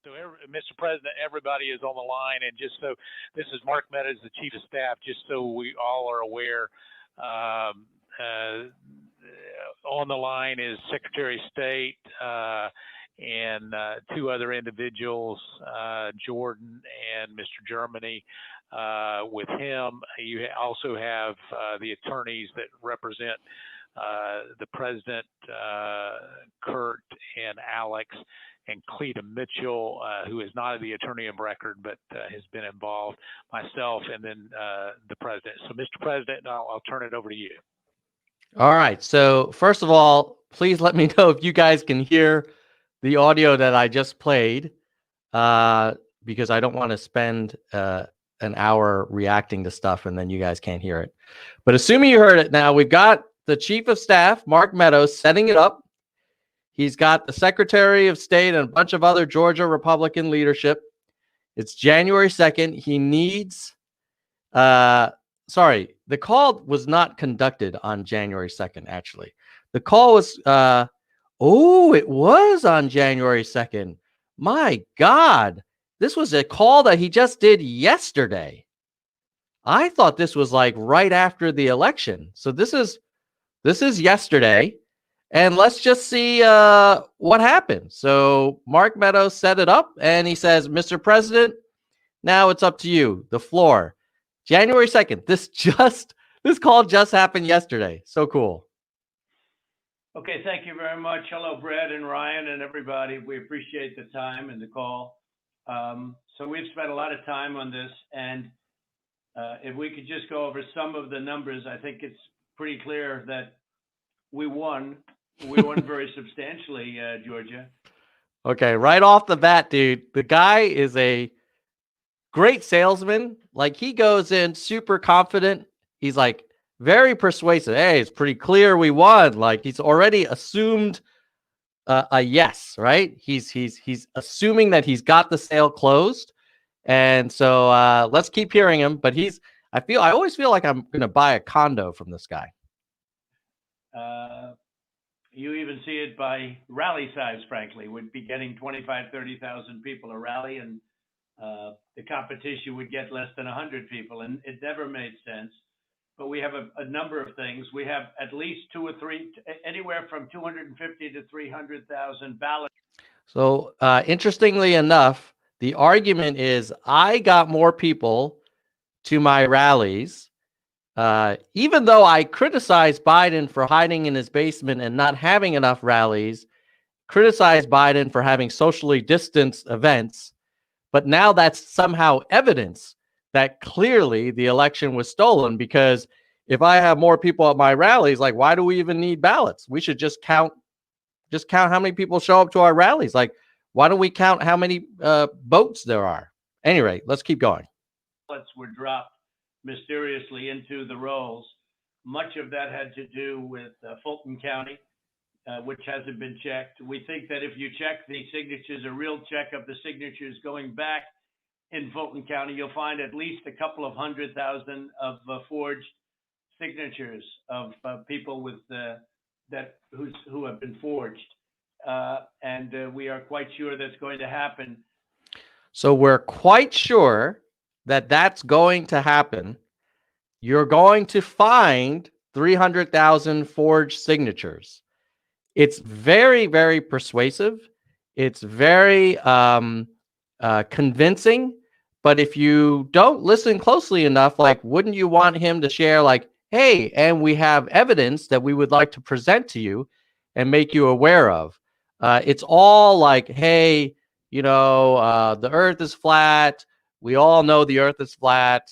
So, Mr. President, everybody is on the line, and just so this is Mark Meadows, the Chief of Staff. Just so we all are aware, um, on the line is Secretary of State and two other individuals, Jordan and Mr. Germany. With him, you also have the attorneys that represent the president, Kurt and Alex, and Cleta Mitchell, who is not the attorney of record but has been involved, myself, and then the president. So, Mr. President, I'll turn it over to you. All right. So, first of all, please let me know if you guys can hear the audio that I just played, because I don't want to spend an hour reacting to stuff and then you guys can't hear it. But assuming you heard it now, we've got the Chief of Staff, Mark Meadows, setting it up. He's got the Secretary of State and a bunch of other Georgia Republican leadership. It's January 2nd. He needs, sorry, the call was not conducted on January 2nd, actually. The call was, it was on January 2nd. My God, this was a call that he just did yesterday. I thought this was like right after the election. So this is yesterday. And let's just see what happened. So Mark Meadows set it up, and he says, Mr. President, now it's up to you, the floor. January 2nd, this call just happened yesterday. So cool. Okay, thank you very much. Hello, Brad and Ryan and everybody. We appreciate the time and the call. So we've spent a lot of time on this, and if we could just go over some of the numbers, I think it's pretty clear that we won. We won very substantially, Georgia. Okay, right off the bat, dude, the guy is a great salesman. Like, he goes in super confident. He's like very persuasive. Hey, it's pretty clear we won. Like, he's already assumed a yes, right? He's assuming that he's got the sale closed. And so let's keep hearing him. But I always feel like I'm going to buy a condo from this guy. You even see it by rally size, frankly. We'd be getting 25,000, 30,000 people a rally, and the competition would get less than 100 people, and it never made sense. But we have a number of things. We have at least two or three, anywhere from 250 to 300,000 ballots. So interestingly enough, the argument is I got more people to my rallies. Even though I criticized Biden for hiding in his basement and not having enough rallies, criticized Biden for having socially distanced events, but now that's somehow evidence that clearly the election was stolen, because if I have more people at my rallies, like, why do we even need ballots? We should just count how many people show up to our rallies. Like, why don't we count how many votes there are? Anyway, let's keep going. Ballots were dropped mysteriously into the rolls. Much of that had to do with Fulton County, which hasn't been checked. We think that if you check the signatures, a real check of the signatures going back in Fulton County, you'll find at least a couple of 100,000 of forged signatures of people with who have been forged, and we are quite sure that's going to happen. So we're quite sure that that's going to happen. You're going to find 300,000 forged signatures. It's very, very persuasive. It's very convincing. But if you don't listen closely enough, like, wouldn't you want him to share, like, hey, and we have evidence that we would like to present to you and make you aware of? It's all like, hey, the earth is flat. We all know the earth is flat.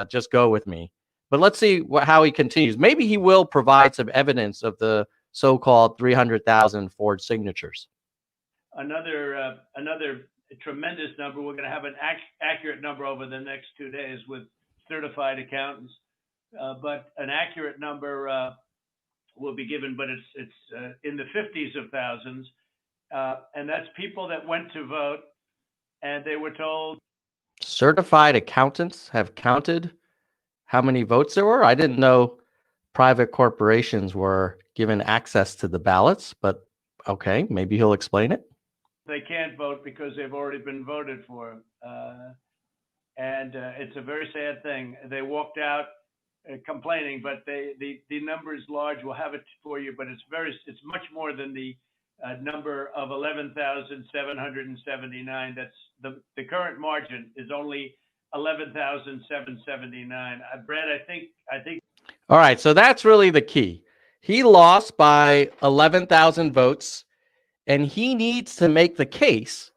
Just go with me. But let's see how he continues. Maybe he will provide some evidence of the so-called 300,000 forged signatures. Another tremendous number. We're going to have an accurate number over the next 2 days with certified accountants. But an accurate number will be given, but it's in the 50s of thousands. And that's people that went to vote and they were told. Certified accountants have counted how many votes there were. I didn't know private corporations were given access to the ballots, but okay, maybe he'll explain it. they can't vote because they've already been voted for. And it's a very sad thing. They walked out complaining, but the number is large. We'll have it for you, but it's much more than the number of 11,779. That's the current margin is only 11,779. Brad, I think. All right, so that's really the key. He lost by 11,000 votes, and he needs to make the case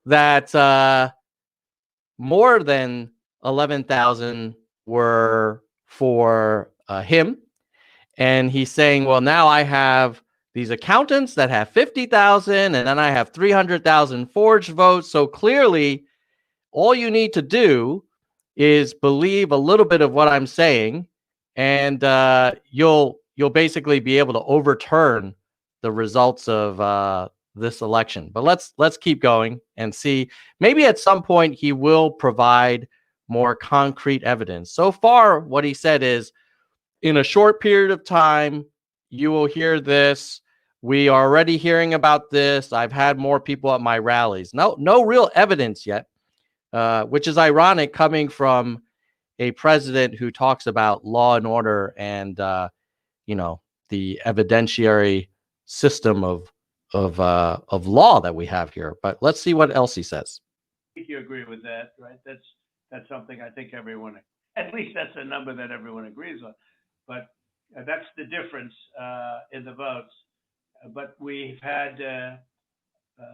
that more than 11,000 were for him. And he's saying, well, now I have these accountants that have 50,000, and then I have 300,000 forged votes. So clearly, all you need to do is believe a little bit of what I'm saying, and you'll basically be able to overturn the results of this election. But let's keep going and see. Maybe at some point he will provide more concrete evidence. So far, what he said is, in a short period of time, you will hear this. We are already hearing about this. I've had more people at my rallies. No real evidence yet, which is ironic coming from a president who talks about law and order and the evidentiary system of law that we have here. But let's see what else he says. I think you agree with that, right? That's something I think everyone, at least that's a number that everyone agrees on. But that's the difference in the votes. But we've had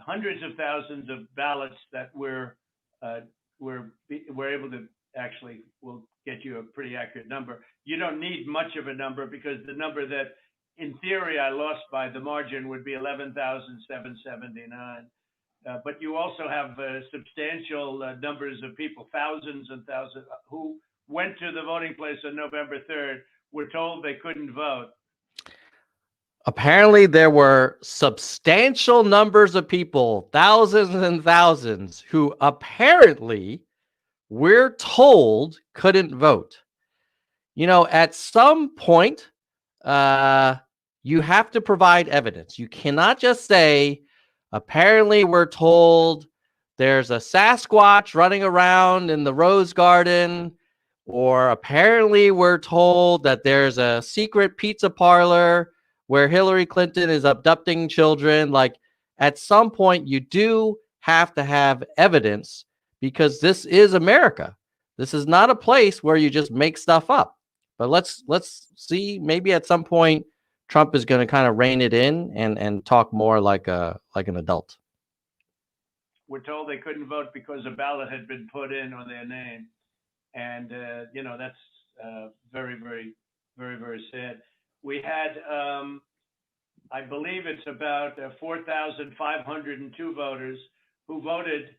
hundreds of thousands of ballots that we're able to actually, we'll get you a pretty accurate number. You don't need much of a number, because the number that in theory I lost by the margin would be 11,779. But you also have substantial numbers of people, thousands and thousands, who went to the voting place on November 3rd, were told they couldn't vote. Apparently, there were substantial numbers of people, thousands and thousands, who apparently we're told couldn't vote. At some point, you have to provide evidence. You cannot just say, apparently we're told there's a Sasquatch running around in the Rose Garden, or apparently we're told that there's a secret pizza parlor where Hillary Clinton is abducting children. Like, at some point, you do have to have evidence, because this is America. This is not a place where you just make stuff up. But let's see. Maybe at some point, Trump is going to kind of rein it in and talk more like an adult. We're told they couldn't vote because a ballot had been put in on their name. And, that's very, very, very, very sad. We had, I believe it's about 4,502 voters who voted,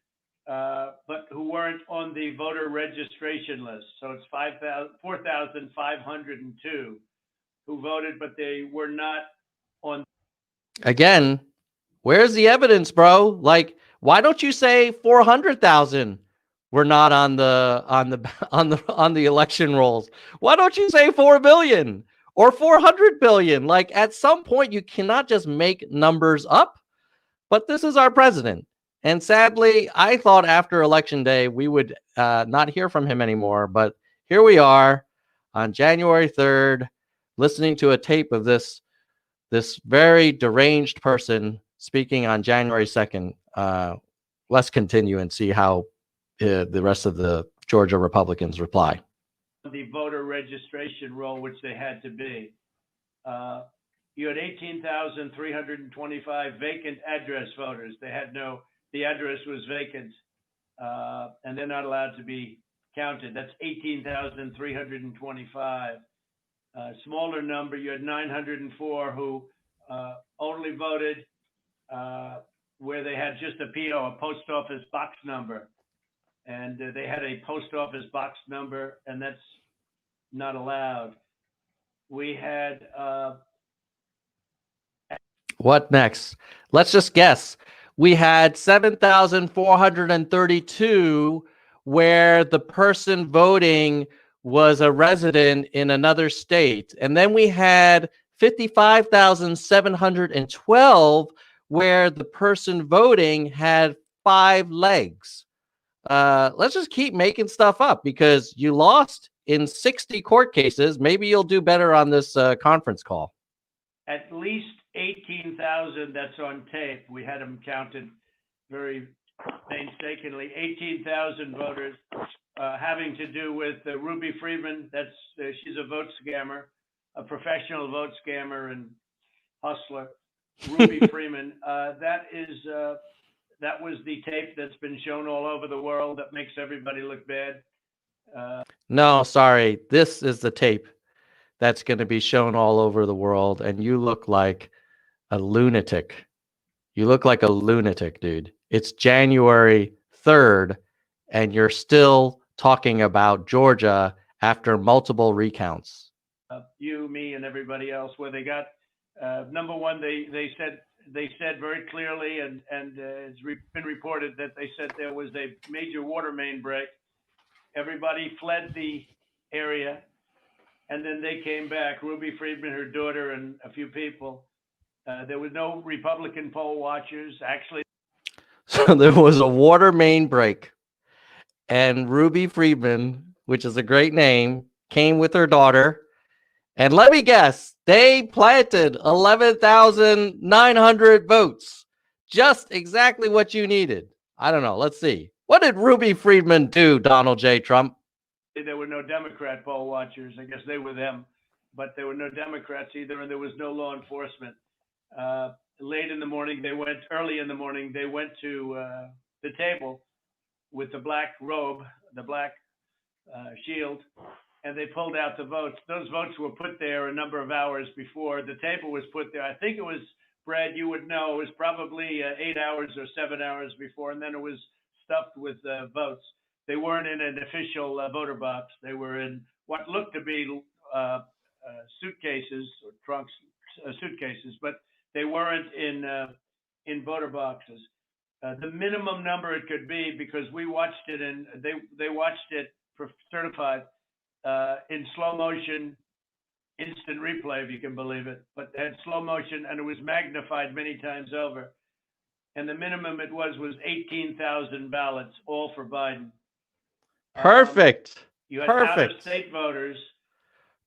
but who weren't on the voter registration list. So it's 4,502 who voted, but they were not on. Again, where's the evidence, bro? Like, why don't you say 400,000 were not on the election rolls? Why don't you say 4 billion or 400 billion? Like, at some point, you cannot just make numbers up. But this is our president. And sadly, I thought after Election Day, we would not hear from him anymore. But here we are on January 3rd, listening to a tape of this very deranged person speaking on January 2nd. Let's continue and see how the rest of the Georgia Republicans reply. The voter registration roll, which they had to be. You had 18,325 vacant address voters. The address was vacant, and they're not allowed to be counted. That's 18,325. Smaller number, you had 904 who only voted where they had just a PO, a post office box number. And they had a post office box number, and that's not allowed. We had... What next? Let's just guess. We had 7,432 where the person voting was a resident in another state. And then we had 55,712 where the person voting had 5 legs. Let's just keep making stuff up because you lost in 60 court cases. Maybe you'll do better on this conference call. At least 18,000, that's on tape. We had them counted very painstakingly. 18,000 voters having to do with Ruby Freeman. She's a vote scammer, a professional vote scammer and hustler. Ruby Freeman. That was the tape that's been shown all over the world that makes everybody look bad. No, sorry. This is the tape that's going to be shown all over the world, and you look like a lunatic. You look like a lunatic, dude. It's January 3rd, and you're still talking about Georgia after multiple recounts. You, me, and everybody else, where they got, number one, they said very clearly, and it's been reported that they said there was a major water main break. Everybody fled the area, and then they came back. Ruby Freeman, her daughter, and a few people. There was no Republican poll watchers, actually. So there was a water main break, and Ruby Freeman, which is a great name, came with her daughter. And let me guess, they planted 11,900 votes. Just exactly what you needed. I don't know. Let's see. What did Ruby Freeman do, Donald J. Trump? There were no Democrat poll watchers. I guess they were them. But there were no Democrats either, and there was no law enforcement. Early in the morning, they went to the table with the black robe, the black shield, and they pulled out the votes. Those votes were put there a number of hours before. The table was put there. I think it was, Brad, you would know, it was probably 8 hours or 7 hours before, and then it was stuffed with votes. They weren't in an official voter box. They were in what looked to be suitcases or trunks, suitcases, but they weren't in voter boxes. The minimum number it could be, because we watched it and they watched it certified in slow motion, instant replay, if you can believe it, but they had slow motion and it was magnified many times over. And the minimum it was 18,000 ballots, all for Biden. Perfect. You had Perfect. out-of-state voters.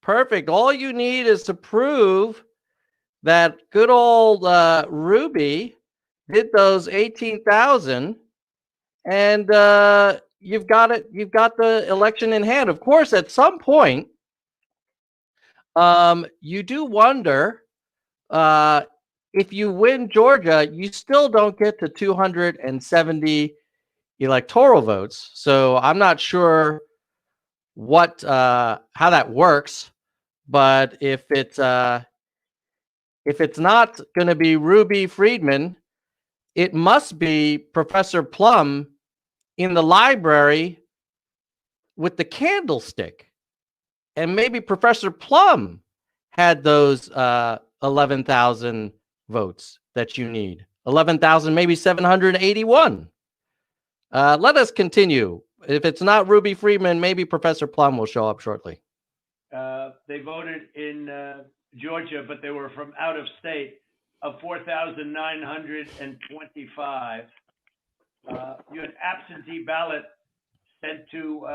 Perfect. All you need is to prove that good old Ruby did those 18,000, and you've got it. You've got the election in hand. Of course, at some point, you do wonder if you win Georgia, you still don't get to 270 electoral votes. So I'm not sure what how that works, but if it's not going to be Ruby Freeman, it must be Professor Plum in the library with the candlestick. And maybe Professor Plum had those 11,000 votes that you need. 11,000, maybe 781. Let us continue. If it's not Ruby Freeman, maybe Professor Plum will show up shortly. They voted in Georgia, but they were from out of state, of 4,925. You had absentee ballot sent to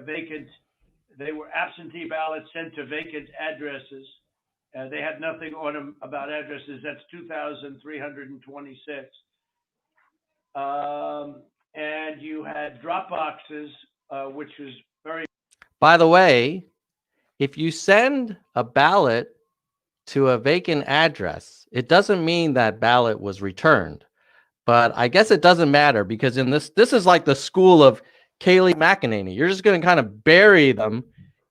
vacant. They were absentee ballots sent to vacant addresses. They had nothing on them about addresses. That's 2,326. And you had drop boxes, which was very. By the way, if you send a ballot to a vacant address, it doesn't mean that ballot was returned. But I guess it doesn't matter, because in this is like the school of Kayleigh McEnany. You're just going to kind of bury them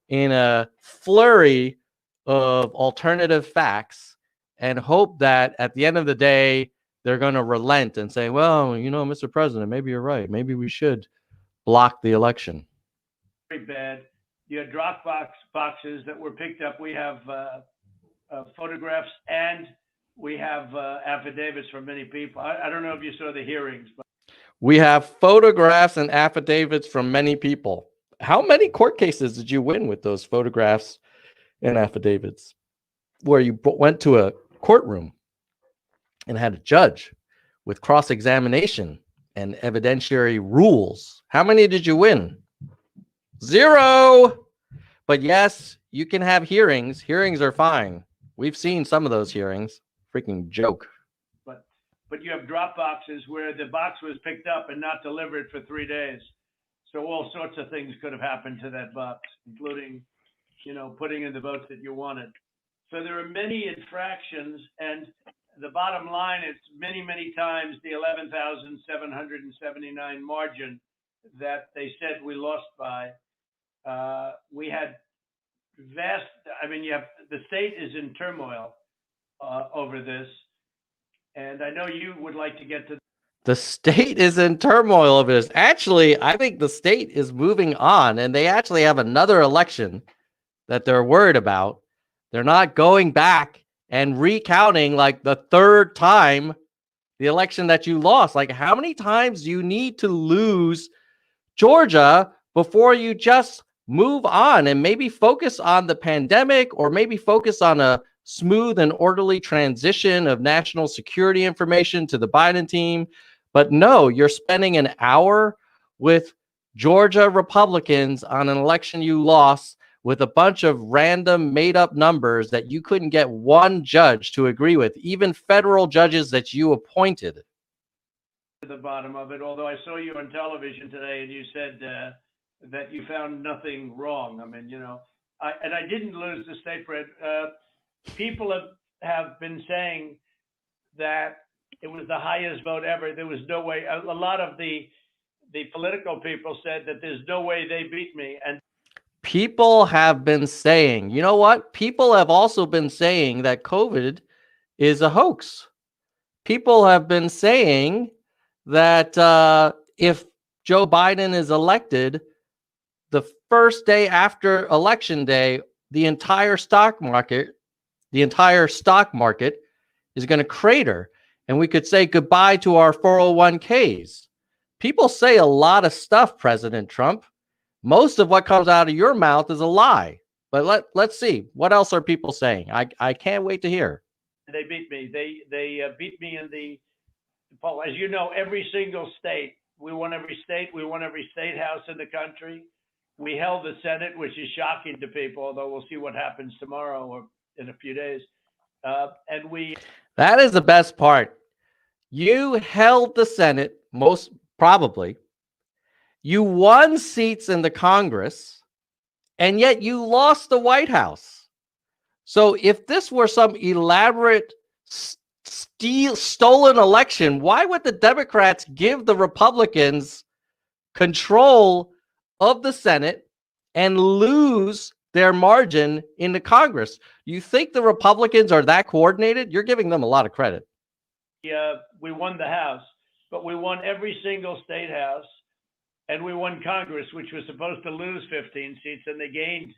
in a flurry of alternative facts and hope that at the end of the day, they're going to relent and say, well, you know, Mr. President, maybe you're right. Maybe we should block the election. Very bad. You had drop boxes that were picked up. We have photographs and we have affidavits from many people. I don't know if you saw the hearings, but we have photographs and affidavits from many people. How many court cases did you win with those photographs and affidavits where you went to a courtroom and had a judge with cross-examination and evidentiary rules. How many did you win? 0. But yes, you can have hearings. Hearings are fine. We've seen some of those hearings. Freaking joke. But you have drop boxes where the box was picked up and not delivered for 3 days. So all sorts of things could have happened to that box, including, putting in the votes that you wanted. So there are many infractions, and the bottom line is many, many times the 11,779 margin that they said we lost by. We had the state is in turmoil over this. And I know you would like to get to. The state is in turmoil over this. Actually, I think the state is moving on, and they actually have another election that they're worried about. They're not going back and recounting like the 3rd time the election that you lost. Like, how many times do you need to lose Georgia before you just move on and maybe focus on the pandemic, or maybe focus on a smooth and orderly transition of national security information to the Biden team? But no, you're spending an hour with Georgia Republicans on an election you lost with a bunch of random made-up numbers that you couldn't get one judge to agree with, even federal judges that you appointed. To the bottom of it, although I saw you on television today and you said that you found nothing wrong. I mean, I didn't lose the state, Brad. People have been saying that it was the highest vote ever. There was no way. A lot of the political people said that there's no way they beat me. And people have been saying, you know what? People have also been saying that COVID is a hoax. People have been saying that if Joe Biden is elected, the first day after election day, the entire stock market is going to crater, and we could say goodbye to our 401ks. People say a lot of stuff, President Trump. Most of what comes out of your mouth is a lie. But let's see. What else are people saying? I can't wait to hear. They beat me. They beat me in the poll. As you know, every single state, we won every state. We won every state house in the country. We held the Senate, which is shocking to people, although we'll see what happens tomorrow or in a few days. That is the best part. You held the Senate, most probably. You won seats in the Congress, and yet you lost the White House. So if this were some elaborate stolen election, why would the Democrats give the Republicans control of the Senate and lose their margin in the Congress? You think the Republicans are that coordinated? You're giving them a lot of credit. We won the House, but we won every single state house, and we won Congress, which was supposed to lose 15 seats, and they gained,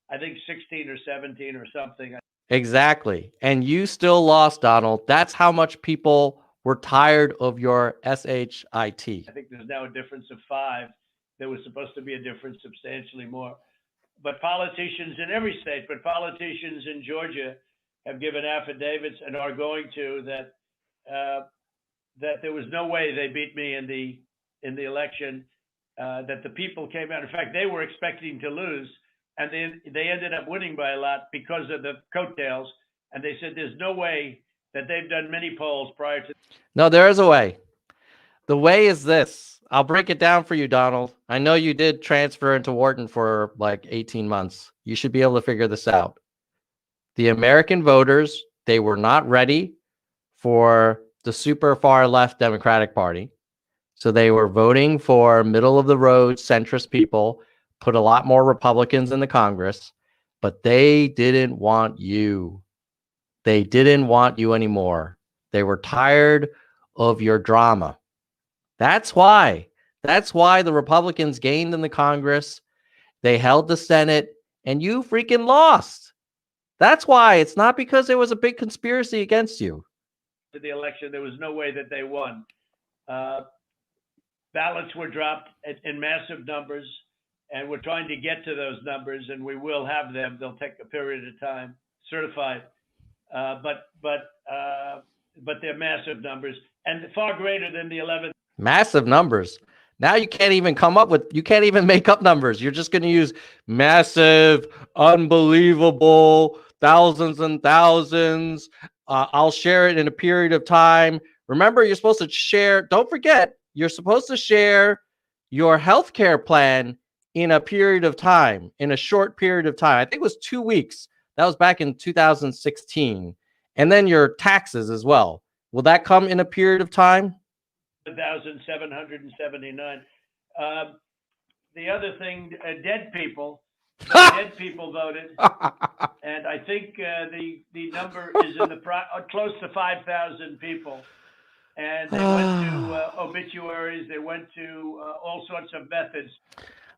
I think, 16 or 17 or something. Exactly. And you still lost, Donald. That's how much people were tired of your SHIT. I think there's now a difference of 5. There was supposed to be a difference substantially more. But politicians in every state, but politicians in Georgia have given affidavits and are going to that there was no way they beat me in the election, that the people came out. In fact, they were expecting to lose, and they ended up winning by a lot because of the coattails. And they said there's no way that they've done many polls prior to. No, there is a way. The way is this. I'll break it down for you, Donald. I know you did transfer into Wharton for like 18 months. You should be able to figure this out. The American voters, they were not ready for the super far left Democratic Party. So they were voting for middle of the road centrist people, put a lot more Republicans in the Congress, but they didn't want you. They didn't want you anymore. They were tired of your drama. That's why the Republicans gained in the Congress. They held the Senate, and you freaking lost. That's why. It's not because there was a big conspiracy against you. To the election, there was no way that they won. Ballots were dropped in massive numbers, and we're trying to get to those numbers, and we will have them. They'll take a period of time, certified. But but they're massive numbers and far greater than the 11th. Massive numbers. Now you can't even you can't even make up numbers. You're just going to use massive, unbelievable, thousands and thousands. I'll share it in a period of time. Remember, you're supposed to share. Don't forget, you're supposed to share your healthcare plan in a period of time, in a short period of time. I think it was 2 weeks. That was back in 2016. And then your taxes as well. Will that come in a period of time? 1,779. The other thing, dead people voted, and I think the number is in the close to 5,000 people. And they went to obituaries. They went to all sorts of methods.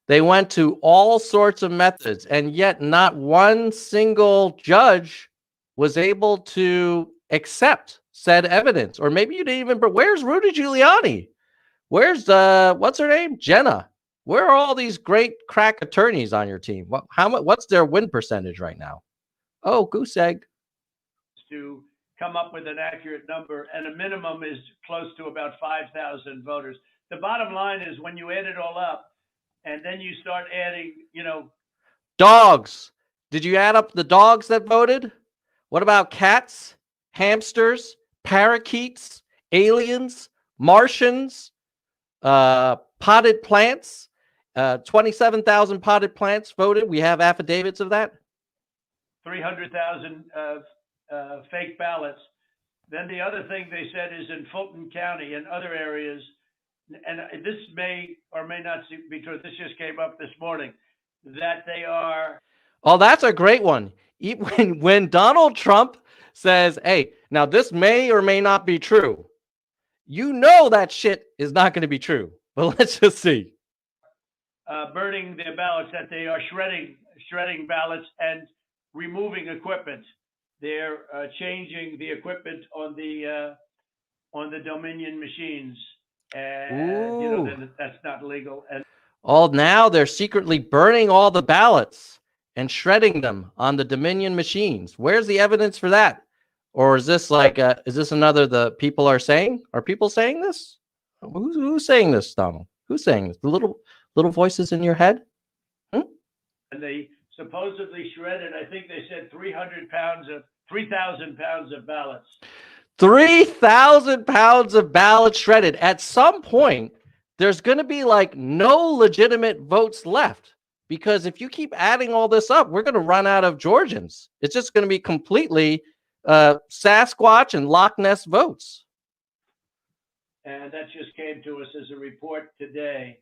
They went to all sorts of methods, and yet not one single judge was able to accept said evidence. Or maybe you didn't even, but where's Rudy Giuliani? Where's what's her name? Jenna. Where are all these great crack attorneys on your team? What's their win percentage right now? Oh, goose egg. To come up with an accurate number, and a minimum is close to about 5,000 voters. The bottom line is when you add it all up, and then you start adding, dogs. Did you add up the dogs that voted? What about cats, hamsters, parakeets, aliens, Martians, potted plants? 27,000 potted plants voted. We have affidavits of that. 300,000 fake ballots. Then the other thing they said is in Fulton County and other areas, and this may or may not be true. This just came up this morning, that they are. Oh, that's a great one. When Donald Trump says, hey, now this may or may not be true, you know that shit is not going to be true. But let's just see. Burning their ballots, that they are shredding ballots and removing equipment. They're changing the equipment on the Dominion machines, and that's not legal. And now they're secretly burning all the ballots and shredding them on the Dominion machines. Where's the evidence for that? Or is this like is this another the people are saying? Are people saying this? Who's saying this, Donald? Who's saying this? The little voices in your head? And they supposedly shredded, I think they said 3,000 pounds of ballots. 3,000 pounds of ballots shredded. At some point, there's going to be like no legitimate votes left, because if you keep adding all this up, we're going to run out of Georgians. It's just going to be completely Sasquatch and Loch Ness votes. And that just came to us as a report today.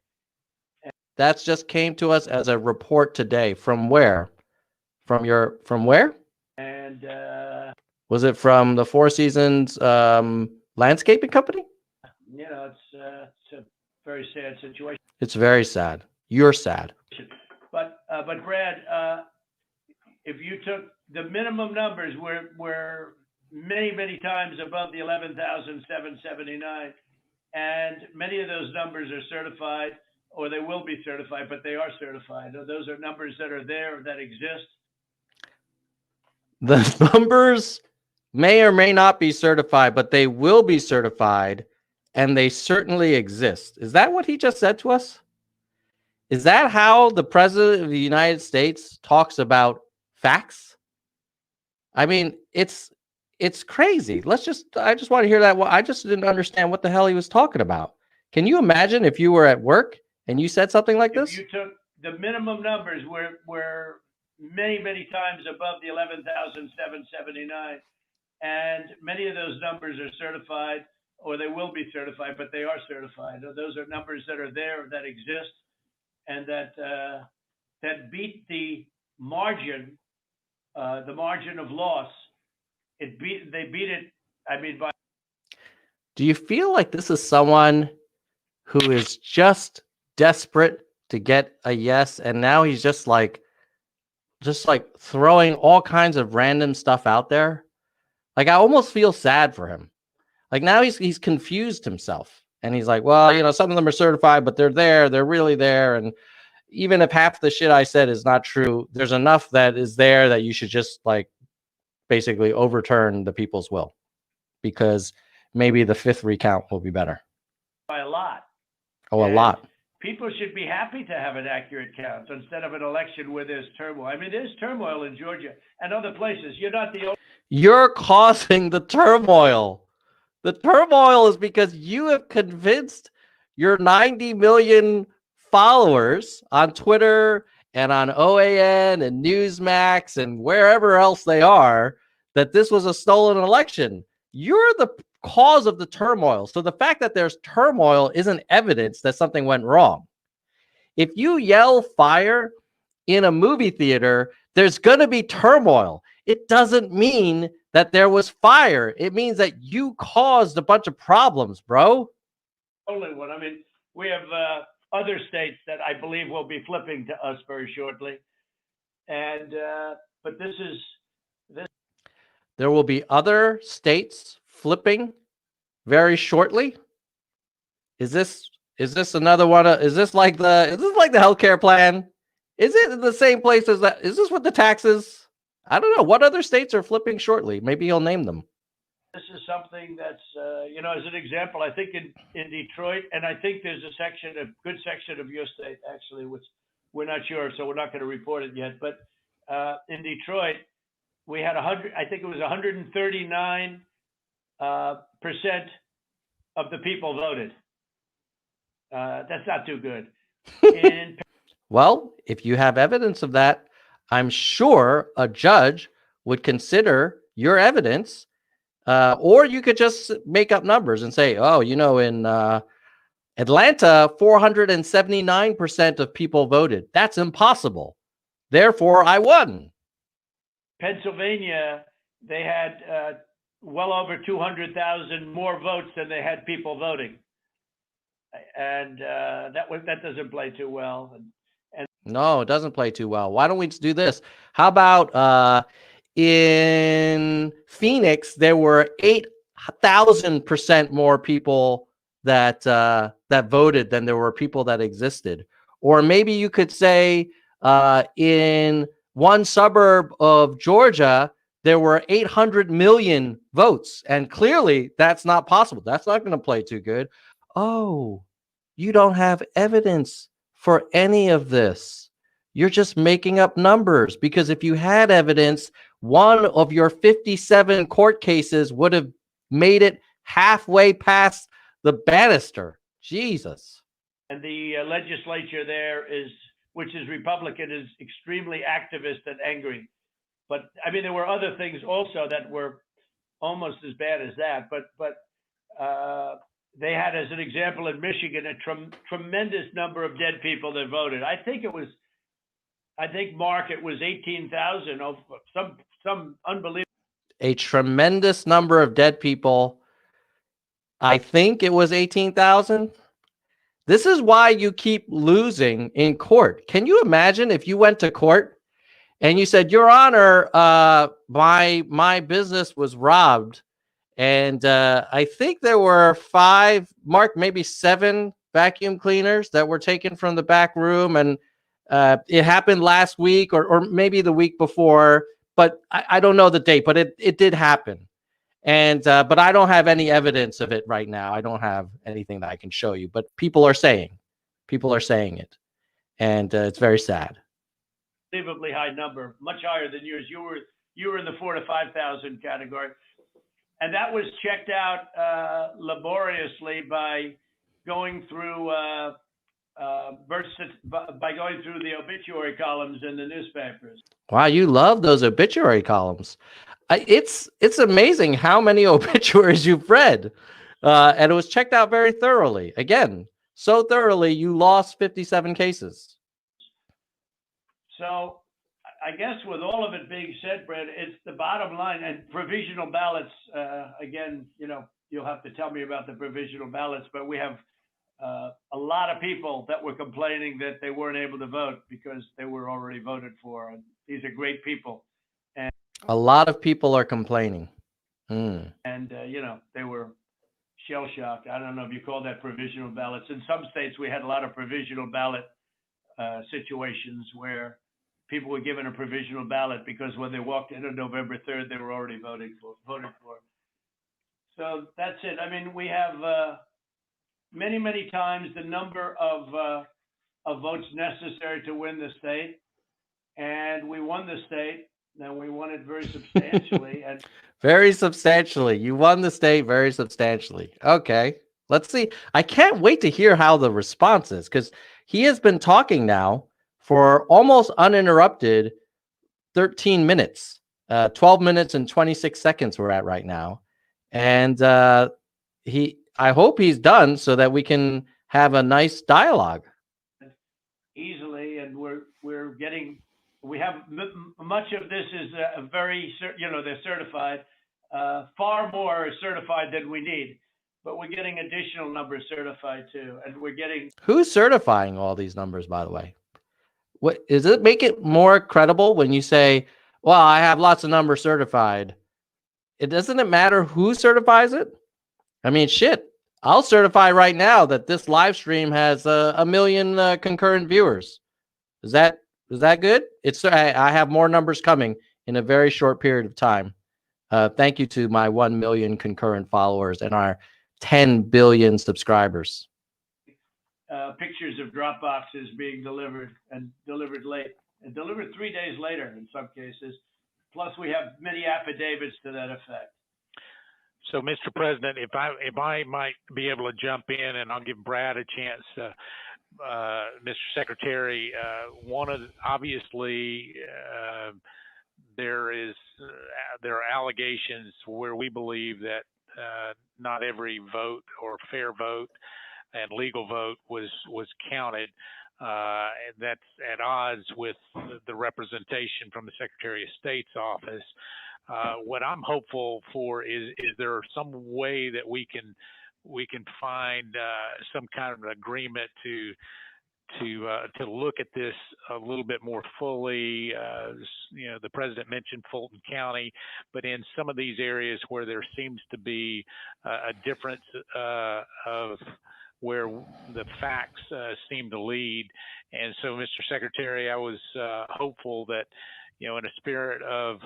That's just came to us as a report today. From where? From where? And was it from the Four Seasons landscaping company? It's a very sad situation. It's very sad. You're sad. But Brad, if you took the minimum numbers were many times above the 11,779, and many of those numbers are certified, or they will be certified, but they are certified. Those are numbers that are there, that exist. The numbers may or may not be certified, but they will be certified, and they certainly exist. Is that what he just said to us? Is that how the president of the United States talks about facts? I mean, it's crazy. I just want to hear that. Well, I just didn't understand what the hell he was talking about. Can you imagine if you were at work and you said something like this? If you took the minimum numbers were many times above the 11,779, and many of those numbers are certified, or they will be certified, but they are certified. Those are numbers that are there, that exist, and that beat the margin of loss. They beat it. I mean, by. Do you feel like this is someone who is just desperate to get a yes, and now he's just like throwing all kinds of random stuff out there? Like, I almost feel sad for him. Like, now he's confused himself, and he's like, well, some of them are certified, but they're really there, and even if half the shit I said is not true, there's enough that is there that you should just like basically overturn the people's will. because maybe the fifth recount will be better. By a lot. Oh, a lot. People should be happy to have an accurate count instead of an election where there's turmoil. I mean, there's turmoil in Georgia and other places. You're not the only. You're causing the turmoil. The turmoil is because you have convinced your 90 million followers on Twitter and on OAN and Newsmax and wherever else they are that this was a stolen election. You're the cause of the turmoil. So the fact that there's turmoil isn't evidence that something went wrong. If you yell fire in a movie theater, there's going to be turmoil. It doesn't mean that there was fire. It means that you caused a bunch of problems, bro. Only one. I mean, we have other states that I believe will be flipping to us very shortly. And, but this. There will be other states flipping very shortly. Is this another one? Is this like the healthcare plan? Is it in the same place as that? Is this with the taxes? I don't know. What other states are flipping shortly? Maybe he'll name them. This is something that's, as an example, I think in Detroit, and I think there's a good section of your state, actually, which we're not sure, so we're not going to report it yet. But in Detroit, we had 139% of the people voted. That's not too good. Well, if you have evidence of that, I'm sure a judge would consider your evidence, or you could just make up numbers and say, oh, in Atlanta, 479% of people voted. That's impossible. Therefore, I won. Pennsylvania, they had well over 200,000 more votes than they had people voting. And that doesn't play too well. No, it doesn't play too well. Why don't we just do this? How about in Phoenix, there were 8,000% more people that voted than there were people that existed. Or maybe you could say in one suburb of Georgia, there were 800 million votes. And clearly, that's not possible. That's not going to play too good. Oh, you don't have evidence for any of this. You're just making up numbers, because if you had evidence, one of your 57 court cases would have made it halfway past the banister. Jesus. And the legislature there which is Republican, is extremely activist and angry. But I mean, there were other things also that were almost as bad as that. But they had, as an example, in Michigan, a tremendous number of dead people that voted. I think, Mark, it was 18,000. Oh, some unbelievable. A tremendous number of dead people. I think it was 18,000. This is why you keep losing in court. Can you imagine if you went to court and you said, Your Honor, my business was robbed, and I think there were 5, Mark, maybe 7 vacuum cleaners that were taken from the back room, and it happened last week or maybe the week before, but I don't know the date, but it did happen. And but I don't have any evidence of it right now. I don't have anything that I can show you, but people are saying it, and it's very sad. Unbelievably high number, much higher than yours. You were in the 4,000 to 5,000 category, and that was checked out laboriously by going through by going through the obituary columns in the newspapers. Wow, you love those obituary columns. It's amazing how many obituaries you've read, and it was checked out very thoroughly. Again, so thoroughly, you lost 57 cases. So I guess with all of it being said, Brad, it's the bottom line. And provisional ballots, again, you'll have to tell me about the provisional ballots, but we have a lot of people that were complaining that they weren't able to vote because they were already voted for. And these are great people. And a lot of people are complaining. And, they were shell-shocked. I don't know if you call that provisional ballots. In some states, we had a lot of provisional ballot situations where people were given a provisional ballot because when they walked in on November 3rd, they were already voted for. So that's it. I mean, we have many times the number of votes necessary to win the state, and we won the state. Now we won it very substantially, and very substantially. You won the state very substantially. Okay, let's see. I can't wait to hear how the response is, because he has been talking now for almost uninterrupted 13 minutes, 12 minutes and 26 seconds we're at right now. And I hope he's done so that we can have a nice dialogue. Easily, and we have much of this is very, they're certified. Far more is certified than we need, but we're getting additional numbers certified too, and we're getting. Who's certifying all these numbers, by the way? What does it make it more credible when you say, well, I have lots of numbers certified? Doesn't it matter who certifies it? I mean, shit, I'll certify right now that this live stream has 1 million concurrent viewers. Is that good? I have more numbers coming in a very short period of time. Thank you to my 1 million concurrent followers and our 10 billion subscribers. Pictures of drop boxes being delivered and delivered late and delivered 3 days later in some cases. Plus, we have many affidavits to that effect. So, Mr. President, if I might be able to jump in, and I'll give Brad a chance, Mr. Secretary, obviously there are allegations where we believe that not every vote or fair vote and legal vote was counted. And that's at odds with the representation from the Secretary of State's office. What I'm hopeful for is there some way that we can find some kind of an agreement to look at this a little bit more fully. The president mentioned Fulton County, but in some of these areas where there seems to be a difference of where the facts seem to lead. And so, Mr. Secretary, I was hopeful that, in a spirit of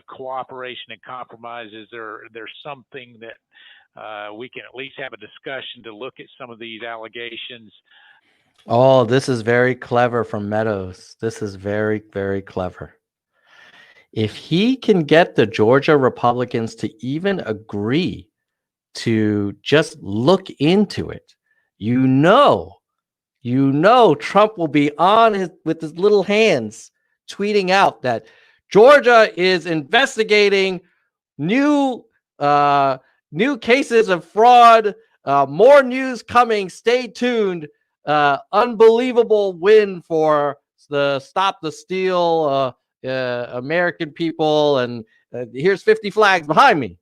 cooperation and compromise, there's something that we can at least have a discussion to look at some of these allegations. Oh, this is very clever from Meadows. This is very, very clever. If he can get the Georgia Republicans to even agree to just look into it, Trump will be on with his little hands tweeting out that Georgia is investigating new cases of fraud. More news coming. Stay tuned. Unbelievable win for the Stop the Steal American people. And here's 50 flags behind me.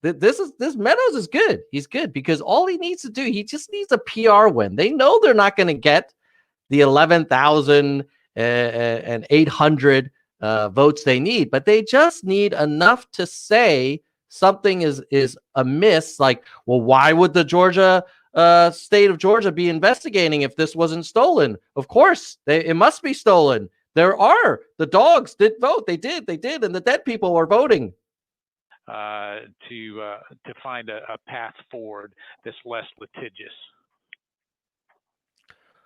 This Meadows is good. He's good because all he needs to do, he just needs a PR win. They know they're not going to get the 11,800 votes they need, but they just need enough to say something is amiss. Like, well, why would the state of Georgia be investigating if this wasn't stolen? Of course, it must be stolen. The dogs did vote. They did, and the dead people are voting. To find a path forward that's less litigious.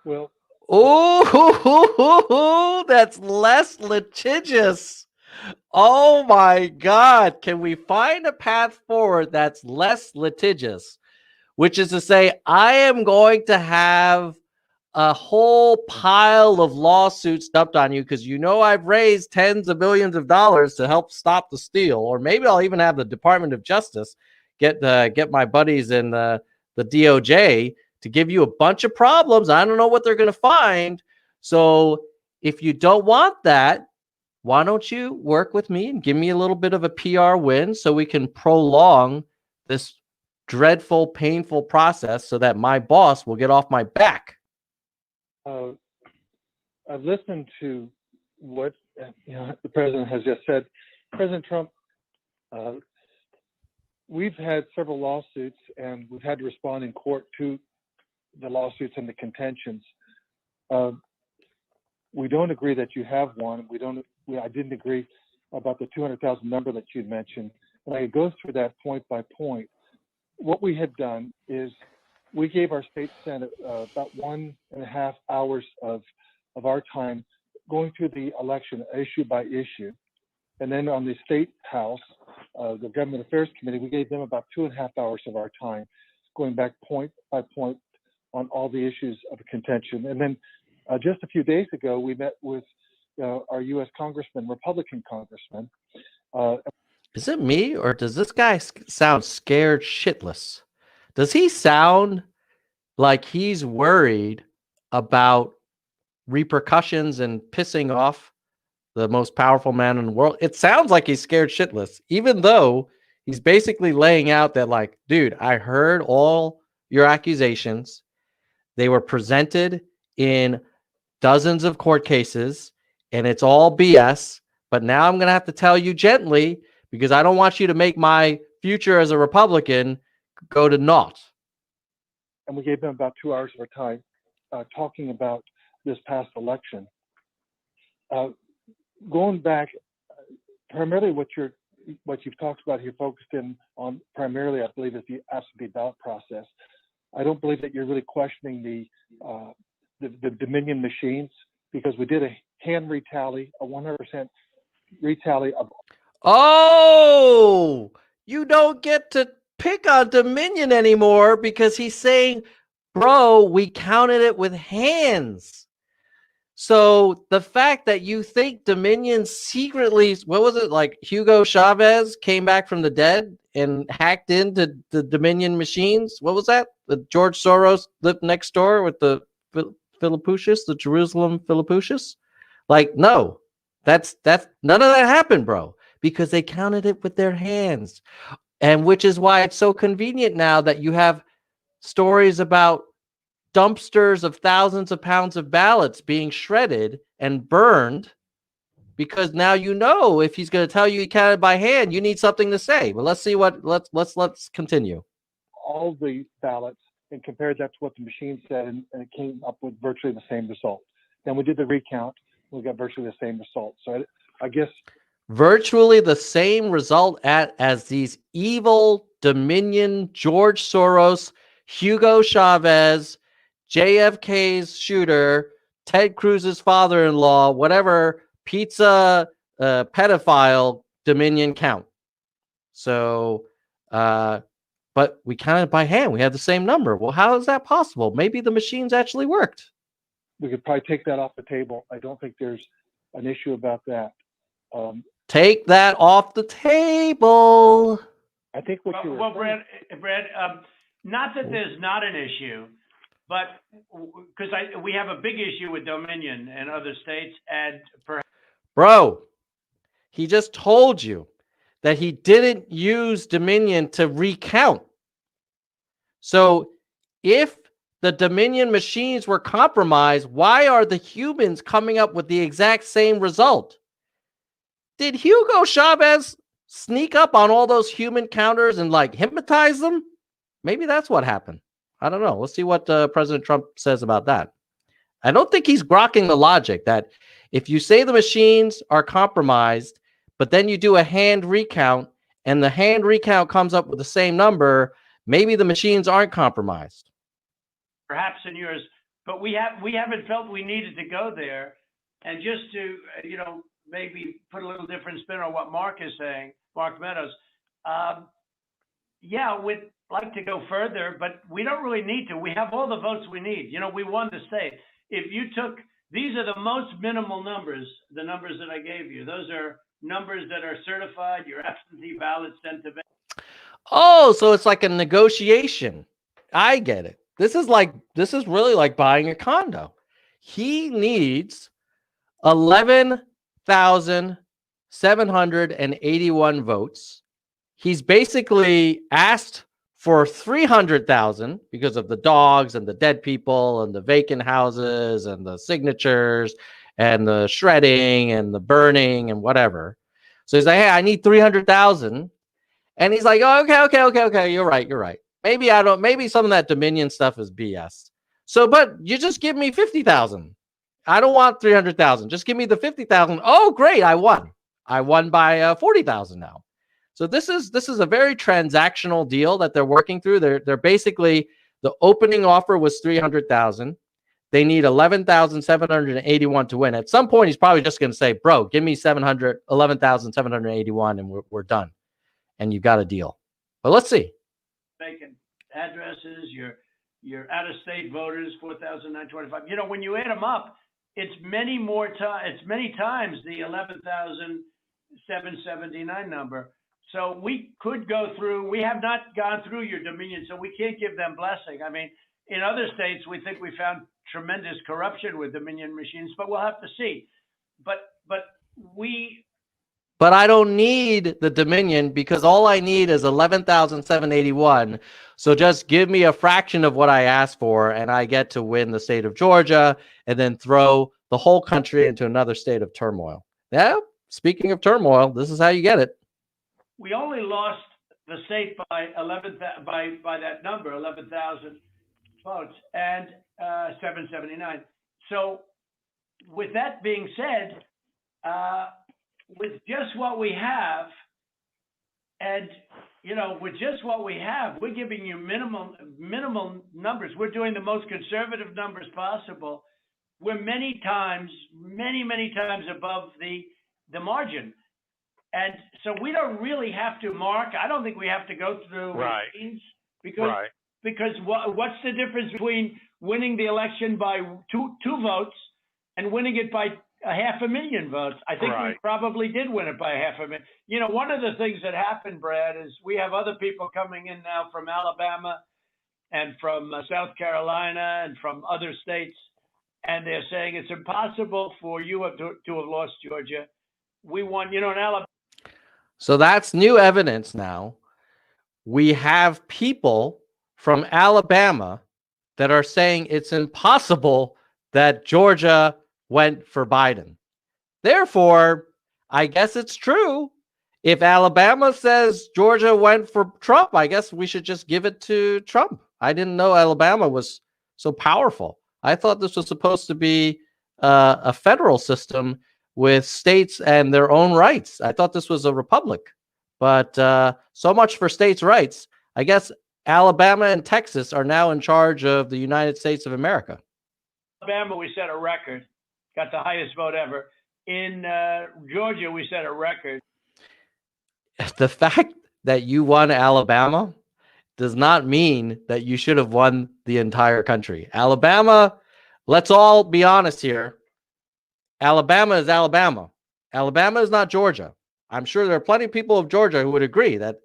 Well, oh, that's less litigious. Oh my God. Can we find a path forward that's less litigious? Which is to say, I am going to have a whole pile of lawsuits dumped on you because I've raised tens of billions of dollars to help stop the steal, or maybe I'll even have the Department of Justice get my buddies in the DOJ to give you a bunch of problems. I don't know what they're going to find. So if you don't want that, why don't you work with me and give me a little bit of a PR win so we can prolong this dreadful, painful process so that my boss will get off my back? I've listened to what the president has just said. President Trump, we've had several lawsuits, and we've had to respond in court to the lawsuits and the contentions. We don't agree that you have one. I didn't agree about the 200,000 number that you'd mentioned. And I go through that point by point. what we had done is we gave our state senate about 1.5 hours of our time going through the election issue by issue. And then on the state house, the government affairs committee, we gave them about 2.5 hours of our time, going back point by point on all the issues of contention. And then just a few days ago, we met with our U.S. congressman, Republican congressman. Is it me, or does this guy sound scared shitless? Does he sound like he's worried about repercussions and pissing off the most powerful man in the world? It sounds like he's scared shitless, even though he's basically laying out that, like, dude, I heard all your accusations. They were presented in dozens of court cases, and it's all BS. But now I'm going to have to tell you gently, because I don't want you to make my future as a Republican go to naught. And we gave them about 2 hours of our time talking about this past election. Going back, primarily what you've talked about here, focused in on primarily, I believe, is the absentee ballot process. I don't believe that you're really questioning the Dominion machines, because we did a hand retally, a 100% retally of. Oh, you don't get to pick on Dominion anymore, because he's saying, bro, we counted it with hands. So the fact that you think Dominion secretly, what was it, like Hugo Chavez came back from the dead and hacked into the Dominion machines? What was that? The George Soros lived next door with the Philippuccius, the Jerusalem Philippuccius? Like, no, that's none of that happened, bro, because they counted it with their hands. And which is why it's so convenient now that you have stories about dumpsters of thousands of pounds of ballots being shredded and burned, because now you know if he's going to tell you he counted by hand, you need something to say. But let's see what let's continue. All the ballots and compared that to what the machine said, and it came up with virtually the same result. Then we did the recount, we got virtually the same result. So I guess virtually the same result as these evil Dominion, George Soros, Hugo Chavez, JFK's shooter, Ted Cruz's father-in-law, whatever pizza pedophile Dominion count. So, but we counted by hand. We had the same number. Well, how is that possible? Maybe the machines actually worked. We could probably take that off the table. I don't think there's an issue about that. Take that off the table. I think what you were well, Brad, not that there's not an issue, but because we have a big issue with Dominion and other states, and perhaps. Bro, he just told you that he didn't use Dominion to recount. So if the Dominion machines were compromised, why are the humans coming up with the exact same result? Did Hugo Chavez sneak up on all those human counters and like hypnotize them? Maybe that's what happened. I don't know. Let's see what President Trump says about that. I don't think he's grokking the logic that if you say the machines are compromised, but then you do a hand recount and the hand recount comes up with the same number, maybe the machines aren't compromised. Perhaps in yours, but we haven't felt we needed to go there. And just to, maybe put a little different spin on what Mark is saying, Mark Meadows, we'd like to go further, but we don't really need to. We have all the votes we need. We won the state. If you took, these are the most minimal numbers, the numbers that I gave you. Those are numbers that are certified, your absentee ballot sent to. Oh, so it's like a negotiation. I get it. This is really like buying a condo. He needs 11,781 votes. He's basically asked for 300,000 because of the dogs and the dead people and the vacant houses and the signatures and the shredding and the burning and whatever. So he's like, hey, I need 300,000. And he's like, oh, okay. You're right. Maybe some of that Dominion stuff is BS. So, but you just give me 50,000. I don't want 300,000. Just give me the 50,000. Oh, great. I won by 40,000 now. So this is a very transactional deal that they're working through. They're basically, the opening offer was 300,000. They need 11,781 to win. At some point, he's probably just going to say, "Bro, give me 11,781, and we're done." And you've got a deal. But let's see. Making addresses, your out-of-state voters, 4,925. You know, when you add them up, it's many times the 11,779 number. So we could go through. We have not gone through your Dominion, so we can't give them blessing. I mean, in other states, we think we found tremendous corruption with Dominion machines, but we'll have to see. But I don't need the Dominion, because all I need is 11,781. So just give me a fraction of what I asked for, and I get to win the state of Georgia and then throw the whole country into another state of turmoil. Yeah, speaking of turmoil, this is how you get it. We only lost the state by that number, 11,000 votes, and 779. So with that being said, with just what we have, and with just what we have, we're giving you minimum numbers. We're doing the most conservative numbers possible. We're many times above the margin. And so we don't really have to, Mark. I don't think we have to go through machines, because what's the difference between winning the election by two votes and winning it by 500,000 votes? I think we probably did win it by 500,000. One of the things that happened, Brad, is we have other people coming in now from Alabama and from South Carolina and from other states, and they're saying it's impossible for you to have lost Georgia. We won, in Alabama. So that's new evidence now. We have people from Alabama that are saying it's impossible that Georgia went for Biden. Therefore, I guess it's true. If Alabama says Georgia went for Trump, I guess we should just give it to Trump. I didn't know Alabama was so powerful. I thought this was supposed to be a federal system with states and their own rights. I thought this was a republic. But so much for states' rights. I guess Alabama and Texas are now in charge of the United States of America. Alabama, we set a record, got the highest vote ever. In Georgia, we set a record. The fact that you won Alabama does not mean that you should have won the entire country. Alabama, let's all be honest here. Alabama is Alabama. Alabama is not Georgia. I'm sure there are plenty of people of Georgia who would agree that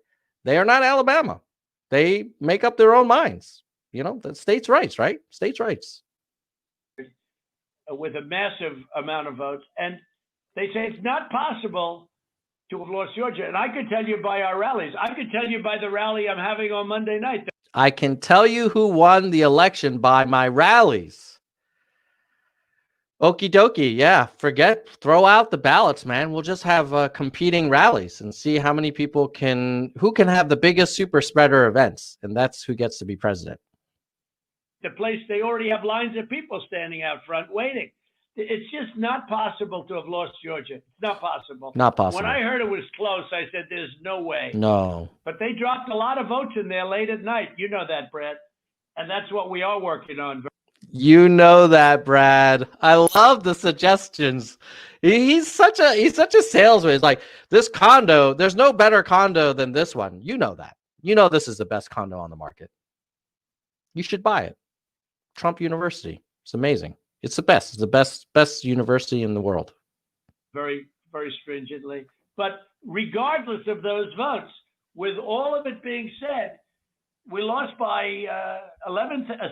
they are not Alabama. They make up their own minds. That's states' rights, right? States' rights. With a massive amount of votes. And they say it's not possible to have lost Georgia. And I could tell you by our rallies. I could tell you by the rally I'm having on Monday night. I can tell you who won the election by my rallies. Okie dokie. Yeah, throw out the ballots, man. We'll just have competing rallies and see how many people who can have the biggest super spreader events. And that's who gets to be president. The place, they already have lines of people standing out front waiting. It's just not possible to have lost Georgia. It's not possible. Not possible. When I heard it was close, I said, there's no way. No. But they dropped a lot of votes in there late at night. You know that, Brad. And that's what we are working on. You know that, Brad. I love the suggestions. He's such a salesman. It's like, this condo, there's no better condo than this one. You know that. This is the best condo on the market. You should buy it. Trump University. It's amazing. It's the best. It's the best university in the world. Very, very stringently. But regardless of those votes, with all of it being said, we lost by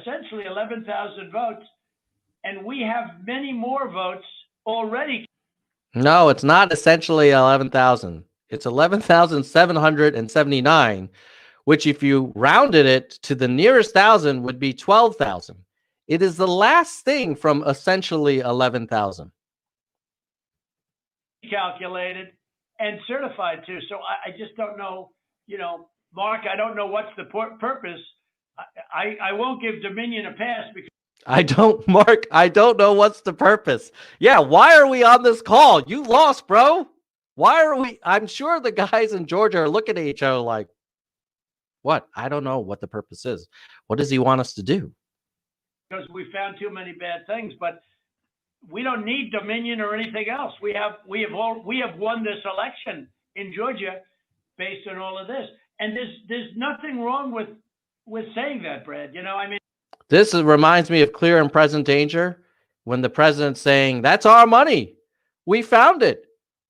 essentially 11,000 votes, and we have many more votes already. No, it's not essentially 11,000. It's 11,779, which if you rounded it to the nearest thousand would be 12,000. It is the last thing from essentially 11,000. Calculated and certified too. So I just don't know, Mark, I don't know what's the purpose. I won't give Dominion a pass because Mark, I don't know what's the purpose. Yeah, why are we on this call? You lost, bro. Why are we? I'm sure the guys in Georgia are looking at each other like, what? I don't know what the purpose is. What does he want us to do? Because we found too many bad things, but we don't need Dominion or anything else. We have won this election in Georgia based on all of this. And there's nothing wrong with saying that, Brad. You know, I mean, this reminds me of Clear and Present Danger when the president's saying, that's our money. We found it.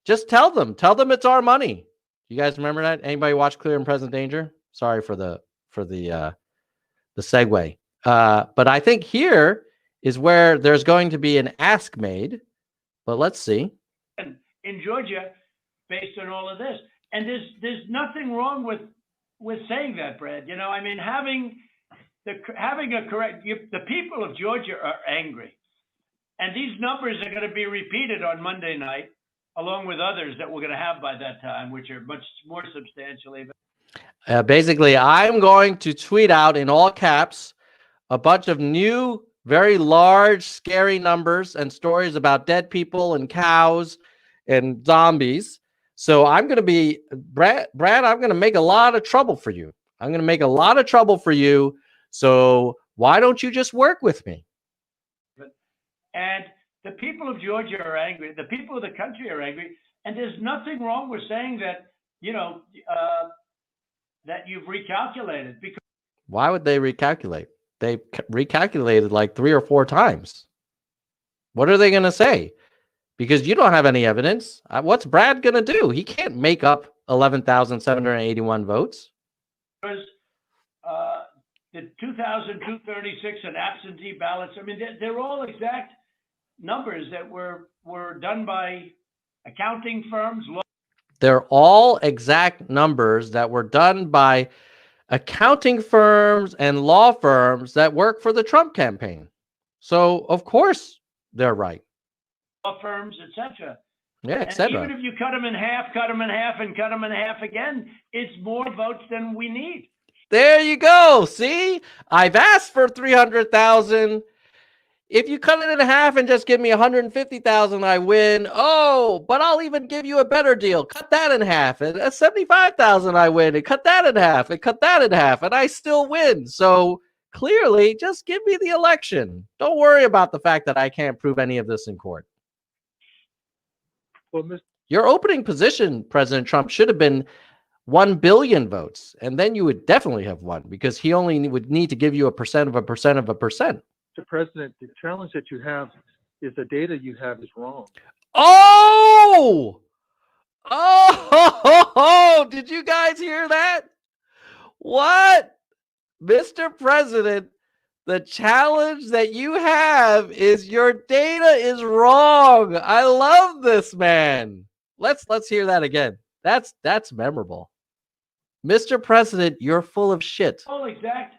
Just tell them it's our money. You guys remember that? Anybody watch Clear and Present Danger? Sorry for the segue. But I think here is where there's going to be an ask made. But let's see. In Georgia, based on all of this, and there's nothing wrong with saying that, Brad. You know, I mean, having a correct. The people of Georgia are angry, and these numbers are going to be repeated on Monday night, along with others that we're going to have by that time, which are much more substantial even. Basically, I'm going to tweet out in all caps a bunch of new, very large, scary numbers and stories about dead people and cows and zombies. So I'm going to be, Brad, I'm going to make a lot of trouble for you. I'm going to make a lot of trouble for you. So why don't you just work with me? And the people of Georgia are angry. The people of the country are angry. And there's nothing wrong with saying that, you know, that you've recalculated. Because why would they recalculate? They recalculated like 3 or 4 times. What are they going to say? Because you don't have any evidence. What's Brad going to do? He can't make up 11,781 votes. Because the 2,236 and absentee ballots, I mean, they're all exact numbers that were done by accounting firms. They're all exact numbers that were done by accounting firms and law firms that work for the Trump campaign. So, of course, they're right. Law firms, etc. Yeah, etc. Even if you cut them in half, and cut them in half again, it's more votes than we need. There you go. See, I've asked for 300,000. If you cut it in half and just give me 150,000, I win. Oh, but I'll even give you a better deal. Cut that in half. And at 75,000, I win. And cut that in half. And cut that in half. And I still win. So clearly, just give me the election. Don't worry about the fact that I can't prove any of this in court. Well, your opening position, President Trump, should have been 1 billion votes. And then you would definitely have won because he only would need to give you 1% of 1% of 1%. Mr. President, the challenge that you have is the data you have is wrong. Oh! Oh! Did you guys hear that? What? Mr. President, the challenge that you have is your data is wrong. I love this, man. Let's hear that again. That's memorable. Mr. President, you're full of shit. All exact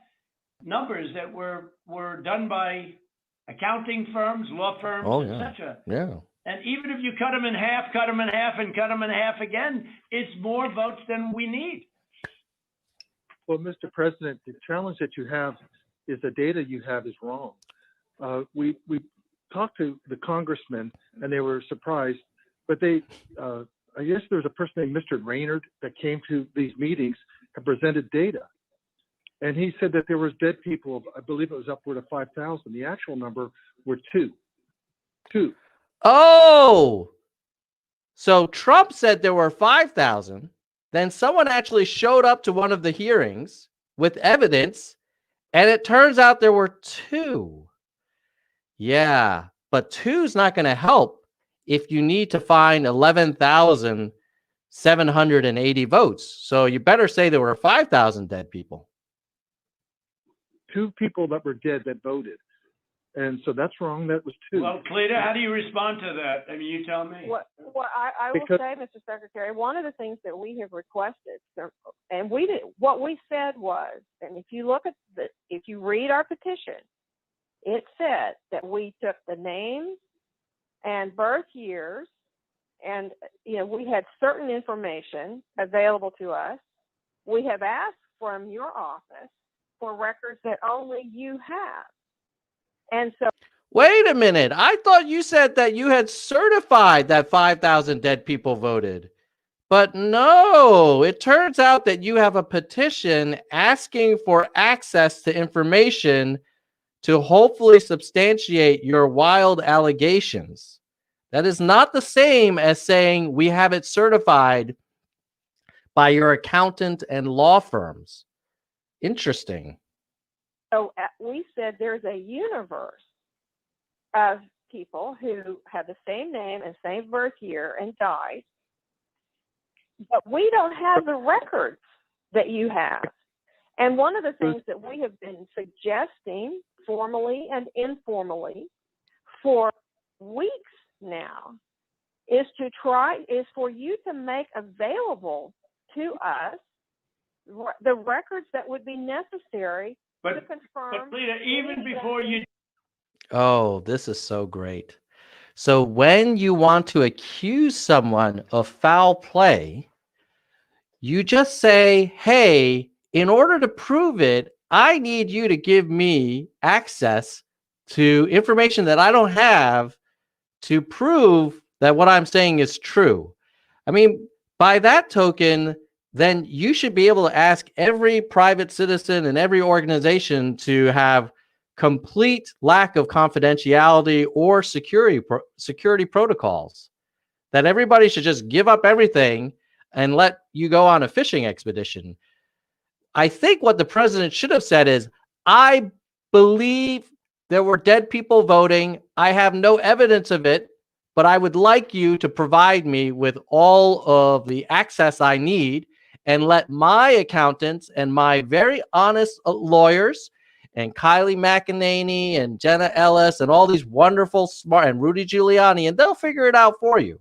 numbers that were done by accounting firms, law firms, etc. Yeah. And even if you cut them in half, and cut them in half again, it's more votes than we need. Well, Mr. President, the challenge that you have is the data you have is wrong. We talked to the congressmen and they were surprised, but they, I guess there was a person named Mr. Raynard that came to these meetings and presented data. And he said that there was dead people, I believe it was upward of 5,000. The actual number were 2. Oh, so Trump said there were 5,000. Then someone actually showed up to one of the hearings with evidence, and it turns out there were 2. Yeah, but 2's not going to help if you need to find 11,780 votes. So you better say there were 5,000 dead people. 2 people that were dead that voted. And so that's wrong. That was 2. Well, Cleta, how do you respond to that? I mean, you tell me. What I will say, Mr. Secretary, one of the things that we have requested, and what we said was, and if you look at if you read our petition, it said that we took the names and birth years, and we had certain information available to us. We have asked from your office for records that only you have. And so, wait a minute. I thought you said that you had certified that 5,000 dead people voted. But no, it turns out that you have a petition asking for access to information to hopefully substantiate your wild allegations. That is not the same as saying we have it certified by your accountant and law firms. Interesting. So we said there's a universe of people who have the same name and same birth year and died, but we don't have the records that you have. And one of the things that we have been suggesting formally and informally for weeks now is for you to make available to us the records that would be necessary to confirm. But Cleta, even before you. Oh, this is so great. So when you want to accuse someone of foul play, you just say, hey, in order to prove it, I need you to give me access to information that I don't have to prove that what I'm saying is true. I mean, by that token, then you should be able to ask every private citizen and every organization to have complete lack of confidentiality or security protocols, that everybody should just give up everything and let you go on a fishing expedition. I think what the president should have said is, I believe there were dead people voting. I have no evidence of it, but I would like you to provide me with all of the access I need and let my accountants and my very honest lawyers and Kylie McEnany and Jenna Ellis and all these wonderful, smart, and Rudy Giuliani, and they'll figure it out for you.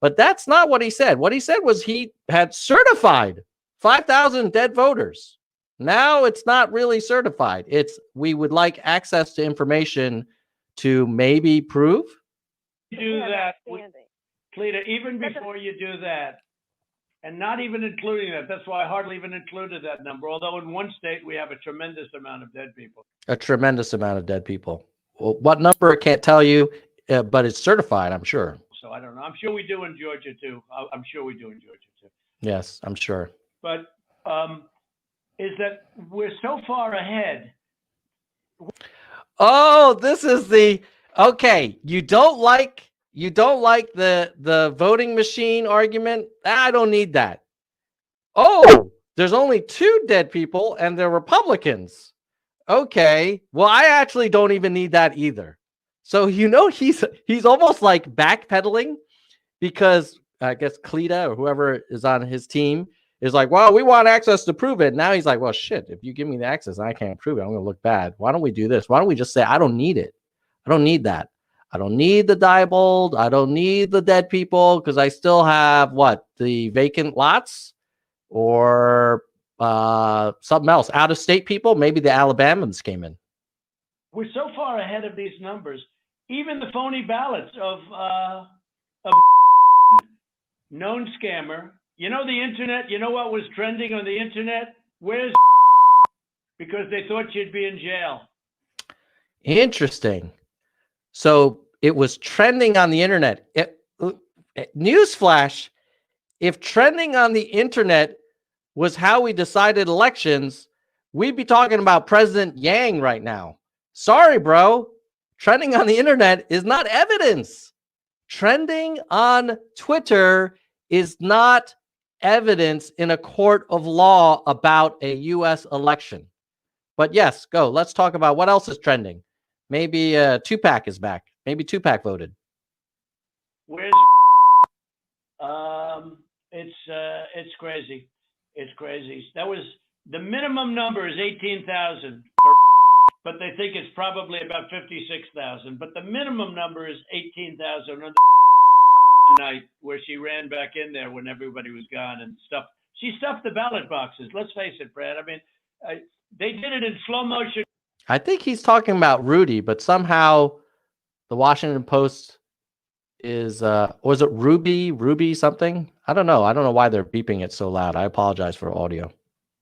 But that's not what he said. What he said was he had certified 5,000 dead voters. Now it's not really certified. It's we would like access to information to maybe prove. Do that, Cleta, even before you do that, and not even including that. That's why I hardly even included that number. Although in one state we have a tremendous amount of dead people. A tremendous amount of dead people. Well, what number I can't tell you, but it's certified, I'm sure. So I don't know. I'm sure we do in Georgia too. I'm sure we do in Georgia too. Yes, I'm sure. But is that we're so far ahead. Oh, this is the okay. You don't like the voting machine argument? I don't need that. Oh, there's only 2 dead people and they're Republicans. Okay. Well, I actually don't even need that either. So, he's almost like backpedaling because I guess Cleta or whoever is on his team is like, well, we want access to prove it. Now he's like, well, shit, if you give me the access and I can't prove it, I'm going to look bad. Why don't we do this? Why don't we just say, I don't need it. I don't need that. I don't need the Diebold. I don't need the dead people because I still have the vacant lots or something else. Out of state people, maybe the Alabamans came in. We're so far ahead of these numbers. Even the phony ballots of known scammer. You know the internet. You know what was trending on the internet? Where's because they thought you'd be in jail. Interesting. So it was trending on the internet. Newsflash, if trending on the internet was how we decided elections, we'd be talking about President Yang right now. Sorry, bro. Trending on the internet is not evidence. Trending on Twitter is not evidence in a court of law about a U.S. election. But yes, go. Let's talk about what else is trending. Maybe Tupac is back. Maybe Tupac voted. Where's it's crazy. It's crazy. That was the minimum number is 18,000, but they think it's probably about 56,000. But the minimum number is 18,000 on the night where she ran back in there when everybody was gone and stuffed. She stuffed the ballot boxes. Let's face it, Brad. I mean, they did it in slow motion. I think he's talking about Rudy, but somehow the Washington Post is, was it Ruby something? I don't know. I don't know why they're beeping it so loud. I apologize for audio.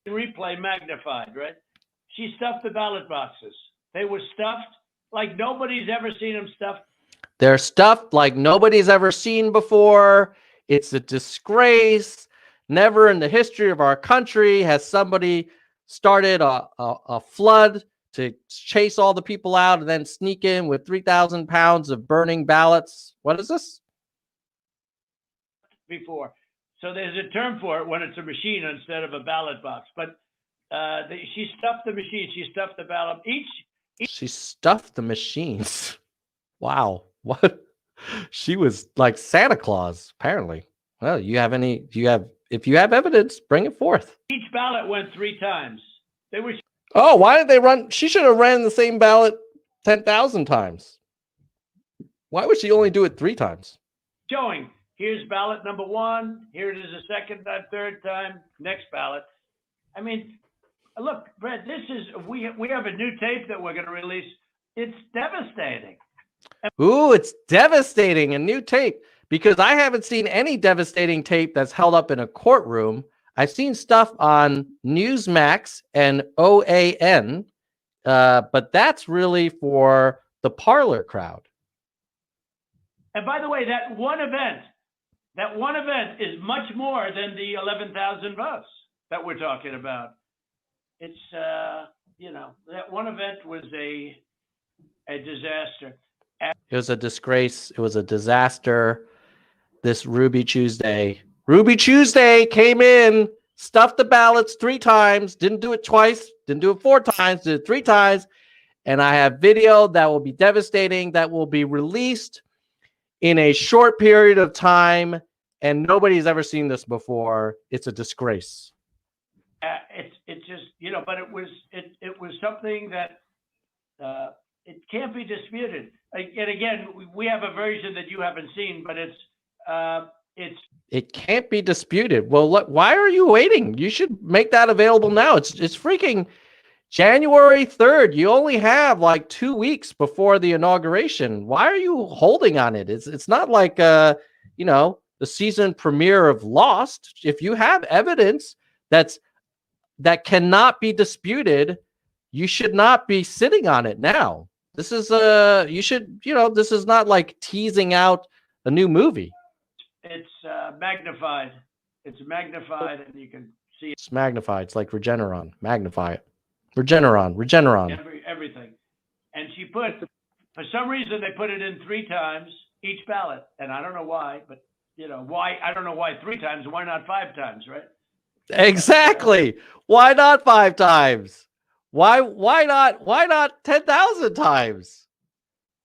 Replay magnified, right? She stuffed the ballot boxes. They were stuffed like nobody's ever seen them stuffed. They're stuffed like nobody's ever seen before. It's a disgrace. Never in the history of our country has somebody started a flood to chase all the people out and then sneak in with 3,000 pounds of burning ballots. What is this? Before. So there's a term for it when it's a machine instead of a ballot box. But she stuffed the machine. She stuffed the ballot. She stuffed the machines. Wow. What? She was like Santa Claus, apparently. Well, if you have evidence, bring it forth. Each ballot went 3 times. They were. Oh, why did they run? She should have ran the same ballot 10,000 times. Why would she only do it 3 times? Showing, here's ballot number 1. Here it is a second time, third time, next ballot. I mean, look, Brad, we have a new tape that we're going to release. It's devastating. Ooh, it's devastating. A new tape. Because I haven't seen any devastating tape that's held up in a courtroom. I've seen stuff on Newsmax and OAN, but that's really for the parlor crowd. And by the way, that one event is much more than the 11,000 votes that we're talking about. It's, that one event was a disaster. It was a disgrace. It was a disaster. This Ruby Tuesday came in, stuffed the ballots 3 times, didn't do it twice, didn't do it 4 times, did it 3 times. And I have video that will be devastating, that will be released in a short period of time. And nobody's ever seen this before. It's a disgrace. It's just, but it was something that it can't be disputed. And again, we have a version that you haven't seen, but it can't be disputed. Well, look, why are you waiting? You should make that available now. It's freaking January 3rd. You only have like 2 weeks before the inauguration. Why are you holding on it? It's not like the season premiere of Lost. If you have evidence that cannot be disputed, you should not be sitting on it now. This is this is not like teasing out a new movie. It's magnified. It's magnified, and you can see it. It's magnified. It's like Regeneron. Magnify it. Regeneron. Everything. And she put, for some reason, they put it in 3 times each ballot, and I don't know why, but why? I don't know why 3 times. Why not 5 times, right? Exactly. Why not 5 times? Why not 10,000 times?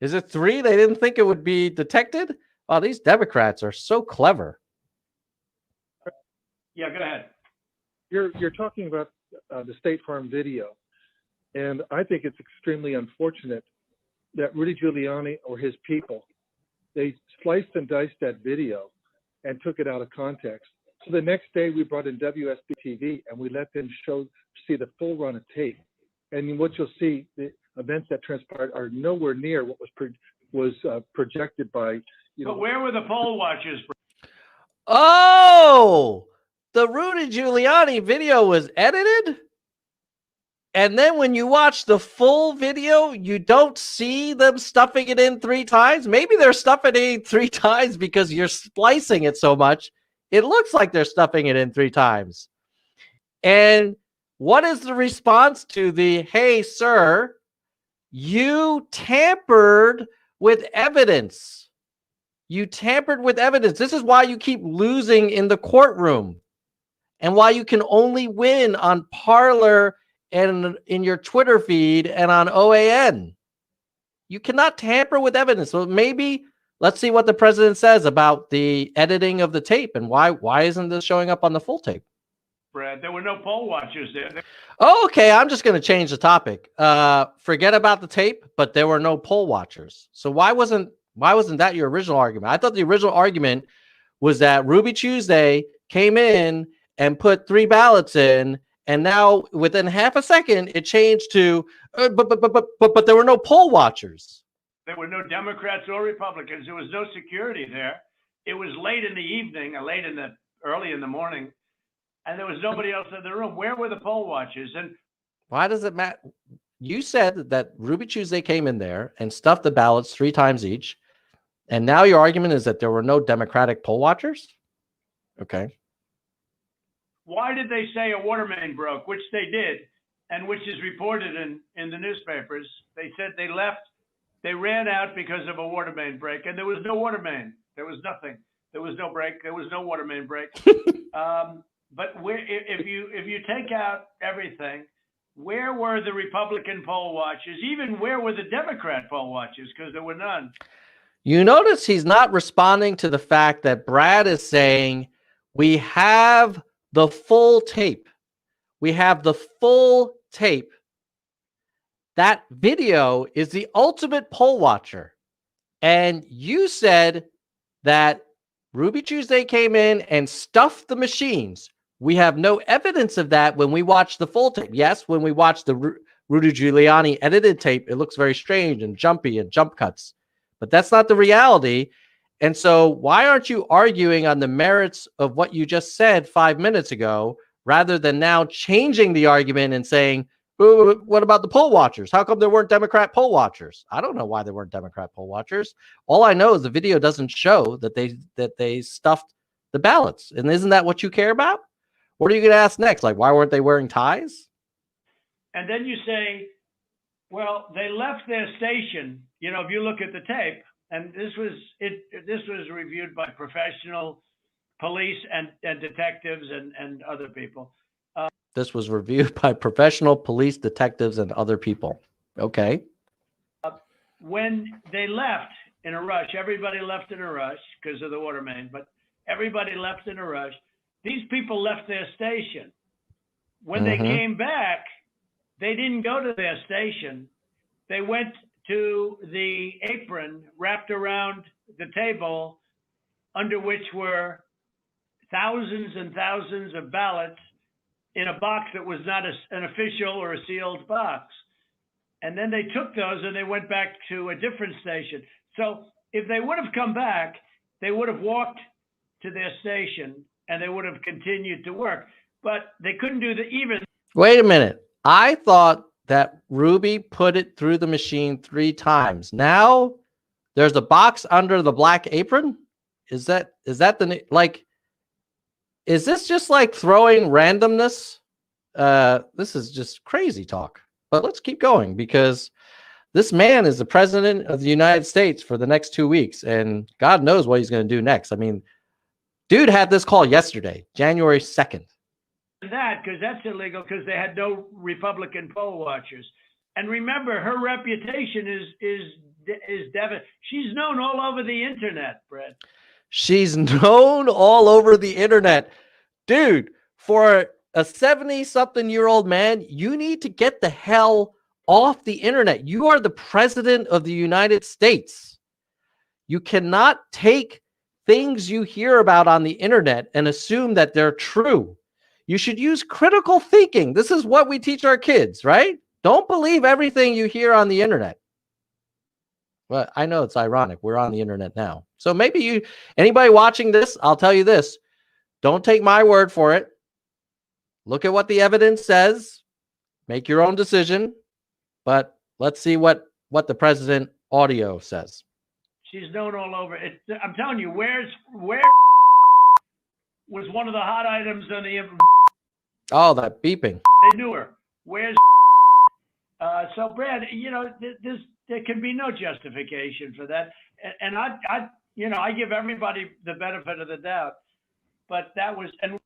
Is it 3? They didn't think it would be detected? Wow, these Democrats are so clever. Yeah, go ahead. You're talking about the State Farm video, and I think it's extremely unfortunate that Rudy Giuliani or his people, they sliced and diced that video and took it out of context. So the next day we brought in WSB-TV and we let them see the full run of tape. And what you'll see, the events that transpired are nowhere near what was projected by. But where were the poll watchers? Oh, the Rudy Giuliani video was edited? And then when you watch the full video, you don't see them stuffing it in 3 times? Maybe they're stuffing it in 3 times because you're splicing it so much. It looks like they're stuffing it in 3 times. And what is the response to the, hey, sir, you tampered with evidence. You tampered with evidence. This is why you keep losing in the courtroom and why you can only win on Parler and in your Twitter feed and on OAN. You cannot tamper with evidence. So maybe let's see what the president says about the editing of the tape and why isn't this showing up on the full tape? Brad, there were no poll watchers there. Oh, okay. I'm just going to change the topic. Forget about the tape, but there were no poll watchers. So why wasn't that your original argument? I thought the original argument was that Ruby Tuesday came in and put 3 ballots in, and now within half a second it changed to, but there were no poll watchers. There were no Democrats or Republicans. There was no security there. It was late in the evening, or early in the morning, and there was nobody else in the room. Where were the poll watchers? And why does it matter? You said that Ruby Tuesday came in there and stuffed the ballots 3 times each, and now your argument is that there were no Democratic poll watchers? Okay. Why did they say a water main broke, which they did, and which is reported in the newspapers? They said they ran out because of a water main break, and there was no water main. There was nothing. There was no break. There was no water main break. But if you take out everything, where were the Republican poll watchers? Even where were the Democrat poll watchers? Because there were none. You notice he's not responding to the fact that Brad is saying we have the full tape. We have the full tape. That video is the ultimate poll watcher. And you said that Ruby Tuesday came in and stuffed the machines. We have no evidence of that when we watch the full tape. Yes, when we watch the Rudy Giuliani edited tape, it looks very strange and jumpy and jump cuts. But that's not the reality. And so why aren't you arguing on the merits of what you just said 5 minutes ago, rather than now changing the argument and saying, what about the poll watchers? How come there weren't Democrat poll watchers? I don't know why there weren't Democrat poll watchers. All I know is the video doesn't show that they stuffed the ballots. And isn't that what you care about? What are you going to ask next? Like, why weren't they wearing ties? And then you say, well, they left their station. You know, if you look at the tape, and this was reviewed by professional police and detectives and other people. This was reviewed by professional police detectives and other people. Okay. When they left in a rush, everybody left in a rush because of the water main, but everybody left in a rush. These people left their station. When they came back, they didn't go to their station. They went to the apron wrapped around the table, under which were thousands and thousands of ballots in a box that was not an official or a sealed box. And then they took those and they went back to a different station. So if they would have come back, they would have walked to their station and they would have continued to work. But they couldn't do even. Wait a minute. I thought that Ruby put it through the machine 3 times. Now there's a box under the black apron. Is that the, like, is this just like throwing randomness? This is just crazy talk, but let's keep going, because this man is the president of the United States for the next 2 weeks, and God knows what he's going to do next. I mean, dude had this call yesterday, January 2nd. That, because that's illegal, because they had no Republican poll watchers. And remember, her reputation is devastating. She's known all over the internet, Brad. She's known all over the internet. Dude, for a 70-something-year-old man, you need to get the hell off the internet. You are the president of the United States. You cannot take things you hear about on the internet and assume that they're true. You should use critical thinking. This is what we teach our kids, right? Don't believe everything you hear on the internet. Well, I know it's ironic. We're on the internet now. So maybe anybody watching this, I'll tell you this. Don't take my word for it. Look at what the evidence says. Make your own decision. But let's see what the president audio says. She's known all over. I'm telling you, where was one of the hot items on the. Oh, that beeping. They knew her. Where's. So, Brad, you know, there can be no justification for that. And I give everybody the benefit of the doubt. But that was. And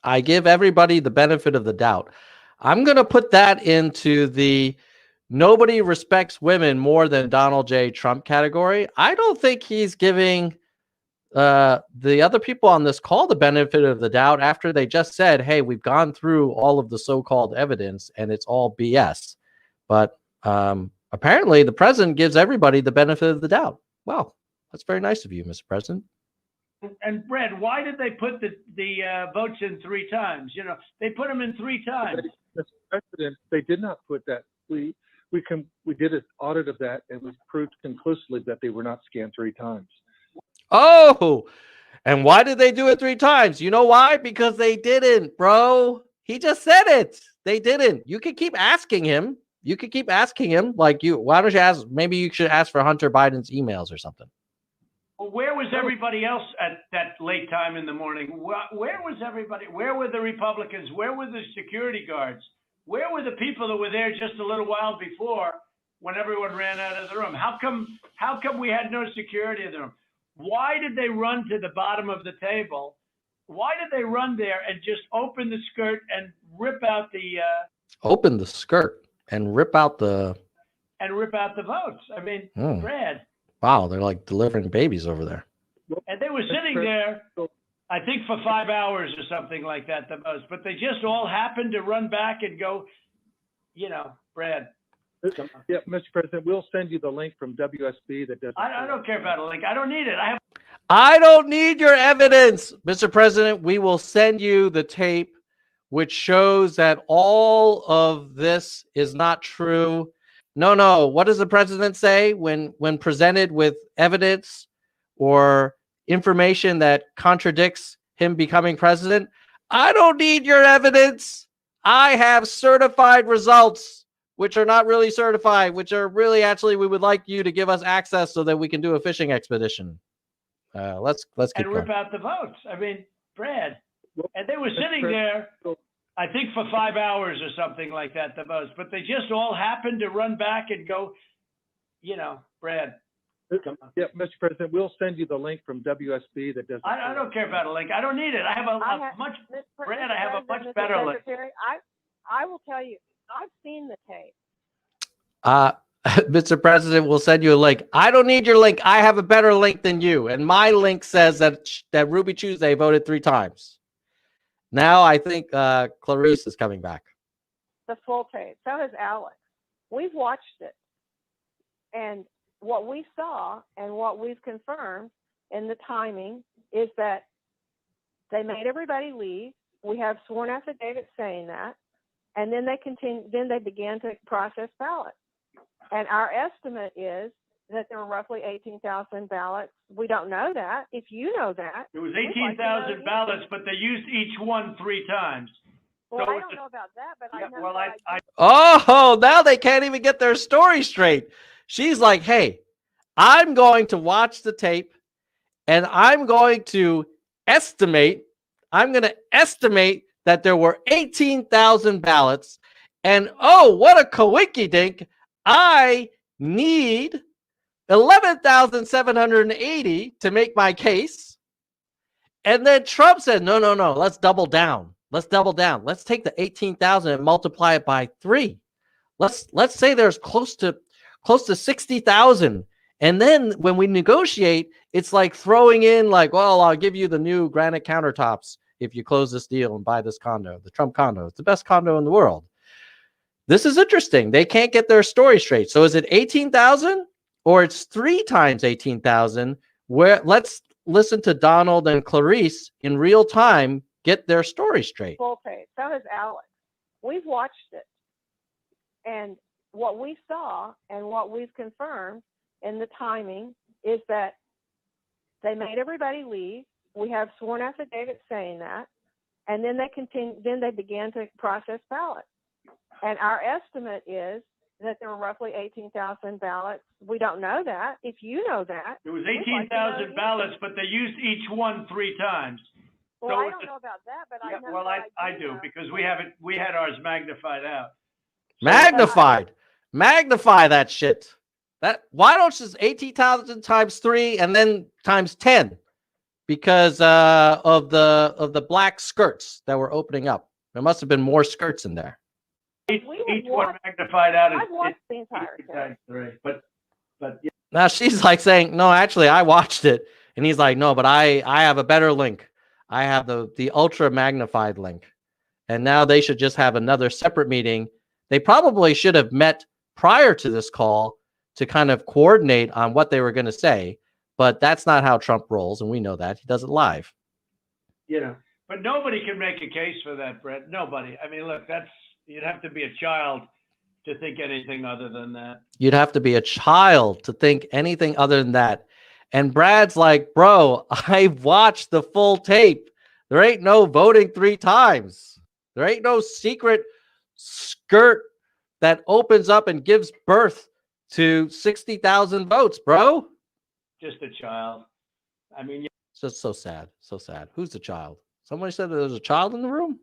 I give everybody the benefit of the doubt. I'm going to put that into the nobody respects women more than Donald J. Trump category. I don't think he's giving the other people on this call the benefit of the doubt after they just said, hey, we've gone through all of the so-called evidence and it's all BS. But apparently the president gives everybody the benefit of the doubt. Well, that's very nice of you, Mr. President. And Brad, why did they put the votes in 3 times? You know, they put them in 3 times. Mr. President, they did not put that. We did an audit of that, and it was proved conclusively that they were not scanned 3 times. Oh, and why did they do it 3 times? You know why? Because they didn't, bro. He just said it. They didn't. You can keep asking him. You could keep asking him. Like, why don't you ask? Maybe you should ask for Hunter Biden's emails or something. Well, where was everybody else at that late time in the morning? Where was everybody? Where were the Republicans? Where were the security guards? Where were the people that were there just a little while before when everyone ran out of the room? How come we had no security in the room? Why did they run to the bottom of the table? Why did they run there and just open the skirt and rip out the open the skirt and rip out the votes? I mean, Brad. Wow, they're like delivering babies over there. And they were sitting there, I think, for 5 hours or something like that, the most. But they just all happened to run back and go, Brad. Yeah, Mr. President, we'll send you the link from WSB that does. I don't care about a link. I don't need it. I don't need your evidence, Mr. President. We will send you the tape, which shows that all of this is not true. No. What does the president say when presented with evidence or information that contradicts him becoming president? I don't need your evidence. I have certified results, which are not really certified, which are really actually we would like you to give us access so that we can do a fishing expedition. Let's keep and rip going. out the votes. I mean, Brad. And they were sitting there, I think, for 5 hours or something like that, the most. But they just all happened to run back and go, Brad. Yeah, Mr. President, we'll send you the link from WSB that does. I don't care about a link. I don't need it. I have a much better link. I will tell you, I've seen the tape. Mr. President, we'll send you a link. I don't need your link. I have a better link than you. And my link says that Ruby Tuesday voted 3 times. Now I think Clarice is coming back. The full tape. So has Alex. We've watched it. And what we saw and what we've confirmed in the timing is that they made everybody leave. We have sworn affidavits saying that. And then they began to process ballots. And our estimate is that there were roughly 18,000 ballots. We don't know that. If you know that. It was 18,000 ballots, but they used each one 3 times. Well, I don't know about that, but I know. Well, Oh, now they can't even get their story straight. She's like, hey, I'm going to watch the tape and I'm going to estimate that there were 18,000 ballots. And oh, what a coinky-dink. I need 11,780 to make my case. And then Trump said, no, let's double down. Let's take the 18,000 and multiply it by 3. Let's say there's close to 60,000. And then when we negotiate, it's like throwing in like, well, I'll give you the new granite countertops if you close this deal and buy this condo, the Trump condo. It's the best condo in the world. This is interesting. They can't get their story straight. So is it 18,000 or it's 3 times 18,000? Where let's listen to Donald and Clarice in real time get their story straight. Full tape. So has Alex. We've watched it. And what we saw and what we've confirmed in the timing is that they made everybody leave. We have sworn affidavits saying that. And then they began to process ballots. And our estimate is that there were roughly 18,000 ballots. We don't know that. If you know that. It was 18,000 ballots, but they used each one 3 times. Well, I don't know about that, but I know. Well, I do because we had ours magnified out. Magnify that shit. Why don't you just 18,000 times 3 and then times 10? Because of the black skirts that were opening up. There must have been more skirts in there. Each one magnified out. I've watched the entire thing. But yeah. Now she's like saying, no, actually I watched it. And he's like, no, but I have a better link. I have the ultra magnified link. And now they should just have another separate meeting. They probably should have met prior to this call to kind of coordinate on what they were going to say. But that's not how Trump rolls. And we know that. He does it live. But nobody can make a case for that, Brett. Nobody. I mean, look, you'd have to be a child to think anything other than that. You'd have to be a child to think anything other than that. And Brad's like, bro, I've watched the full tape. There ain't no voting 3 times. There ain't no secret skirt that opens up and gives birth to 60,000 votes, bro. Just a child. I mean, It's just so sad. So sad. Who's the child? Somebody said there was a child in the room?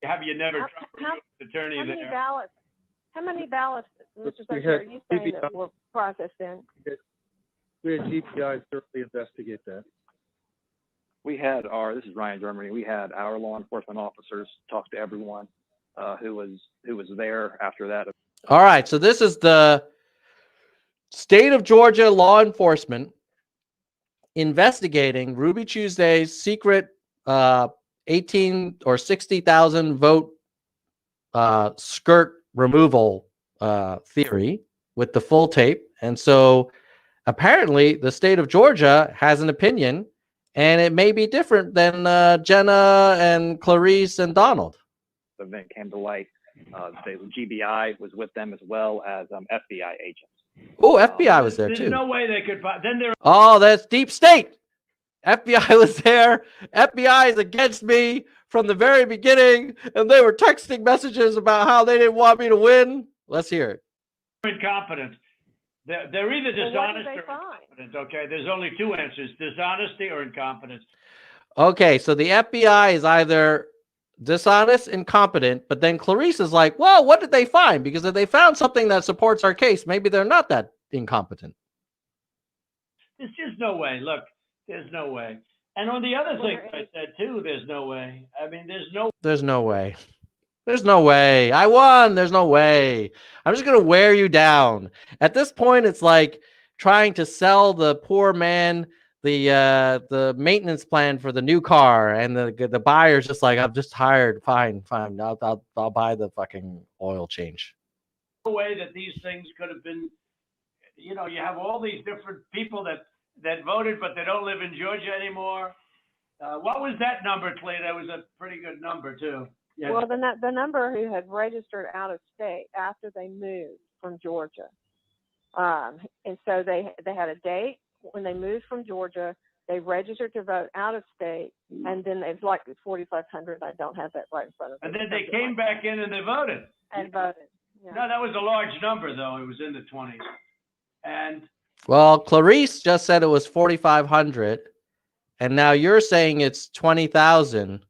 have you never How- trusted how- the attorney How many there? ballots? How many ballots, Mr. We Secretary, are had you saying maybe- that were processed in? We had GPI thoroughly investigate that. This is Ryan Germany. We had our law enforcement officers talk to everyone who was there after that. All right. So this is the state of Georgia law enforcement investigating Ruby Tuesday's secret 18 or 60,000 vote skirt removal theory with the full tape. And so apparently the state of Georgia has an opinion, and it may be different than Jenna and Clarice and Donald. The event came to light. The GBI was with them as well as FBI agents. Oh, FBI was there There's too. no way they could. Then there. Oh, that's deep state. FBI was there. FBI is against me from the very beginning, and they were texting messages about how they didn't want me to win. Let's hear it. Incompetence. They're either Well, what did dishonest they or find? incompetent. Okay, there's only two answers: dishonesty or incompetence. Okay, so the FBI is either dishonest, incompetent, but then Clarice is like, well, what did they find? Because if they found something that supports our case, maybe they're not that incompetent. There's just no way. Look, there's no way. And on the other Well, thing there I said too, there's no way. I mean, there's no. There's no way. There's no way. I won. There's no way. I'm just going to wear you down. At this point, it's like trying to sell the poor man the maintenance plan for the new car, and the buyer's just like, I'm just tired. Fine. I'll buy the fucking oil change. No way that these things could have been. You know, you have all these different people that voted, but they don't live in Georgia anymore. What was that number, Cleta? That was a pretty good number too. Yeah. Well, the number who had registered out of state after they moved from Georgia, and so they had a date when they moved from Georgia. They registered to vote out of state, and then it's like 4,500. I don't have that right in front of me. And then they came back in and they voted. and voted. Yeah. No, that was a large number though. It was in the 20s. And Well, Clarice just said it was 4,500, and now you're saying it's 20,000,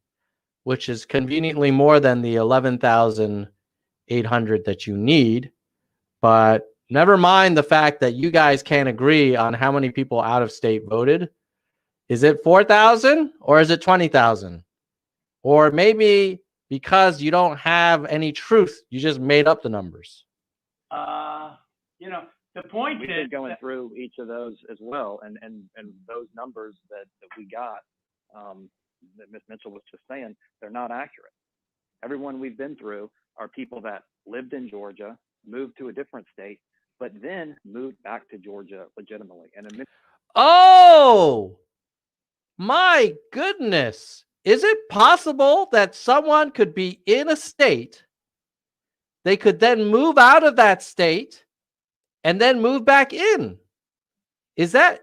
which is conveniently more than the 11,800 that you need. But never mind the fact that you guys can't agree on how many people out of state voted. Is it 4,000 or is it 20,000? Or maybe because you don't have any truth, you just made up the numbers. you know, the point We've is been going that- through each of those as well, and those numbers that we got, that Ms. Mitchell was just saying, they're not accurate. Everyone we've been through are people that lived in Georgia, moved to a different state, but then moved back to Georgia legitimately. And Oh, my goodness. Is it possible that someone could be in a state, they could then move out of that state and then move back in? Is that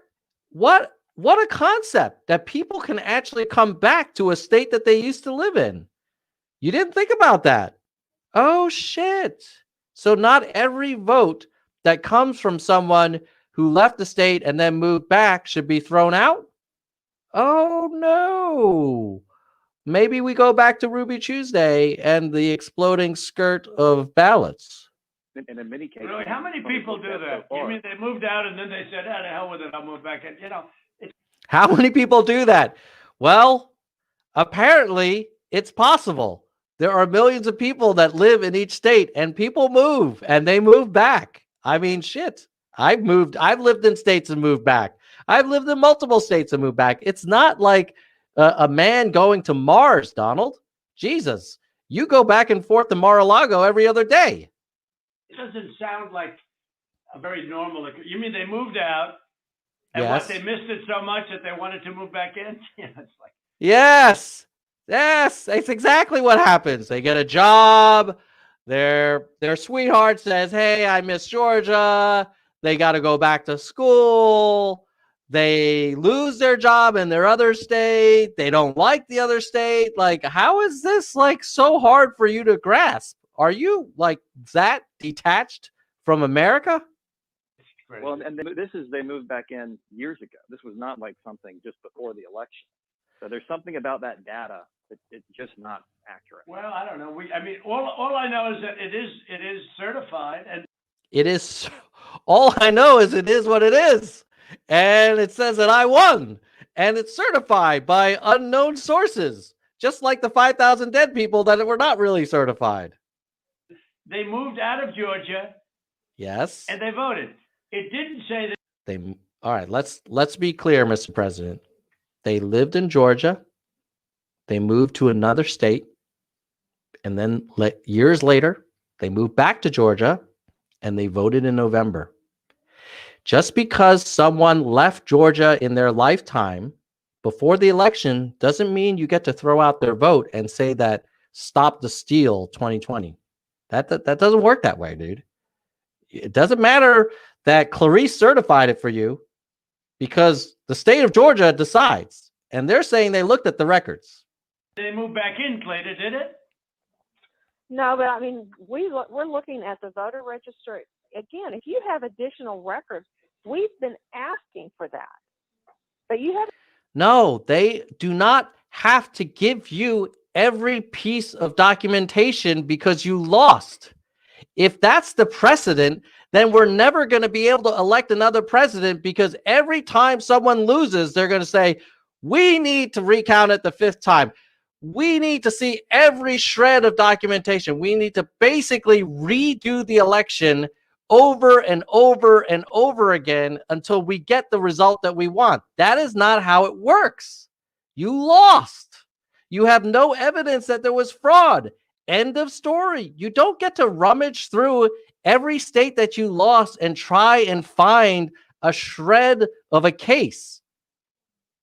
what a concept that people can actually come back to a state that they used to live in. You didn't think about that. Oh, shit. So not every vote that comes from someone who left the state and then moved back should be thrown out? Oh, no. Maybe we go back to Ruby Tuesday and the exploding skirt of ballots. in many cases, Really, how many people do that? So You far. mean they moved out and then they said, "Ah, the hell with it, I'll move back in." You know, How many people do that? Well, apparently it's possible. There are millions of people that live in each state, and people move and they move back. I mean, shit. I've lived in states and moved back. I've lived in multiple states and moved back. It's not like a man going to Mars, Donald. Jesus, you go back and forth to Mar-a-Lago every other day. it doesn't sound like a very normal. You mean they moved out and Yes. what, they missed it so much that they wanted to move back in? Yeah, it's like, Yes. Yes. That's exactly what happens. They get a job. Their sweetheart says, "Hey, I miss Georgia." They got to go back to school. They lose their job in their other state. They don't like the other state. Like, how is this like so hard for you to grasp? Are you like that detached from America? crazy. Well, and they moved back in years ago. This was not like something just before the election. So there's something about that data that it's just not accurate. Well, I don't know. All I know is that it is certified, and It is. All I know is it is what it is, and it says that I won, and it's certified by unknown sources, just like the 5,000 dead people that were not really certified. they moved out of Georgia Yes. and they voted. It didn't say that. All right. Let's be clear, Mr. President. They lived in Georgia. They moved to another state, and then years later, they moved back to Georgia, and they voted in November. Just because someone left Georgia in their lifetime before the election doesn't mean you get to throw out their vote and say that stop the steal 2020. That doesn't work that way, dude. It doesn't matter that Clarice certified it for you because the state of Georgia decides, and they're saying they looked at the records. They moved back in, Cleta, did it? No, but I mean, we're looking at the voter registry. Again, if you have additional records, we've been asking for that. But you have. No, they do not have to give you every piece of documentation because you lost. If that's the precedent, then we're never going to be able to elect another president because every time someone loses, they're going to say, we need to recount it the fifth time. We need to see every shred of documentation. We need to basically redo the election over and over and over again until we get the result that we want. That is not how it works. You lost. You have no evidence that there was fraud. End of story. You don't get to rummage through every state that you lost and try and find a shred of a case.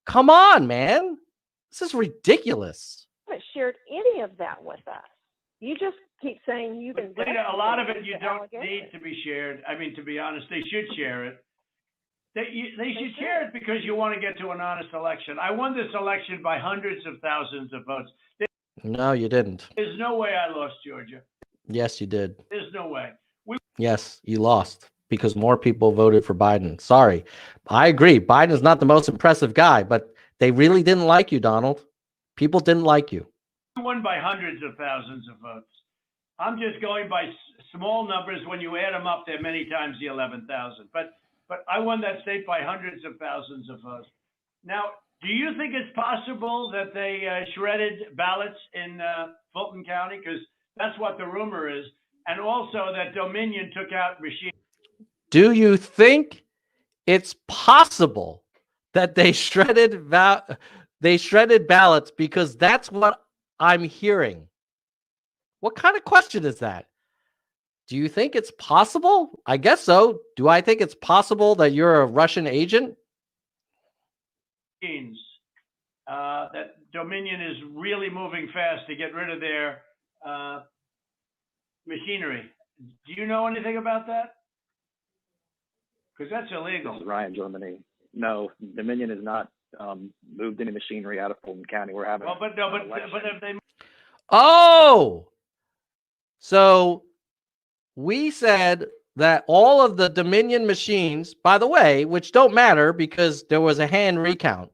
Come on, man. This is ridiculous. Haven't shared any of that with us. You just keep saying you can. A lot of it you don't need to be shared. I mean, to be honest, they should share it. They should share it because you want to get to an honest election. I won this election by hundreds of thousands of votes. No, you didn't. There's no way I lost Georgia. Yes, you did. There's no way. Yes, you lost because more people voted for Biden. Sorry. I agree. Biden is not the most impressive guy, but they really didn't like you, Donald. People didn't like you. I won by hundreds of thousands of votes. I'm just going by small numbers. When you add them up, they're many times the 11,000. But I won that state by hundreds of thousands of votes. Now, do you think it's possible that they shredded ballots in Fulton County? Because that's what the rumor is. And also that Dominion took out machines. Do you think it's possible that they shredded ballots? Because that's what I'm hearing. What kind of question is that? Do you think it's possible? I guess so. Do I think it's possible that you're a Russian agent? That Dominion is really moving fast to get rid of their machinery. Do you know anything about that? Because that's illegal. This is Ryan, Germany. No, Dominion has not moved any machinery out of Fulton County. We're having. But if they. Oh, so we said that all of the Dominion machines, by the way, which don't matter because there was a hand recount.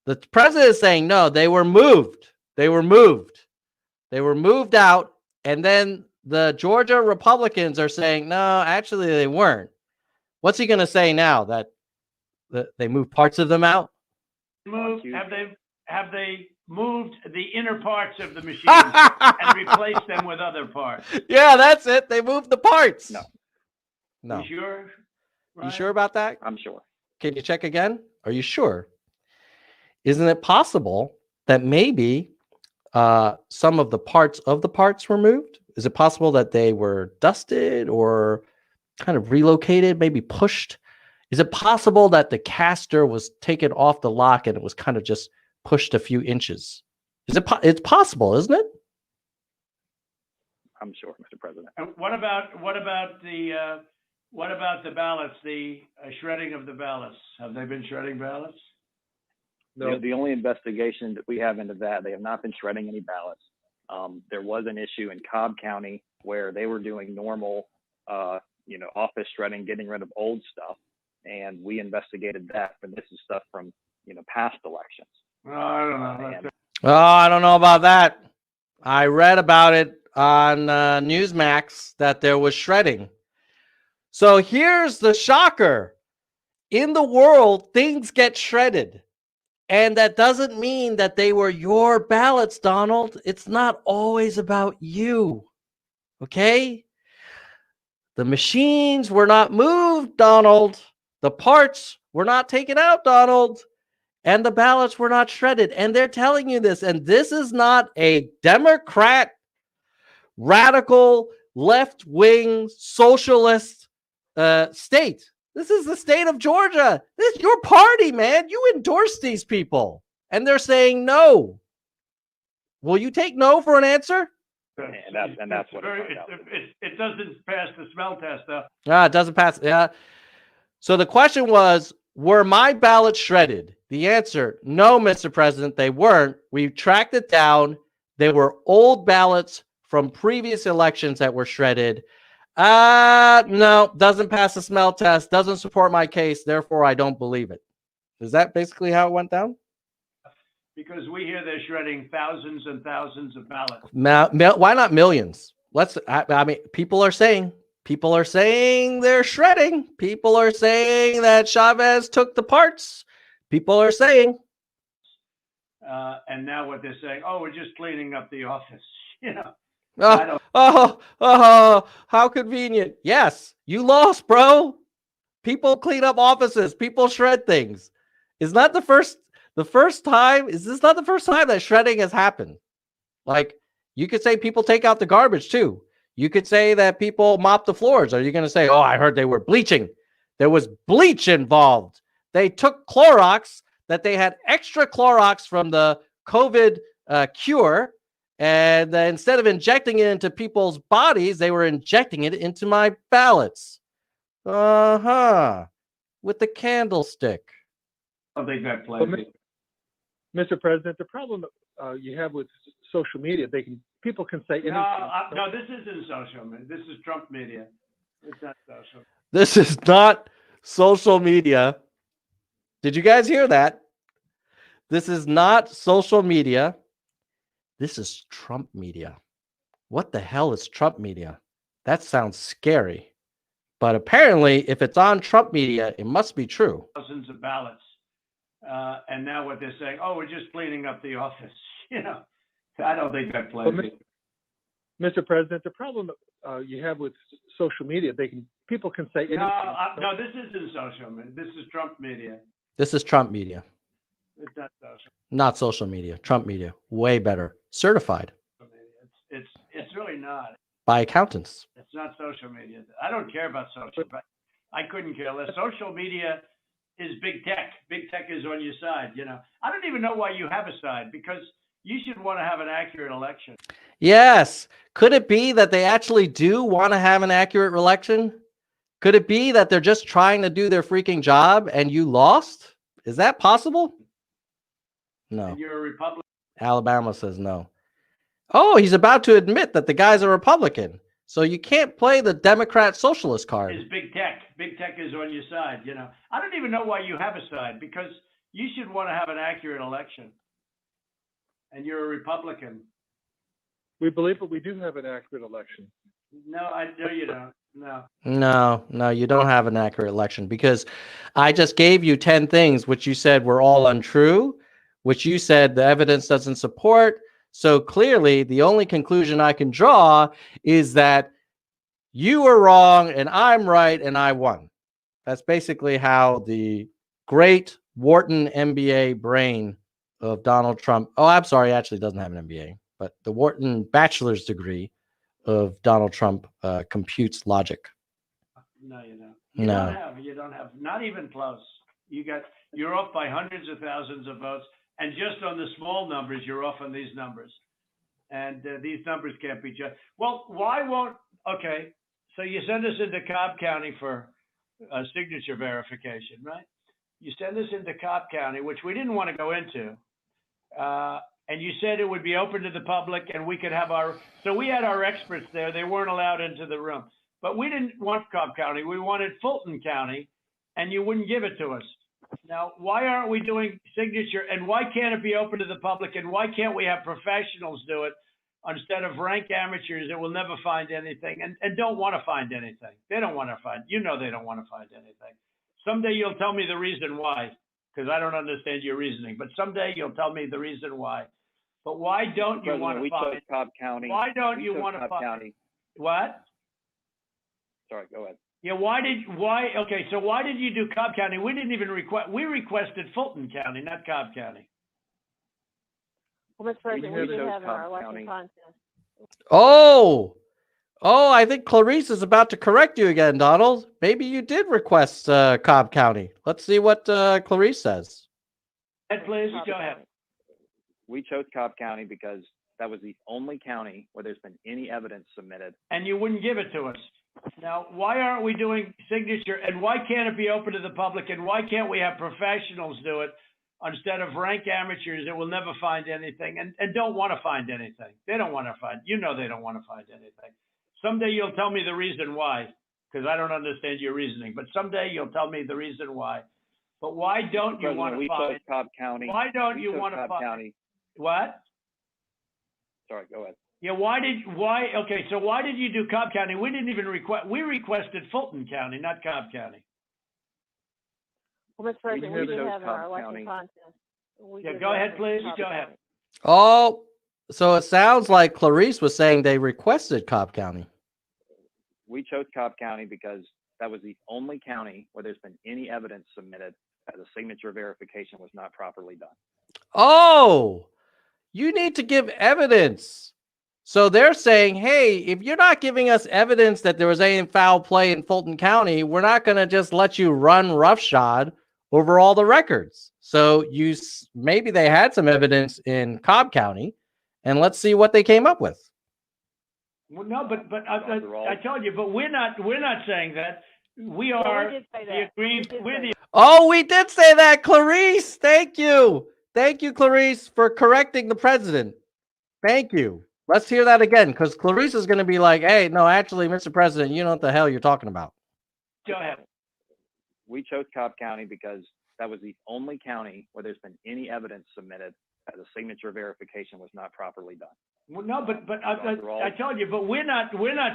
The president is saying, no, they were moved. They were moved. They were moved out. And then the Georgia Republicans are saying, no, actually they weren't. What's he going to say now? That they moved parts of them out? Have they moved the inner parts of the machines and replaced them with other parts? Yeah, that's it. They moved the parts. No. You sure? Ryan? You sure about that? I'm sure. Can you check again? Are you sure? Isn't it possible that maybe some of the parts were moved? Is it possible that they were dusted or kind of relocated, maybe pushed? Is it possible that the caster was taken off the lock and it was kind of just pushed a few inches? It's possible, isn't it? I'm sure, Mr. President. And what about the ballots? The shredding of the ballots. Have they been shredding ballots? No. The only investigation that we have into that, they have not been shredding any ballots. There was an issue in Cobb County where they were doing normal office shredding, getting rid of old stuff. And we investigated that, but this is stuff from, past elections. I don't know. Oh, I don't know about that. I read about it on Newsmax that there was shredding. So here's the shocker. In the world, things get shredded. And that doesn't mean that they were your ballots, Donald. It's not always about you. Okay? The machines were not moved, Donald. The parts were not taken out, Donald. And the ballots were not shredded. And they're telling you this. And this is not a Democrat, radical, left-wing, socialist state. This is the state of Georgia. This is your party, man. You endorse these people. And they're saying no. Will you take no for an answer? And that's what it doesn't pass the smell test, though. It doesn't pass. Yeah. So the question was, were my ballots shredded? The answer, no, Mr. President, they weren't. We tracked it down. They were old ballots from previous elections that were shredded. No, doesn't pass the smell test, doesn't support my case, therefore I don't believe it. Is that basically how it went down? Because we hear they're shredding thousands and thousands of ballots. Why not millions? I mean, people are saying they're shredding. People are saying that Chavez took the parts. People are saying. And now what they're saying, we're just cleaning up the office, How convenient. Yes, you lost, bro. People clean up offices. People shred things. Is not the first time. Is this not the first time that shredding has happened? Like, you could say people take out the garbage too. You could say that people mop the floors. Are you going to say, I heard they were bleaching? There was bleach involved. They took Clorox, that they had extra Clorox from the COVID cure. And instead of injecting it into people's bodies, they were injecting it into my ballots. With the candlestick. I don't think that plays. Mr. President, the problem you have with social media, people can say anything. No, this isn't social media. This is Trump media. It's not social. This is not social media. Did you guys hear that? This is not social media. This is Trump media. What the hell is Trump media? That sounds scary. But apparently, if it's on Trump media, it must be true. Thousands of ballots. And now what they're saying, we're just cleaning up the office. I don't think that plays. Mr. President, the problem you have with social media, people can say anything. No, this isn't social media. This is Trump media. This is Trump media. It's not social. Not social media. Trump media. Way better. Certified. It's really not. By accountants. It's not social media. I don't care about social, but I couldn't care less. Social media is big tech. Big tech is on your side. I don't even know why you have a side, because you should want to have an accurate election. Yes. Could it be that they actually do want to have an accurate election? Could it be that they're just trying to do their freaking job and you lost? Is that possible? No. And you're a Republican. Alabama says no. Oh, he's about to admit that the guy's a Republican. So you can't play the Democrat socialist card. It's big tech. Big tech is on your side. I don't even know why you have a side, because you should want to have an accurate election. And you're a Republican. We believe that we do have an accurate election. No, you don't. No. No, you don't have an accurate election, because I just gave you 10 things which you said were all untrue, which you said the evidence doesn't support. So clearly, the only conclusion I can draw is that you were wrong and I'm right and I won. That's basically how the great Wharton MBA brain of Donald Trump. Oh, I'm sorry, he actually doesn't have an MBA, but the Wharton bachelor's degree of Donald Trump computes logic. No, you don't. You don't have, not even close. You're off by hundreds of thousands of votes. And just on the small numbers, you're off on these numbers. And these numbers can't be judged. Well, okay, so you send us into Cobb County for signature verification, right? You send us into Cobb County, which we didn't want to go into. And you said it would be open to the public and we could have so we had our experts there. They weren't allowed into the room. but we didn't want Cobb County. We wanted Fulton County, and you wouldn't give it to us. Now, why aren't we doing signature, and why can't it be open to the public, and why can't we have professionals do it instead of rank amateurs that will never find anything and don't want to find anything? They don't want to find, they don't want to find anything. Someday you'll tell me the reason why, because I don't understand your reasoning, but someday you'll tell me the reason why. But why don't you want to find? Cobb County. Why don't you want to find? County. What? Sorry, go ahead. Yeah, okay, so why did you do Cobb County? We didn't even we requested Fulton County, not Cobb County. Well, Mr. President, we did have our election contest. Oh, I think Clarice is about to correct you again, Donald. Maybe you did request Cobb County. Let's see what Clarice says. Please, go ahead. We chose Cobb County because that was the only county where there's been any evidence submitted. And you wouldn't give it to us. Now, why aren't we doing signature, and why can't it be open to the public, and why can't we have professionals do it instead of rank amateurs that will never find anything and don't want to find anything? They don't want to find, they don't want to find anything. Someday you'll tell me the reason why, because I don't understand your reasoning, but someday you'll tell me the reason why. But why don't you want to find? We chose Cobb County. Why don't you want to find? County. What? Sorry, go ahead. Yeah, okay, so why did you do Cobb County? We didn't even we requested Fulton County, not Cobb County. Well, Mr. President, we did have our election contest. Yeah, go ahead, please, go ahead. Oh, so it sounds like Clarice was saying they requested Cobb County. We chose Cobb County because that was the only county where there's been any evidence submitted as a signature verification was not properly done. Oh, you need to give evidence. So they're saying, hey, if you're not giving us evidence that there was any foul play in Fulton County, we're not going to just let you run roughshod over all the records. So maybe they had some evidence in Cobb County, and let's see what they came up with. Well, no, but I told you, but we're not saying that. We are the agreed. Oh, we did say that, Clarice. Thank you. Thank you, Clarice, for correcting the president. Thank you. Let's hear that again, because Clarice is going to be like, hey, no, actually, Mr. President, you know what the hell you're talking about. Go ahead. We chose Cobb County because that was the only county where there's been any evidence submitted as a signature verification was not properly done. Well, no, but I told you, but we're not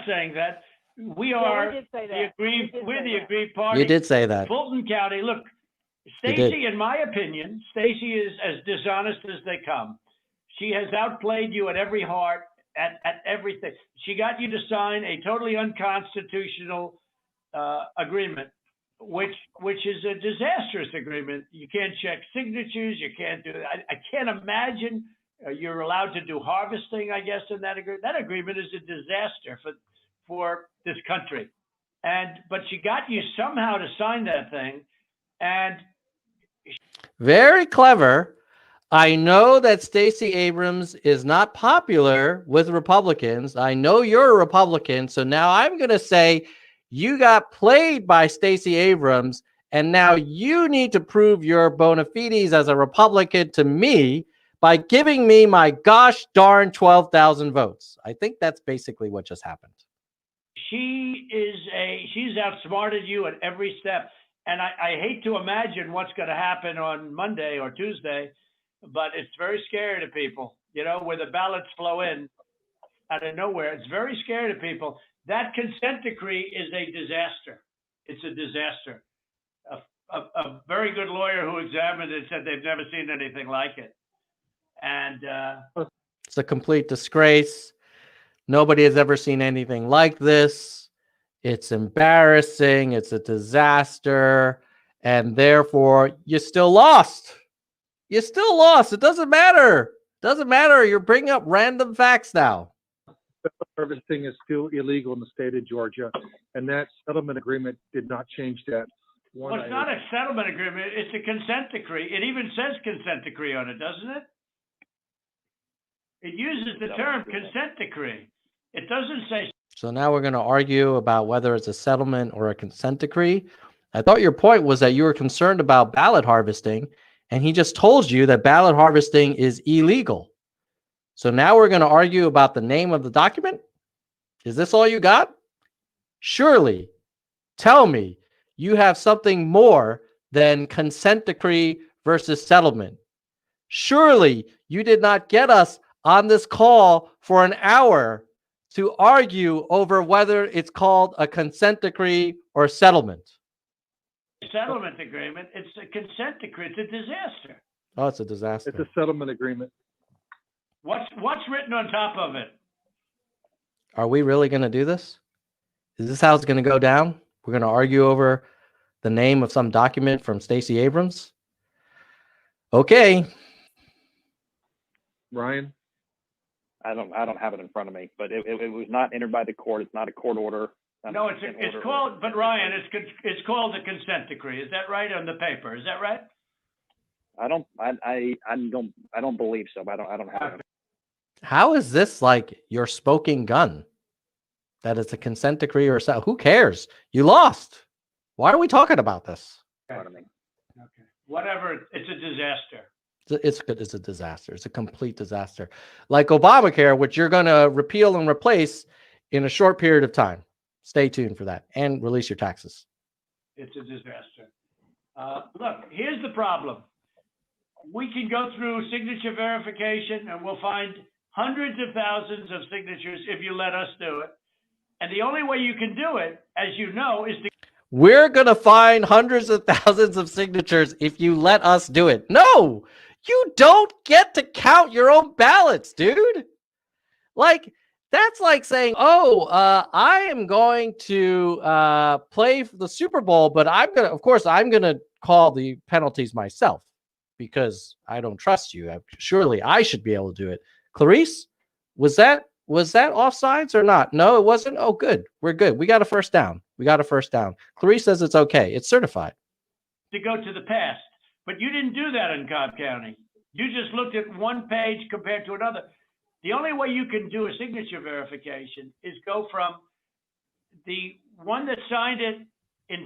saying that. We are the agreed party. You did say that. Fulton County, look, Stacy, in my opinion, Stacy is as dishonest as they come. She has outplayed you at every heart, at everything. She got you to sign a totally unconstitutional agreement, which is a disastrous agreement. You can't check signatures. You can't do that. I can't imagine you're allowed to do harvesting, I guess, in that agreement. That agreement is a disaster for this country. But she got you somehow to sign that thing. And very clever. I know that Stacey Abrams is not popular with Republicans. I know you're a Republican. So now I'm going to say you got played by Stacey Abrams, and now you need to prove your bona fides as a Republican to me by giving me my gosh darn 12,000 votes. I think that's basically what just happened. She's outsmarted you at every step. And I hate to imagine what's going to happen on Monday or Tuesday, but it's very scary to people, where the ballots flow in out of nowhere. It's very scary to people. That consent decree is a disaster. It's a disaster. A very good lawyer who examined it said they've never seen anything like it. And it's a complete disgrace. Nobody has ever seen anything like this. It's embarrassing. It's a disaster. And therefore, you still lost. You still lost. It doesn't matter. It doesn't matter. You're bringing up random facts now. Harvesting is still illegal in the state of Georgia, and that settlement agreement did not change that. Well, it's not a settlement agreement. It's a consent decree. It even says consent decree on it, doesn't it? It uses the term consent decree. It doesn't say. So now we're going to argue about whether it's a settlement or a consent decree. I thought your point was that you were concerned about ballot harvesting, and he just told you that ballot harvesting is illegal. So now we're going to argue about the name of the document? Is this all you got? Surely, tell me you have something more than consent decree versus settlement. Surely you did not get us on this call for an hour to argue over whether it's called a consent decree or settlement. Settlement agreement. It's a consent decree. It's a disaster. Oh, it's a disaster. It's a settlement agreement. What's written on top of it? Are we really going to do this? Is this how it's going to go down? We're going to argue over the name of some document from Stacey Abrams? Okay. Ryan? I don't have it in front of me, but it was not entered by the court. It's not a court order. No, it's called, but Ryan, it's called a consent decree. Is that right on the paper? Is that right? I don't believe so. But I don't have it. How is this like your smoking gun? That it's a consent decree or so? Who cares? You lost. Why are we talking about this? Okay. Whatever. It's a disaster. It's a disaster. It's a complete disaster. Like Obamacare, which you're going to repeal and replace in a short period of time. Stay tuned for that and release your taxes. It's a disaster. Look, here's the problem. We can go through signature verification and we'll find hundreds of thousands of signatures if you let us do it. And the only way you can do it, as you know, is to... We're going to find hundreds of thousands of signatures if you let us do it. No, you don't get to count your own ballots, dude. Like, that's like saying, oh, I am going to play for the Super Bowl, but I'm going to call the penalties myself because I don't trust you. Surely I should be able to do it. Clarice, was that offsides or not? No, it wasn't. Oh, good. We're good. We got a first down. Clarice says it's okay. It's certified. To go to the past, but you didn't do that in Cobb County. You just looked at one page compared to another. The only way you can do a signature verification is go from the one that signed it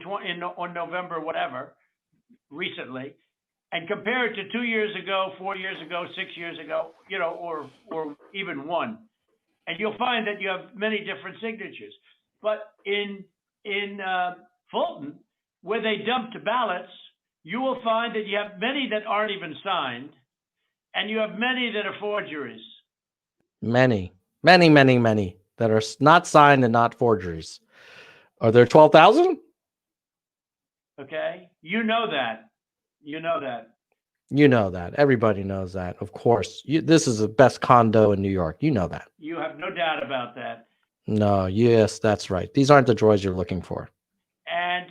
on November, whatever, recently, and compare it to 2 years ago, 4 years ago, 6 years ago, or even one. And you'll find that you have many different signatures. But in Fulton, where they dumped ballots, you will find that you have many that aren't even signed, and you have many that are forgeries. Many that are not signed and not forgeries. Are there 12,000? Okay. You know that. Everybody knows that. Of course. This is the best condo in New York. You know that. You have no doubt about that. No, yes, that's right. These aren't the droids you're looking for. And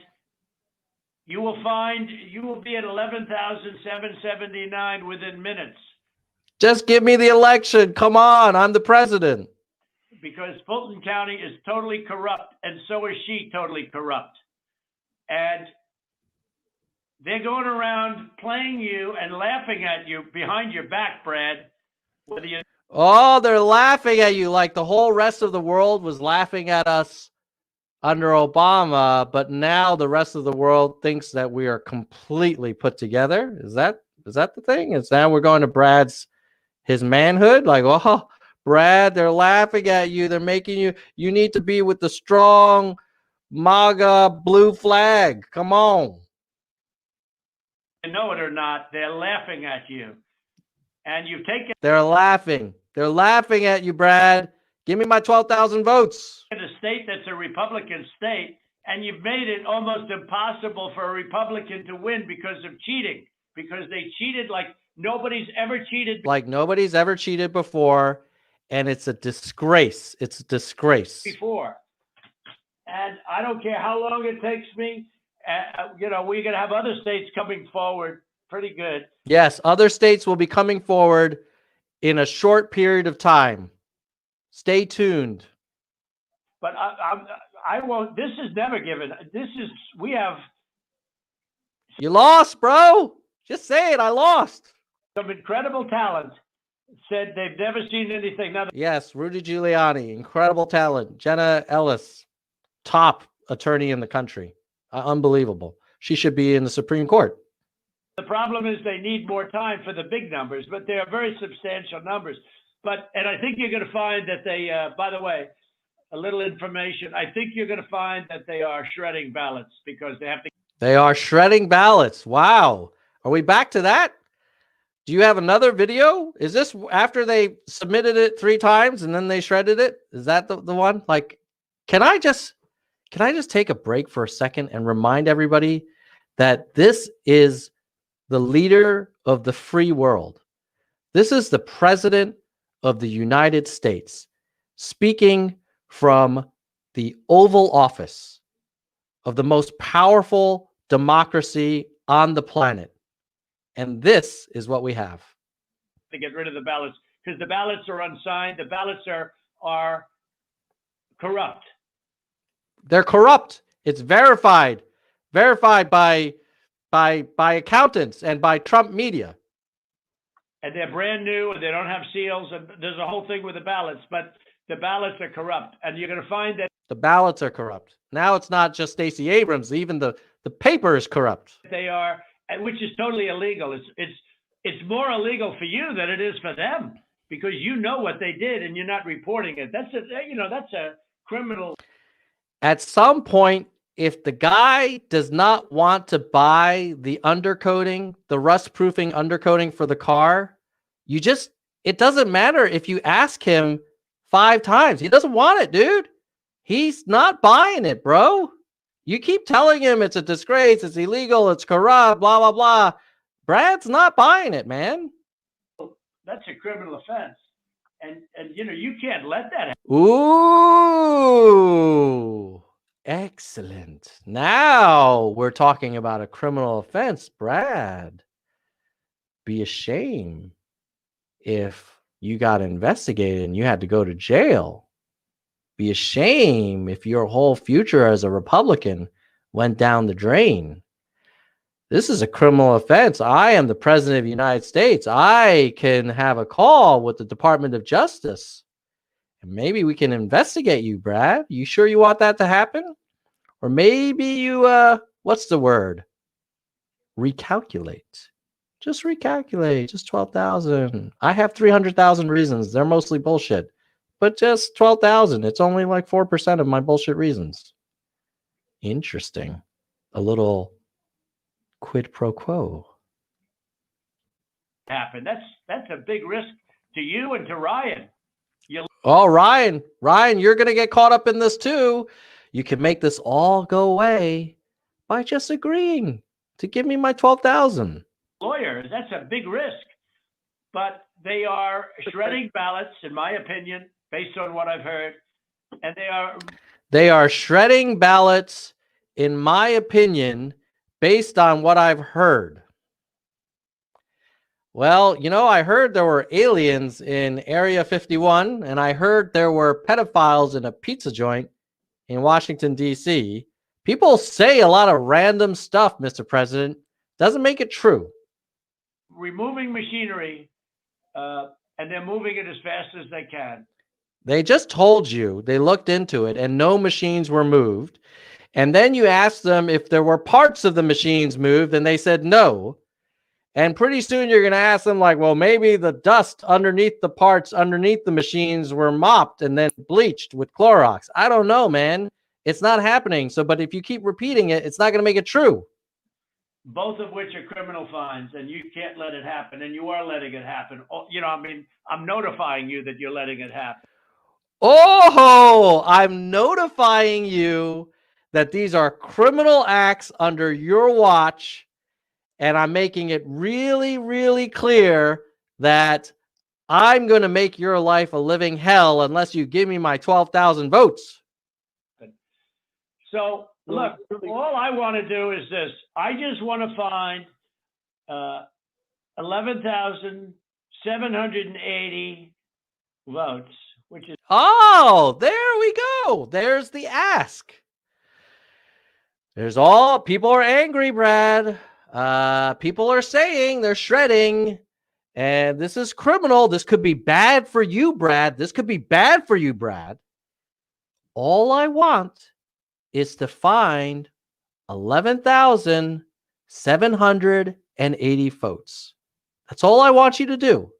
you will be at 11,779 within minutes. Just give me the election. Come on. I'm the president. Because Fulton County is totally corrupt, and so is she totally corrupt. And they're going around playing you and laughing at you behind your back, Brad. Oh, they're laughing at you like the whole rest of the world was laughing at us under Obama, but now the rest of the world thinks that we are completely put together. Is that the thing? Is now we're going to his manhood? Like, oh, Brad, they're laughing at you. They're making you need to be with the strong MAGA blue flag. Come on. You know it or not, they're laughing at you. And you've taken... They're laughing. They're laughing at you, Brad. Give me my 12,000 votes. ...a state that's a Republican state, and you've made it almost impossible for a Republican to win because of cheating. Because they cheated like nobody's ever cheated. Like nobody's ever cheated before, and it's a disgrace. It's a disgrace. Before. And I don't care how long it takes me. We're going to have other states coming forward pretty good. Yes, other states will be coming forward in a short period of time. Stay tuned. But I won't. This is never given. We have. You lost, bro. Just say it. I lost. Some incredible talent said they've never seen anything. Now, yes, Rudy Giuliani, incredible talent. Jenna Ellis, top attorney in the country. Unbelievable. She should be in the Supreme Court. The problem is they need more time for the big numbers, but they are very substantial numbers. And I think you're going to find that they, by the way, a little information. I think you're going to find that they are shredding ballots because they have to. They are shredding ballots. Wow. Are we back to that? Do you have another video? Is this after they submitted it 3 times and then they shredded it? Is that the one? Like, can I just take a break for a second and remind everybody that this is the leader of the free world. This is the president of the United States speaking from the Oval Office of the most powerful democracy on the planet. And this is what we have. To get rid of the ballots because the ballots are unsigned. The ballots are corrupt. They're corrupt. It's verified by accountants and by Trump media. And they're brand new and they don't have seals. And there's a whole thing with the ballots, but the ballots are corrupt. And you're going to find that the ballots are corrupt. Now it's not just Stacey Abrams. Even the paper is corrupt. They are, which is totally illegal. It's more illegal for you than it is for them because you know what they did and you're not reporting it. That's a criminal. At some point, if the guy does not want to buy the undercoating, the rust-proofing undercoating for the car, it doesn't matter if you ask him 5 times. He doesn't want it, dude. He's not buying it, bro. You keep telling him it's a disgrace, it's illegal, it's corrupt, blah, blah, blah. Brad's not buying it, man. That's a criminal offense. And you can't let that happen. Ooh, excellent. Now we're talking about a criminal offense, Brad. Be a shame if you got investigated and you had to go to jail. Be a shame if your whole future as a Republican went down the drain. This is a criminal offense. I am the president of the United States. I can have a call with the Department of Justice. And maybe we can investigate you, Brad. You sure you want that to happen? Or maybe you, what's the word? Recalculate. Just recalculate. Just 12,000. I have 300,000 reasons. They're mostly bullshit. But just 12,000. It's only like 4% of my bullshit reasons. Interesting. A little quid pro quo. Happen. That's a big risk to you and to Ryan. Ryan, you're going to get caught up in this too. You can make this all go away by just agreeing to give me my 12,000. Lawyers, that's a big risk. But they are shredding ballots, in my opinion, based on what I've heard. And they are shredding ballots, in my opinion, based on what I've heard. Well, I heard there were aliens in Area 51, and I heard there were pedophiles in a pizza joint in Washington, D.C. People say a lot of random stuff, Mr. President. Doesn't make it true. Removing machinery, and they're moving it as fast as they can. They just told you, they looked into it, and no machines were moved. And then you asked them if there were parts of the machines moved, and they said no. And pretty soon you're going to ask them like, well, maybe the dust underneath the parts, underneath the machines were mopped and then bleached with Clorox. I don't know, man. It's not happening. But if you keep repeating it, it's not going to make it true. Both of which are criminal fines, and you can't let it happen, and you are letting it happen. I'm notifying you that you're letting it happen. Oh, I'm notifying you that these are criminal acts under your watch, and I'm making it really, really clear that I'm going to make your life a living hell unless you give me my 12,000 votes. So, look, all I want to do is this. I just want to find 11,780 votes, which is... Oh, there we go. There's the ask. People are angry, Brad. People are saying they're shredding, and this is criminal. This could be bad for you, Brad. All I want is to find 11,780 votes. That's all I want you to do.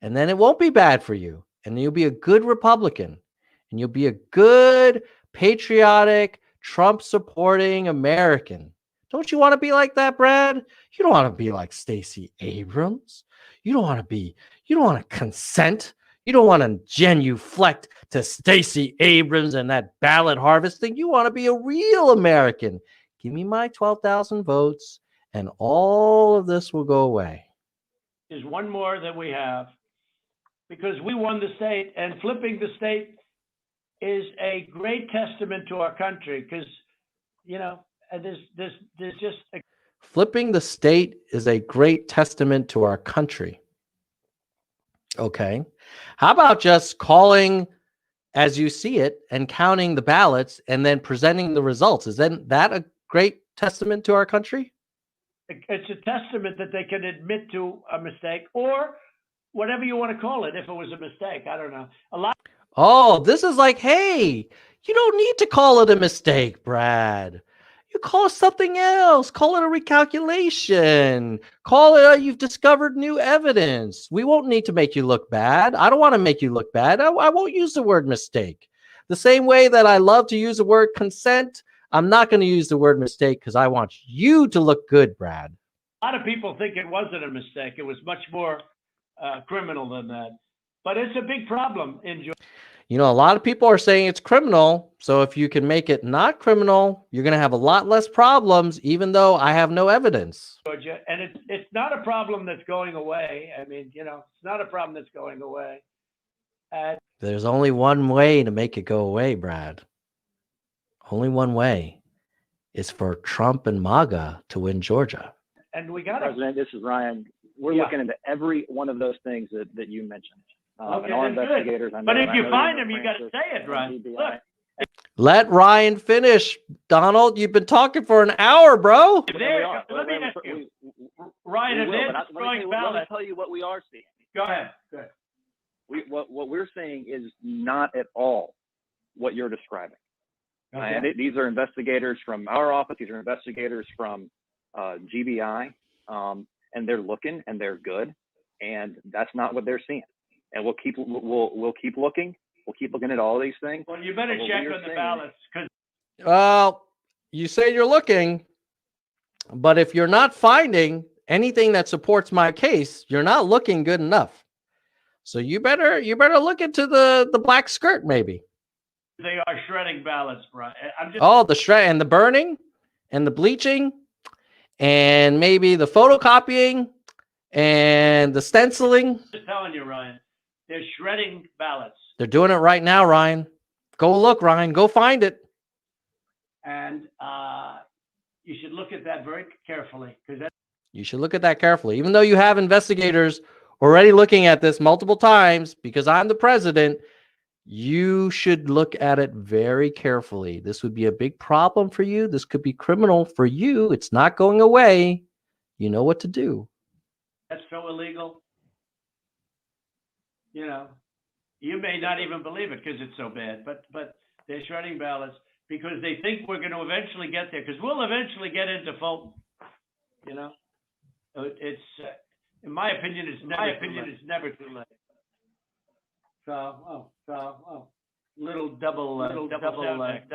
And then it won't be bad for you. And you'll be a good Republican. and you'll be a good, patriotic, Trump-supporting American. Don't you want to be like that, Brad? You don't want to be like Stacey Abrams. You don't want to consent. You don't want to genuflect to Stacey Abrams and that ballot harvesting. You want to be a real American. Give me my 12,000 votes, and all of this will go away. Is one more that we have, because we won the state, and flipping the state is a great testament to our country, because, you know, there's just flipping the state is a great testament to our country. Okay. How about just calling as you see it and counting the ballots and then presenting the results? Is then that a great testament to our country? It's a testament that they can admit to a mistake, or whatever you want to call it. If it was a mistake, I don't know. Oh, this is like, hey, you don't need to call it a mistake, Brad. You call it something else. Call it a recalculation. Call it you've discovered new evidence. We won't need to make you look bad. I don't want to make you look bad. I won't use the word mistake. The same way that I love to use the word consent, I'm not going to use the word mistake because I want you to look good, Brad. A lot of people think it wasn't a mistake. It was much more criminal than that. But it's a big problem in Georgia. You know, a lot of people are saying it's criminal. So if you can make it not criminal, you're going to have a lot less problems, even though I have no evidence. Georgia, and it's not a problem that's going away. I mean, you know, it's not a problem that's going away. There's only one way to make it go away, Brad. Only one way is for Trump and MAGA to win Georgia. And we got President, this is Ryan. We're looking into every one of those things that you mentioned. Okay, and our that's investigators. good. But if you find them, you got to say it, Ryan. Look. Let Ryan finish, Donald. You've been talking for an hour, bro. Let me ask you, Ryan, if they're destroying ballots. Let me tell you what we are seeing. Go ahead. Go ahead. What we're seeing is not at all what you're describing. Okay. And these are investigators from our office. These are investigators from GBI, and they're looking and they're good, and that's not what they're seeing. And we'll keep looking. We'll keep looking at all these things. Well, you better check on the ballots, because. Well, you say you're looking, but if you're not finding anything that supports my case, you're not looking good enough. So you better look into the black skirt, maybe. They are shredding ballots, Brian. The shred and the burning and the bleaching and maybe the photocopying and the stenciling. I'm just telling you, Ryan, they're shredding ballots. They're doing it right now, Ryan. Go look, Ryan. Go find it. And you should look at that very carefully, because you should look at that carefully. Even though you have investigators already looking at this multiple times, because I'm the president, you should look at it very carefully. This would be a big problem for you. This could be criminal for you. It's not going away. You know what to do. That's so illegal. You know, you may not even believe it because it's so bad, but they're shredding ballots because they think we're going to eventually get there, because we'll eventually get into Fulton. You know, it's in my opinion, it's never too late. So, little double sound act.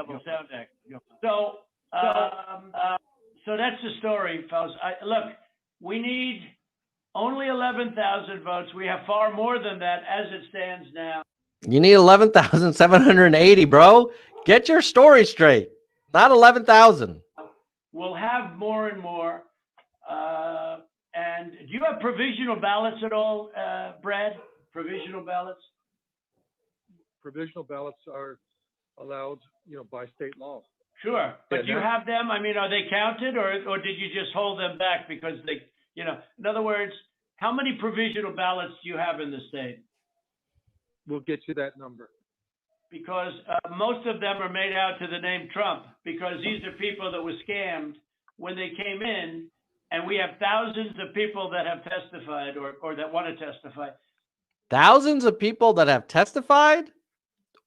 So that's the story, fellas. Look, we need only 11,000 votes. We have far more than that as it stands now. You need 11,780, bro. Get your story straight. Not 11,000. We'll have more and more. And do you have provisional ballots at all, Brad? Provisional ballots? Provisional ballots are allowed, by state law. Sure, but do you have them? I mean, are they counted, or did you just hold them back because they, in other words, how many provisional ballots do you have in the state? We'll get you that number. Because most of them are made out to the name Trump, because these are people that were scammed when they came in, and we have thousands of people that have testified or that want to testify. Thousands of people that have testified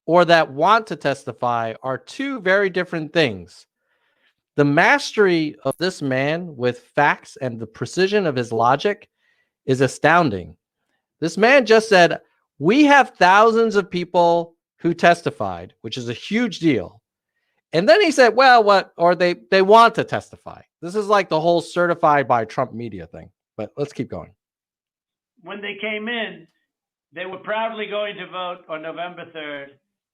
or that want to testify are two very different things. The mastery of this man with facts and the precision of his logic is astounding. This man just said, we have thousands of people who testified, which is a huge deal. And then he said, well, they want to testify. This is like the whole certified by Trump media thing. But let's keep going. When they came in, they were proudly going to vote on November 3rd,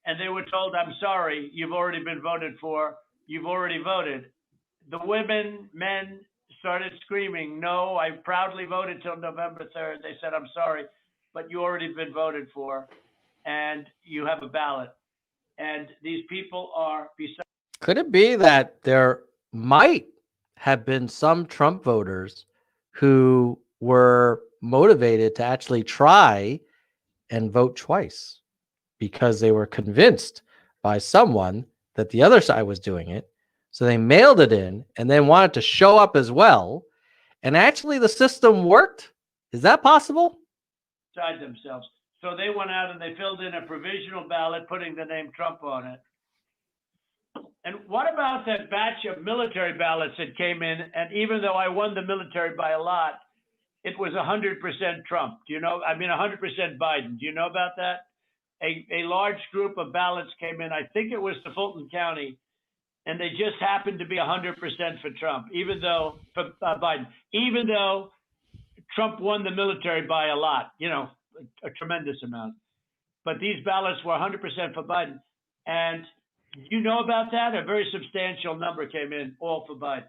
and they were told, I'm sorry, you've already been voted for. You've already voted. The women, men started screaming, no, I proudly voted till November 3rd. They said, I'm sorry, but you already been voted for, and you have a ballot. And these people are beside. Could it be that there might have been some Trump voters who were motivated to actually try and vote twice because they were convinced by someone that the other side was doing it? So they mailed it in and then wanted to show up as well. And actually the system worked. Is that possible? Beside themselves. So they went out and they filled in a provisional ballot, putting the name Trump on it. And what about that batch of military ballots that came in? And even though I won the military by a lot, it was 100% Trump. Do you know? I mean, 100% Biden. Do you know about that? A large group of ballots came in. I think it was to Fulton County, and they just happened to be 100% for Trump, even though for Biden, even though Trump won the military by a lot, you know, a tremendous amount. But these ballots were 100% for Biden. And you know about that? A very substantial number came in, all for Biden.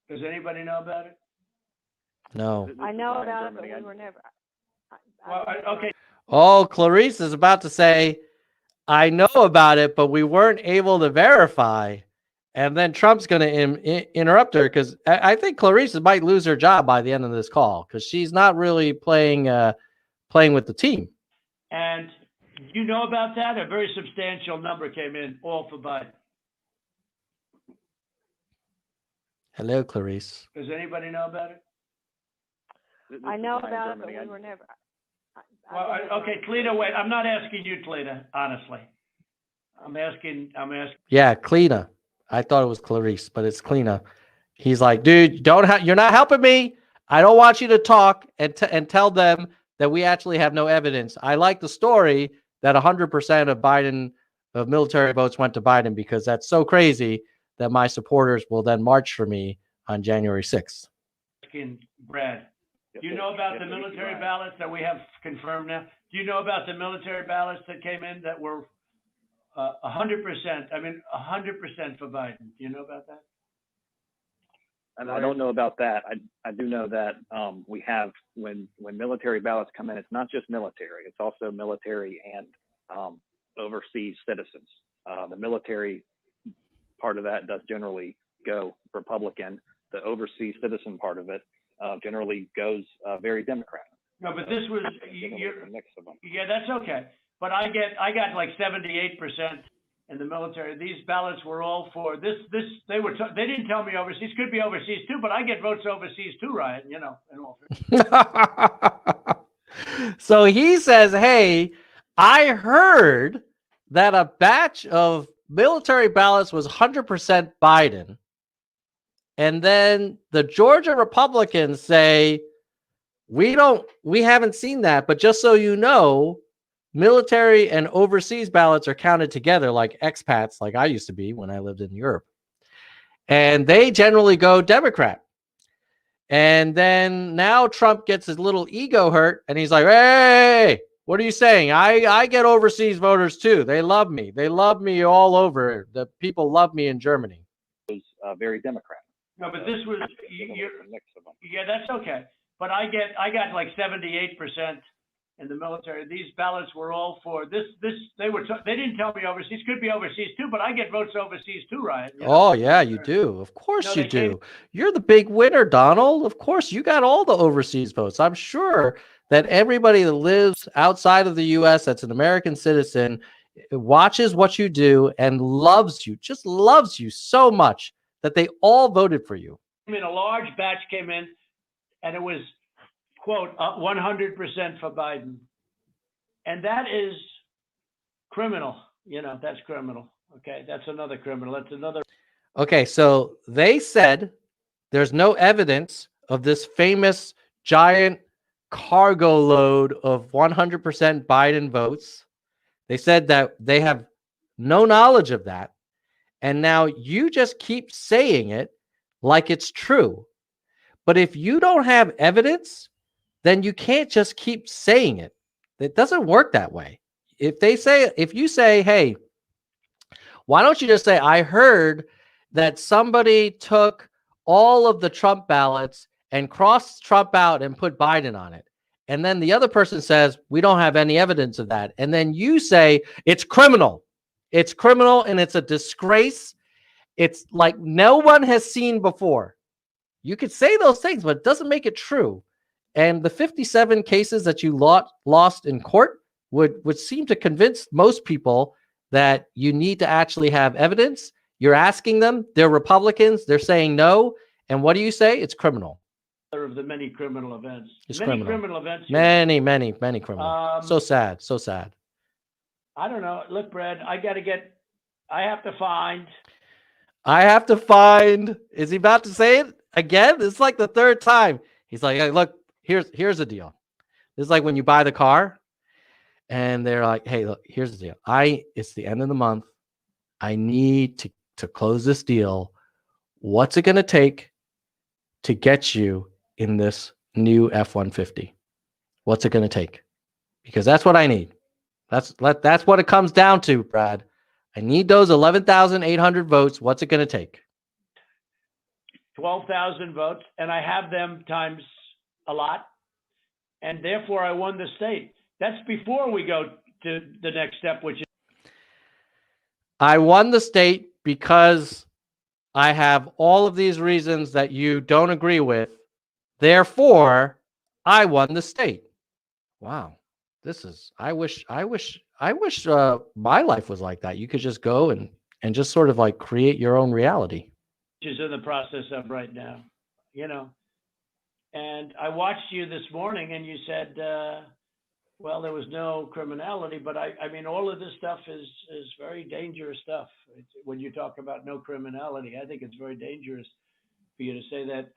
Does anybody know about it? No. I know about it, but we were never. Well, okay. Oh, Clarice is about to say, I know about it, but we weren't able to verify. And then Trump's going to interrupt her because I think Clarice might lose her job by the end of this call because she's not really playing with the team. And you know about that? A very substantial number came in, all for Biden. Hello, Clarice. Does anybody know about it? I know about it, but we were never. Well, okay, Cleta, wait. I'm not asking you, Cleta, honestly. I'm asking. Yeah, Cleta. I thought it was Clarice, but it's Cleta. He's like, dude, you're not helping me. I don't want you to talk and tell them that we actually have no evidence. I like the story that 100% of military votes went to Biden because that's so crazy that my supporters will then march for me on January 6th. Asking Brad, do you know about the military ballots that we have confirmed now? Do you know about the military ballots that came in that were 100%? I mean, 100% for Biden. Do you know about that? And I don't know about that. I do know that we have when military ballots come in, it's not just military. It's also military and overseas citizens. The military part of that does generally go Republican. The overseas citizen part of it generally goes very Democrat. No, but this was a mix of them. Yeah, that's okay. But I got like 78% in the military. These ballots were all for this. They didn't tell me overseas. Could be overseas too, but I get votes overseas too, Ryan. You know, in all So he says, "Hey, I heard that a batch of military ballots was 100% Biden." And then the Georgia Republicans say, we haven't seen that, but just so you know, military and overseas ballots are counted together like expats, like I used to be when I lived in Europe. And they generally go Democrat. And then now Trump gets his little ego hurt and he's like, hey, what are you saying? I get overseas voters too. They love me. They love me all over. The people love me in Germany. Very Democrat. No, but this was a mix of them. Yeah, that's okay. But I got like 78% in the military. These ballots were all for this. They didn't tell me overseas. Could be overseas too, but I get votes overseas too, Ryan. Oh yeah, you do. Of course you do. You're the big winner, Donald. Of course, you got all the overseas votes. I'm sure that everybody that lives outside of the U.S. that's an American citizen watches what you do and loves you, just loves you so much that they all voted for you. I mean, a large batch came in, and it was, quote, 100% for Biden. And that is criminal. You know, that's criminal. Okay, that's another criminal. That's another. Okay, so they said there's no evidence of this famous giant cargo load of 100% Biden votes. They said that they have no knowledge of that. And now you just keep saying it like it's true. But if you don't have evidence, then you can't just keep saying it. It doesn't work that way. If you say, hey, why don't you just say, I heard that somebody took all of the Trump ballots and crossed Trump out and put Biden on it. And then the other person says, we don't have any evidence of that. And then you say, it's criminal. It's criminal and it's a disgrace. It's like no one has seen before. You could say those things, but it doesn't make it true. And the 57 cases that you lost in court would seem to convince most people that you need to actually have evidence. You're asking them, they're Republicans, they're saying no. And what do you say? It's criminal. Of the many criminal events. It's many criminal. Criminal events. Many criminal. So sad. So sad. I don't know. Look, Brad, I have to find. Is he about to say it again? It's like the third time. He's like, hey, look, here's the deal. This is like when you buy the car and they're like, hey, look, here's the deal. It's the end of the month. I need to close this deal. What's it going to take to get you in this new F-150? What's it going to take? Because that's what I need. That's what it comes down to, Brad. I need those 11,800 votes. What's it going to take? 12,000 votes, and I have them times a lot, and therefore I won the state. That's before we go to the next step, which is I won the state because I have all of these reasons that you don't agree with. Therefore, I won the state. Wow. I wish my life was like that. You could just go and just sort of like create your own reality. which is in the process of right now, And I watched you this morning and you said, well, there was no criminality, but I mean, all of this stuff is very dangerous stuff. When you talk about no criminality, I think it's very dangerous for you to say that.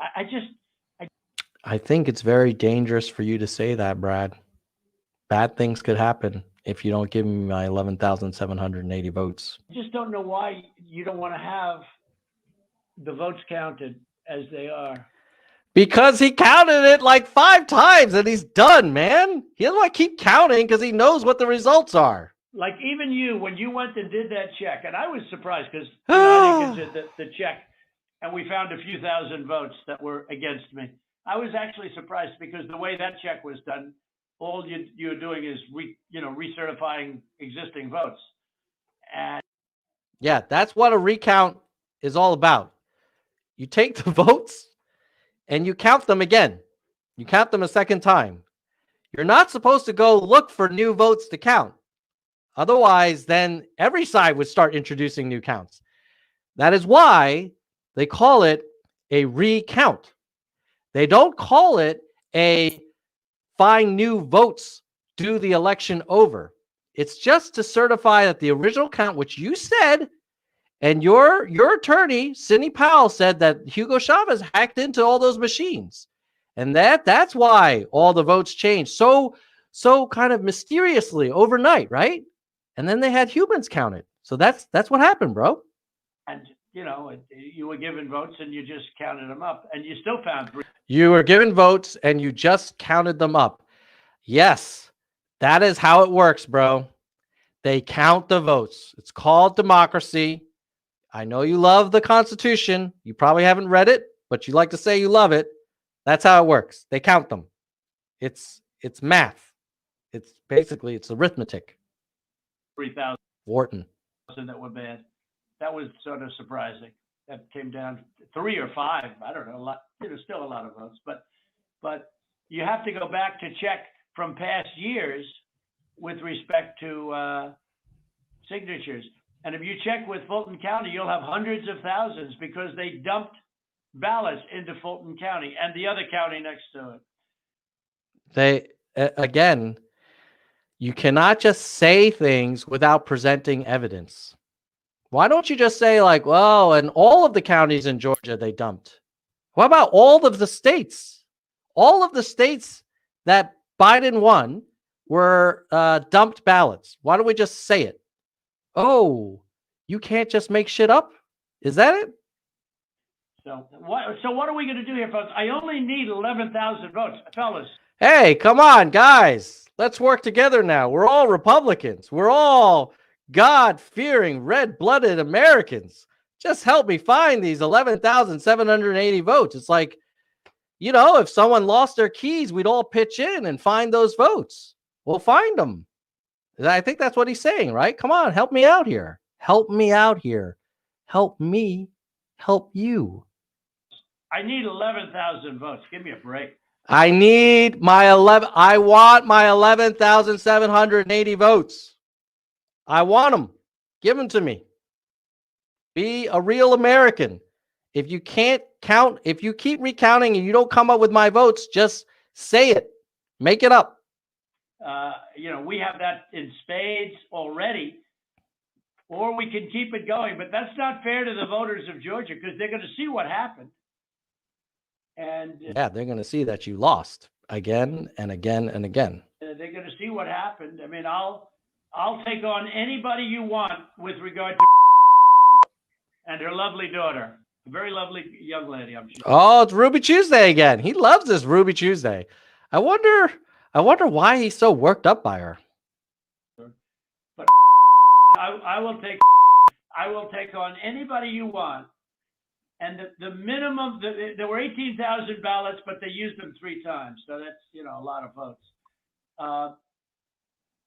I think it's very dangerous for you to say that, Brad. Bad things could happen if you don't give me my 11,780 votes. I just don't know why you don't want to have the votes counted as they are. Because he counted it like 5 times and he's done, man. He doesn't want to keep counting because he knows what the results are. Like even you, when you went and did that check, and I was surprised because I think it's the check, and we found a few thousand votes that were against me. I was actually surprised because the way that check was done, all you're doing is recertifying existing votes. And yeah, that's what a recount is all about. You take the votes and you count them again. You count them a second time. You're not supposed to go look for new votes to count. Otherwise, then every side would start introducing new counts. That is why they call it a recount. They don't call it a find new votes, do the election over. It's just to certify that the original count, which you said, and your attorney, Sidney Powell, said that Hugo Chavez hacked into all those machines. And that's why all the votes changed so kind of mysteriously overnight, right? And then they had humans count it. So that's what happened, bro. And, you were given votes and you just counted them up and you still found 3. You were given votes and you just counted them up. Yes, that is how it works, bro. They count the votes. It's called democracy. I know you love the Constitution. You probably haven't read it, but you like to say you love it. That's how it works. They count them. It's math. It's arithmetic. 3,000 Wharton. that were bad. That was sort of surprising. That came down to 3 or 5. I don't know, a lot. There's still a lot of votes, but you have to go back to check from past years with respect to signatures. And if you check with Fulton County, you'll have hundreds of thousands because they dumped ballots into Fulton County and the other county next to it. Again, you cannot just say things without presenting evidence. Why don't you just say like, well, in all of the counties in Georgia, they dumped. What about all of the states? All of the states that Biden won were dumped ballots? Why don't we just say it? Oh, you can't just make shit up? Is that it? So what are we going to do here, folks? I only need 11,000 votes, fellas. Hey, come on, guys. Let's work together now. We're all Republicans. We're all God-fearing, red-blooded Americans. Just help me find these 11,780 votes. It's like, you know, if someone lost their keys, we'd all pitch in and find those votes. We'll find them. I think that's what he's saying, right? Come on, help me out here. Help me out here. Help me help you. I need 11,000 votes. Give me a break. I need my 11. I want my 11,780 votes. I want them. Give them to me. Be a real American. If you can't count, if you keep recounting and you don't come up with my votes, just say it. Make it up. You know, we have that in spades already, or we can keep it going, but that's not fair to the voters of Georgia because they're going to see what happened. And yeah, they're going to see that you lost again and again and again. They're going to see what happened. I mean, I'll take on anybody you want with regard to and her lovely daughter, a very lovely young lady, I'm sure. Oh, it's Ruby Tuesday again. He loves this Ruby Tuesday. I wonder why he's so worked up by her. But I will take on anybody you want. And the minimum, there were 18,000 ballots, but they used them 3 times. So that's, you know, a lot of votes.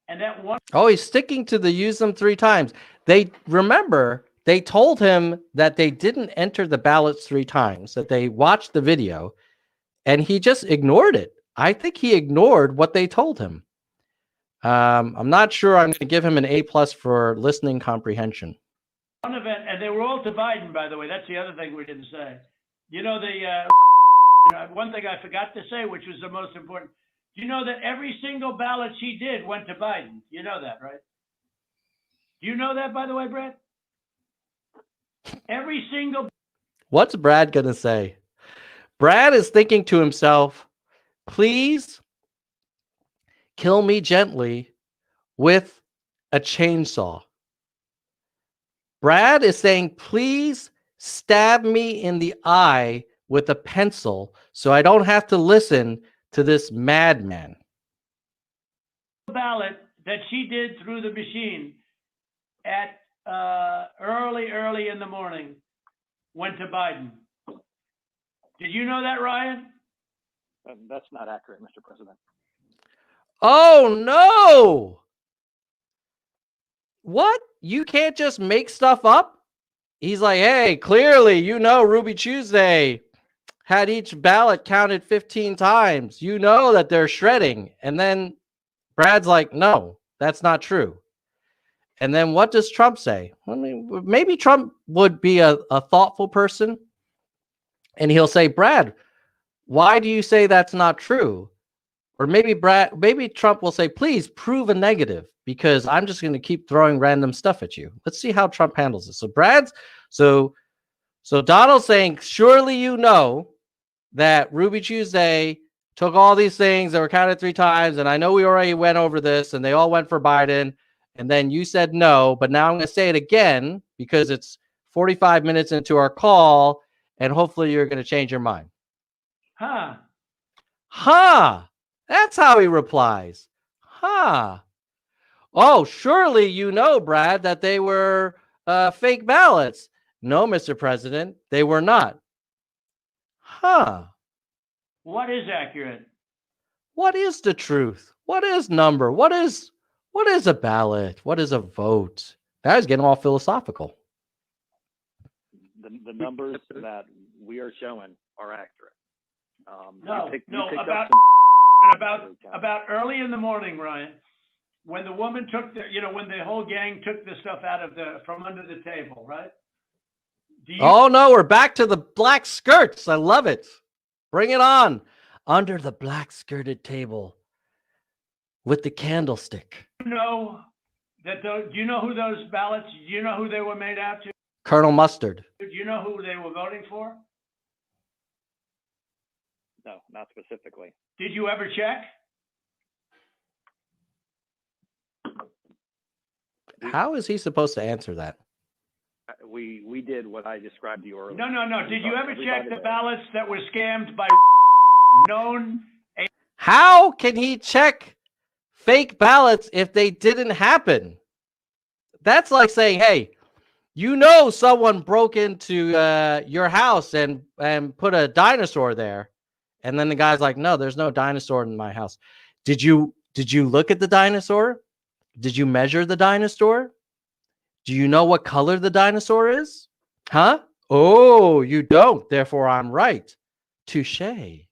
And that one. Oh, he's sticking to the use them 3 times. They told him that they didn't enter the ballots 3 times, that they watched the video, and he just ignored it. I think he ignored what they told him. I'm not sure I'm going to give him an A+ for listening comprehension. One event, and they were all to Biden, by the way. That's the other thing we didn't say. You know, one thing I forgot to say, which was the most important. You know that every single ballot she did went to Biden. You know that, right? Do you know that, by the way, Brad? Every single. What's Brad going to say? Brad is thinking to himself, please kill me gently with a chainsaw. Brad is saying, please stab me in the eye with a pencil so I don't have to listen to this madman. Ballot that she did through the machine at early in the morning went to Biden. Did you know that, Ryan? That's not accurate, Mr. President. Oh, no. What? You can't just make stuff up? He's like, hey, clearly, you know, Ruby Tuesday had each ballot counted 15 times. You know that they're shredding. And then Brad's like, no, that's not true. And then what does Trump say? I mean, maybe Trump would be a thoughtful person. And he'll say, Brad, why do you say that's not true? Or maybe Trump will say, please prove a negative, because I'm just going to keep throwing random stuff at you. Let's see how Trump handles it. So Donald's saying, surely you know that Ruby Tuesday took all these things that were counted 3 times, and I know we already went over this, and they all went for Biden, and then you said no, but now I'm going to say it again because it's 45 minutes into our call, and hopefully you're going to change your mind. Huh. That's how he replies. Oh, surely you know, Brad, that they were fake ballots. No, Mr. President, they were not. What is accurate? What is the truth? What is number? What is a ballot? What is a vote? Now he's getting all philosophical. The numbers that we are showing are accurate. About early in the morning, Ryan, when the woman took when the whole gang took the stuff out of from under the table, right? Oh no, we're back to the black skirts. I love it. Bring it on. Under the black skirted table with the candlestick. Do you know who those ballots? Do you know who they were made out to? Colonel Mustard. Do you know who they were voting for? No, not specifically. Did you ever check? How is he supposed to answer that? We did what I described to you earlier. No. Did you ever check the ballots that were scammed by known? How can he check fake ballots if they didn't happen? That's like saying, hey, you know someone broke into your house and put a dinosaur there. And then the guy's like, no, there's no dinosaur in my house. Did you look at the dinosaur? Did you measure the dinosaur? Do you know what color the dinosaur is? Huh? Oh, you don't. Therefore, I'm right. Touche. A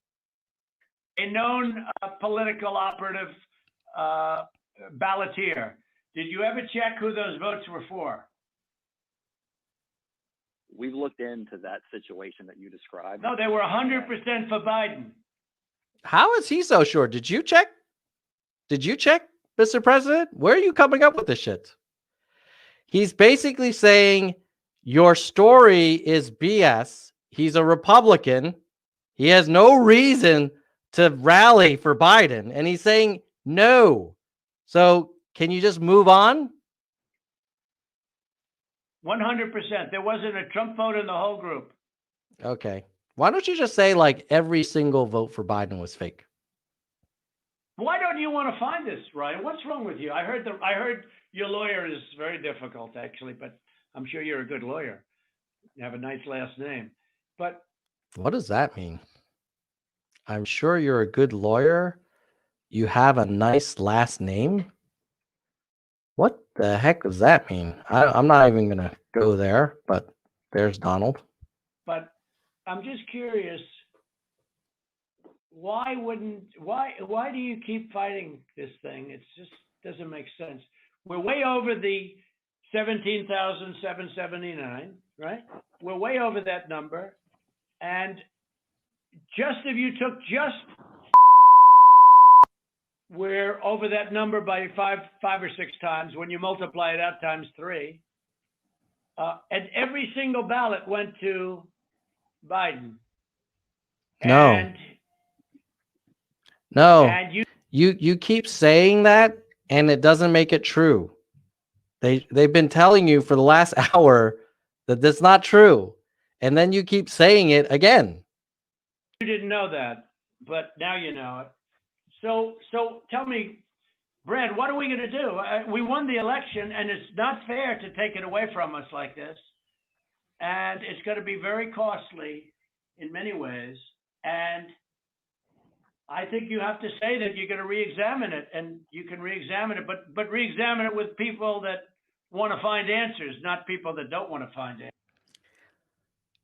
known political operative balloteer. Did you ever check who those votes were for? We've looked into that situation that you described. No, they were 100% for Biden. How is he so sure? Did you check? Did you check, Mr. President? Where are you coming up with this shit? He's basically saying your story is BS. He's a Republican. He has no reason to rally for Biden. And he's saying no. So can you just move on? 100%. There wasn't a Trump vote in the whole group. Okay. Why don't you just say like every single vote for Biden was fake? Why don't you want to find this, Ryan? What's wrong with you? I heard your lawyer is very difficult, actually, but I'm sure you're a good lawyer. You have a nice last name. But what does that mean? I'm sure you're a good lawyer. You have a nice last name. What the heck does that mean? I'm not even going to go there, but there's Donald. But I'm just curious, why do you keep fighting this thing? It just doesn't make sense. We're way over the 17,779, right? We're way over that number. And just if you took we're over that number by five or six times when you multiply it out times 3. And every single ballot went to Biden. No. And you keep saying that, and it doesn't make it true. They've been telling you for the last hour that that's not true, and then you keep saying it again. You didn't know that, but now you know it. So tell me, Brad, what are we going to do? We won the election, and it's not fair to take it away from us like this. And it's going to be very costly in many ways. And I think you have to say that you're going to re-examine it, and you can re-examine it, but re-examine it with people that want to find answers, not people that don't want to find answers.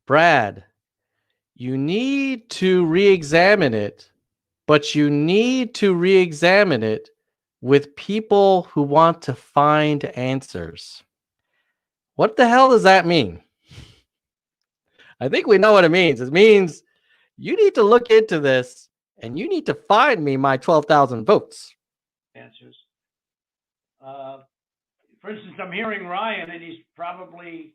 Brad, you need to re-examine it, but you need to re-examine it with people who want to find answers. What the hell does that mean? I think we know what it means. It means you need to look into this and you need to find me my 12,000 votes. Answers. For instance, I'm hearing Ryan, and he's probably,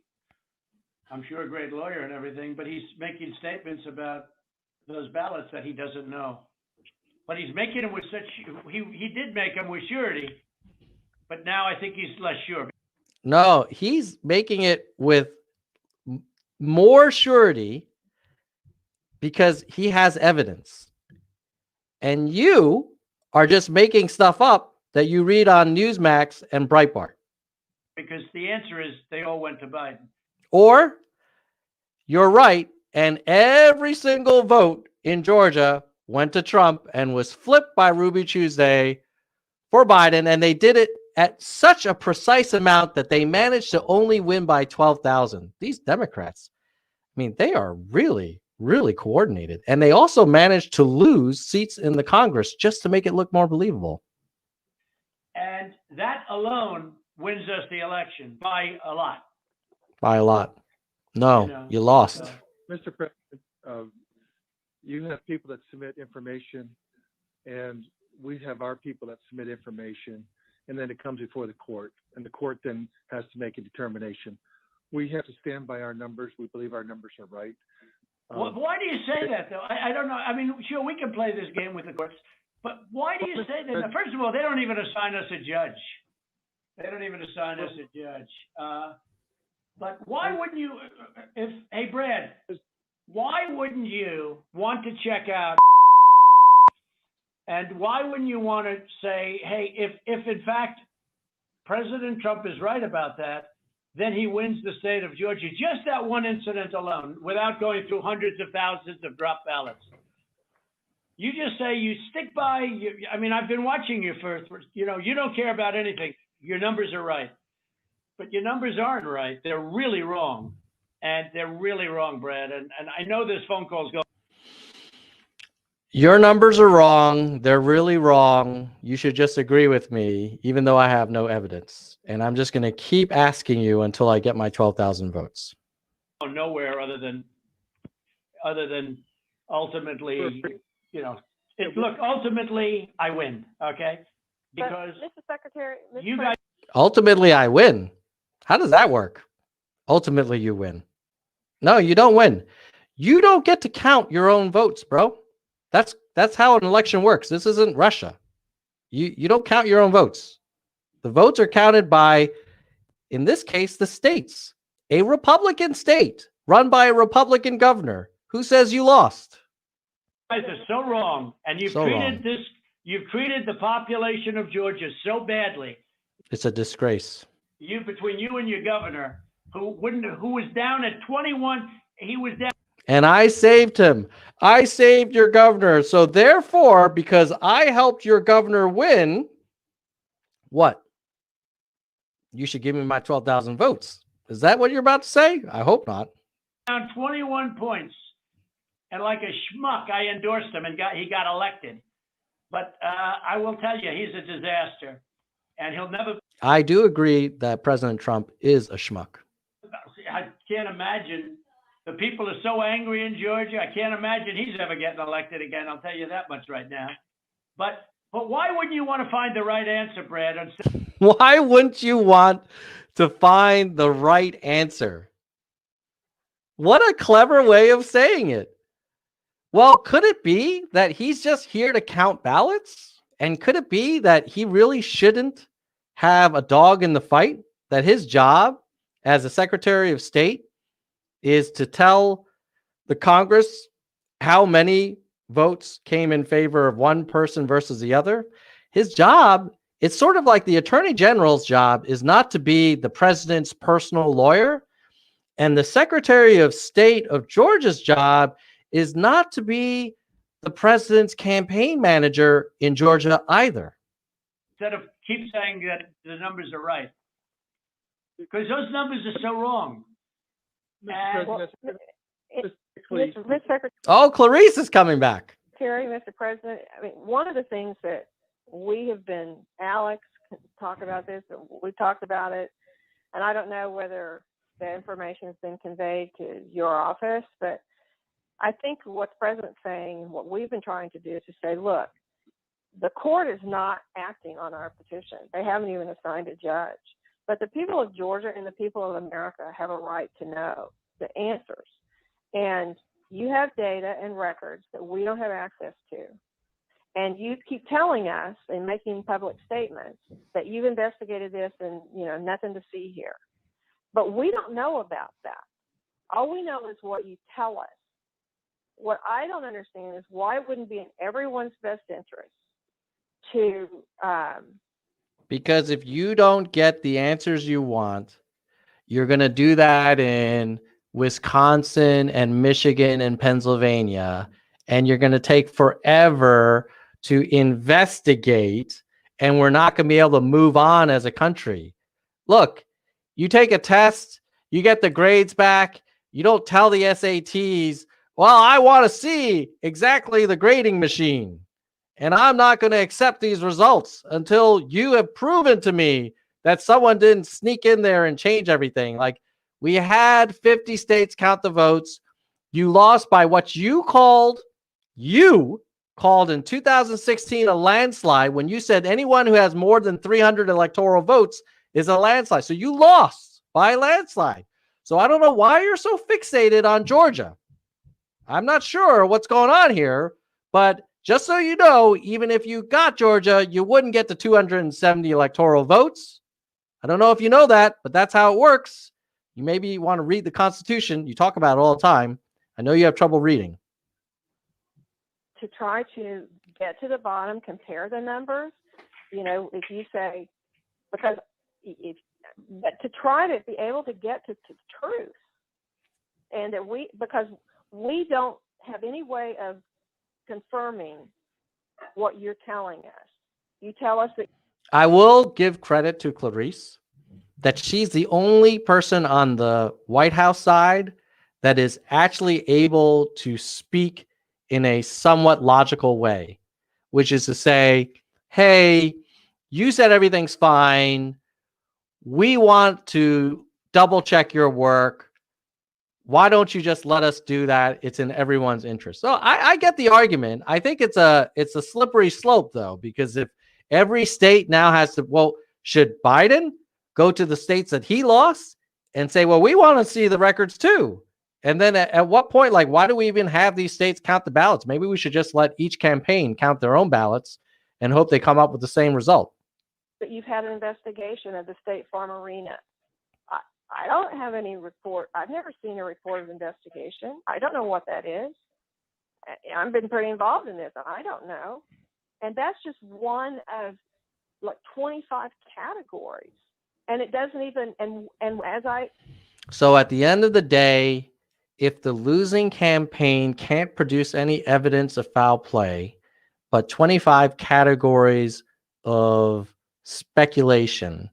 I'm sure, a great lawyer and everything, but he's making statements about those ballots that he doesn't know. But he's making them with such, he did make them with surety, but now I think he's less sure. No, he's making it with more surety because he has evidence. And you are just making stuff up that you read on Newsmax and Breitbart. Because the answer is they all went to Biden. Or you're right, and every single vote in Georgia went to Trump and was flipped by Ruby Tuesday for Biden, and they did it at such a precise amount that they managed to only win by 12,000. These Democrats, I mean, they are really, really coordinated. And they also managed to lose seats in the Congress just to make it look more believable. And that alone wins us the election by a lot. By a lot. No, you lost. Mr. President, you have people that submit information, and we have our people that submit information, and then it comes before the court, and the court then has to make a determination. We have to stand by our numbers. We believe our numbers are right. Why do you say that, though? I don't know. I mean, sure, we can play this game with the courts, but why do you say that? First of all, they don't even assign us a judge. They don't even assign us a judge. But why wouldn't you, hey, Brad, why wouldn't you want to check out, and why wouldn't you want to say, hey, if in fact President Trump is right about that, then he wins the state of Georgia, just that one incident alone, without going through hundreds of thousands of drop ballots. You just say you stick by, I mean, I've been watching you for, you know, you don't care about anything. Your numbers are right. But your numbers aren't right. They're really wrong. And they're really wrong, Brad. And I know this phone call's going. Your numbers are wrong. They're really wrong. You should just agree with me, even though I have no evidence. And I'm just going to keep asking you until I get my 12,000 votes. Nowhere other than ultimately, you know, look, ultimately I win. Okay. Because Mr. Secretary, you guys. Ultimately I win. How does that work? Ultimately you win. No, you don't win. You don't get to count your own votes, bro. That's how an election works. This isn't Russia. You don't count your own votes. The votes are counted by, in this case, the states. A Republican state run by a Republican governor who says you lost. You guys are so wrong, and you've treated the population of Georgia so badly. It's a disgrace. Between you and your governor, who was down at 21, he was down. And I saved him. I saved your governor. So therefore, because I helped your governor win, what? You should give me my 12,000 votes. Is that what you're about to say? I hope not. Down 21 points. And like a schmuck, I endorsed him and he got elected. But I will tell you, he's a disaster. And he'll never. I do agree that President Trump is a schmuck. I can't imagine. The people are so angry in Georgia. I can't imagine he's ever getting elected again. I'll tell you that much right now. But why wouldn't you want to find the right answer, Brad? Why wouldn't you want to find the right answer? What a clever way of saying it. Well, could it be that he's just here to count ballots? And could it be that he really shouldn't have a dog in the fight? That his job as a Secretary of State is to tell the Congress how many votes came in favor of one person versus the other? His job, it's sort of like the Attorney General's job, is not to be the president's personal lawyer. And the Secretary of State of Georgia's job is not to be the president's campaign manager in Georgia either. Instead of keep saying that the numbers are right. Because those numbers are so wrong. Oh, Clarice is coming back. Mr. President, I mean, one of the things that we have been, Alex talked about this, we talked about it, and I don't know whether the information has been conveyed to your office, but I think what the president's saying, what we've been trying to do is to say, look, the court is not acting on our petition. They haven't even assigned a judge. But the people of Georgia and the people of America have a right to know the answers. And you have data and records that we don't have access to. And you keep telling us and making public statements that you've investigated this and, you know, nothing to see here. But we don't know about that. All we know is what you tell us. What I don't understand is why it wouldn't be in everyone's best interest to because if you don't get the answers you want, you're going to do that in Wisconsin and Michigan and Pennsylvania, and you're going to take forever to investigate, and we're not going to be able to move on as a country. Look, you take a test, you get the grades back, you don't tell the SATs, well, I want to see exactly the grading machine. And I'm not going to accept these results until you have proven to me that someone didn't sneak in there and change everything. Like, we had 50 states count the votes. You lost by what you called in 2016 a landslide when you said anyone who has more than 300 electoral votes is a landslide. So you lost by a landslide. So I don't know why you're so fixated on Georgia. I'm not sure what's going on here, but just so you know, even if you got Georgia, you wouldn't get the 270 electoral votes. I don't know if you know that, but that's how it works. You maybe want to read the Constitution. You talk about it all the time. I know you have trouble reading. To try to get to the bottom, compare the numbers, if you say, but to try to be able to get to truth, and that because we don't have any way of confirming what you're telling us. You tell us that. I will give credit to Clarice that she's the only person on the White House side that is actually able to speak in a somewhat logical way, which is to say, hey, you said everything's fine. We want to double check your work. Why don't you just let us do that? It's in everyone's interest. So I get the argument. I think it's a slippery slope, though, because if every state now has to, well, should Biden go to the states that he lost and say, well, we want to see the records too? And then at what point, like, why do we even have these states count the ballots? Maybe we should just let each campaign count their own ballots and hope they come up with the same result. But you've had an investigation of the State Farm Arena. I don't have any report. I've never seen a report of investigation. I don't know what that is. I've been pretty involved in this. I don't know. And that's just one of like 25 categories. And it doesn't even, So at the end of the day, if the losing campaign can't produce any evidence of foul play, but 25 categories of speculation,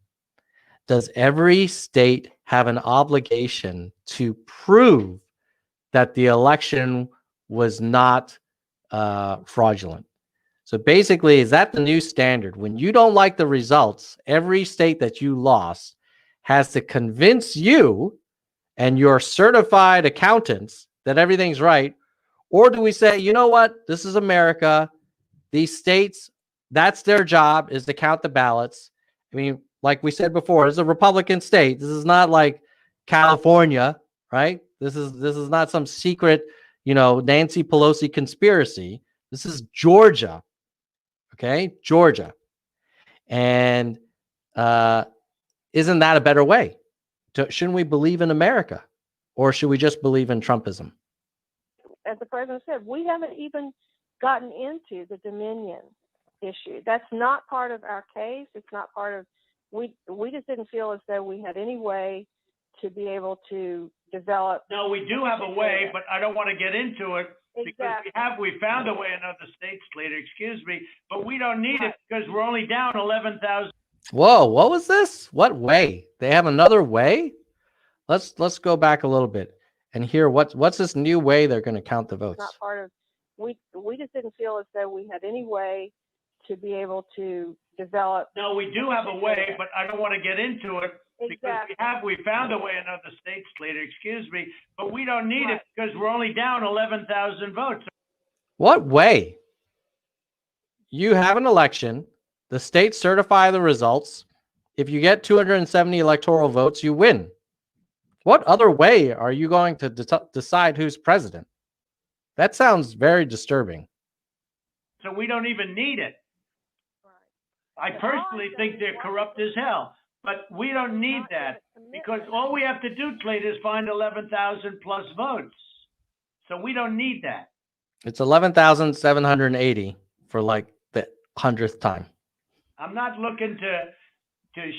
does every state have an obligation to prove that the election was not fraudulent? So basically, is that the new standard? When you don't like the results, every state that you lost has to convince you and your certified accountants that everything's right? Or do we say, you know what? This is America. These states, that's their job, is to count the ballots. I mean, like we said before, it's a Republican state. This is not like California, right? This is not some secret, Nancy Pelosi conspiracy. This is Georgia. Okay, Georgia. And isn't that a better way? Shouldn't we believe in America? Or should we just believe in Trumpism? As the president said, we haven't even gotten into the Dominion issue. That's not part of our case. It's not part of, we just didn't feel as though we had any way to be able to develop. No, we do have a way, but I don't want to get into it. Exactly. Because we found a way in other states, Cleta, excuse me, but we don't need it because we're only down 11,000. Whoa, what was this? What way? They have another way? Let's go back a little bit and hear what's this new way they're going to count the votes. Not part of, we just didn't feel as though we had any way to be able to develop. No, we do have a way, but I don't want to get into it. Exactly. Because we found a way in other states, Cleta, excuse me, but we don't need it because we're only down 11,000 votes. What way? You have an election, the states certify the results. If you get 270 electoral votes, you win. What other way are you going to decide who's president? That sounds very disturbing. So we don't even need it. I personally think they're corrupt as hell. But we don't need that because all we have to do, Cleta, is find 11,000 plus votes. So we don't need that. It's 11,780 for like the 100th time. I'm not looking to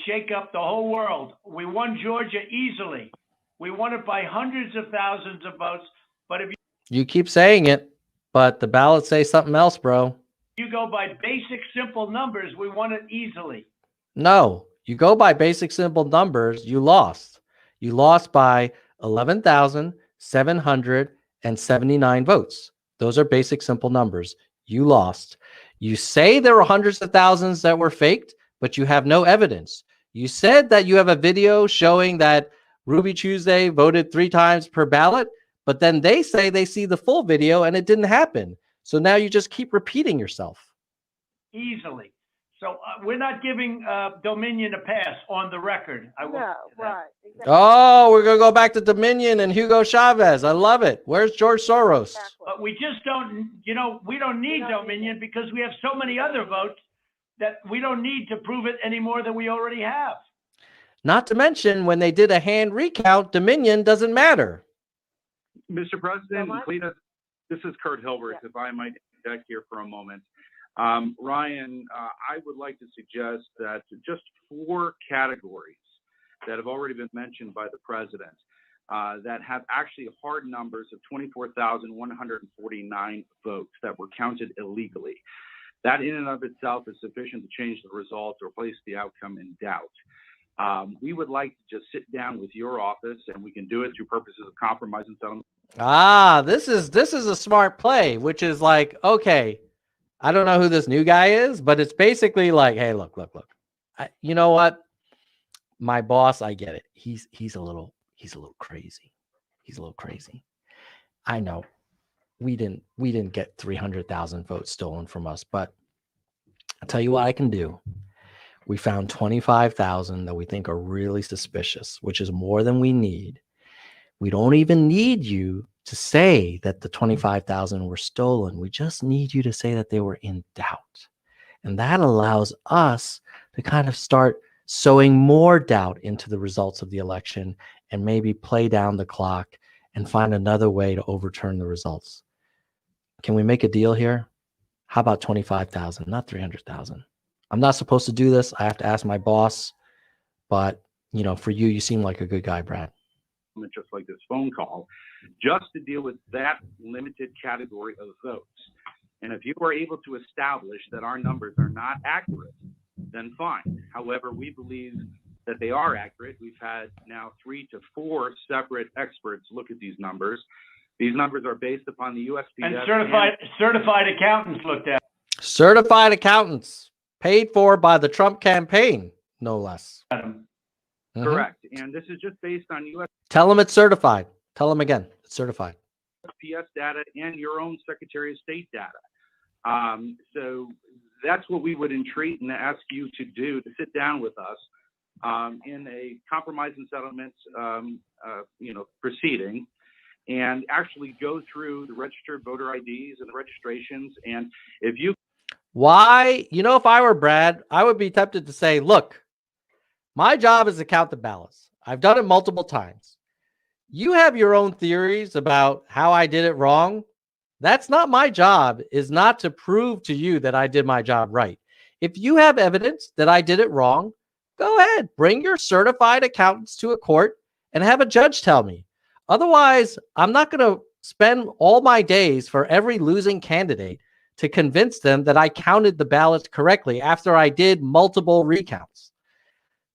shake up the whole world. We won Georgia easily. We won it by hundreds of thousands of votes. But if you keep saying it, but the ballots say something else, bro. You go by basic, simple numbers. We won it easily. No. You go by basic, simple numbers, you lost. You lost by 11,779 votes. Those are basic, simple numbers. You lost. You say there were hundreds of thousands that were faked, but you have no evidence. You said that you have a video showing that Ruby Tuesday voted 3 times per ballot, but then they say they see the full video and it didn't happen. So now you just keep repeating yourself. Easily. So we're not giving Dominion a pass on the record. No, right. Exactly. Oh, we're going to go back to Dominion and Hugo Chavez. I love it. Where's George Soros? Exactly. But we just don't, we don't need Dominion because we have so many other votes that we don't need to prove it any more than we already have. Not to mention, when they did a hand recount, Dominion doesn't matter. Mr. President, Mike? Cleta, this is Kurt Hilbert, Yeah. if I might interject here for a moment. Ryan, I would like to suggest that just 4 categories that have already been mentioned by the president that have actually hard numbers of 24,149 votes that were counted illegally. That in and of itself is sufficient to change the result or place the outcome in doubt. We would like to just sit down with your office, and we can do it through purposes of compromise and settlement. This is a smart play, which is like, okay, I don't know who this new guy is, but it's basically like, hey, look. You know what? My boss, I get it. He's a little crazy. He's a little crazy. I know we didn't get 300,000 votes stolen from us, but I'll tell you what I can do. We found 25,000 that we think are really suspicious, which is more than we need. We don't even need you to say that the 25,000 were stolen. We just need you to say that they were in doubt. And that allows us to kind of start sowing more doubt into the results of the election and maybe play down the clock and find another way to overturn the results. Can we make a deal here? How about 25,000, not 300,000? I'm not supposed to do this. I have to ask my boss. But, you know, for you, you seem like a good guy, Brad. Just like this phone call, just to deal with that limited category of votes. And if you are able to establish that our numbers are not accurate, then fine. However, we believe that they are accurate. We've had now 3 to 4 separate experts look at these numbers. These numbers are based upon the USPS. And certified accountants looked at. Certified accountants paid for by the Trump campaign, no less. Correct. And this is just based on Tell them it's certified. Tell them again, it's certified. USPS data and your own Secretary of State data. So that's what we would entreat and ask you to do, to sit down with us in a compromise and settlement proceeding, and actually go through the registered voter IDs and the registrations. And if you if I were Brad, I would be tempted to say, look, my job is to count the ballots. I've done it multiple times. You have your own theories about how I did it wrong. That's not my job, is not to prove to you that I did my job right. If you have evidence that I did it wrong, go ahead, bring your certified accountants to a court and have a judge tell me. Otherwise, I'm not going to spend all my days for every losing candidate to convince them that I counted the ballots correctly after I did multiple recounts.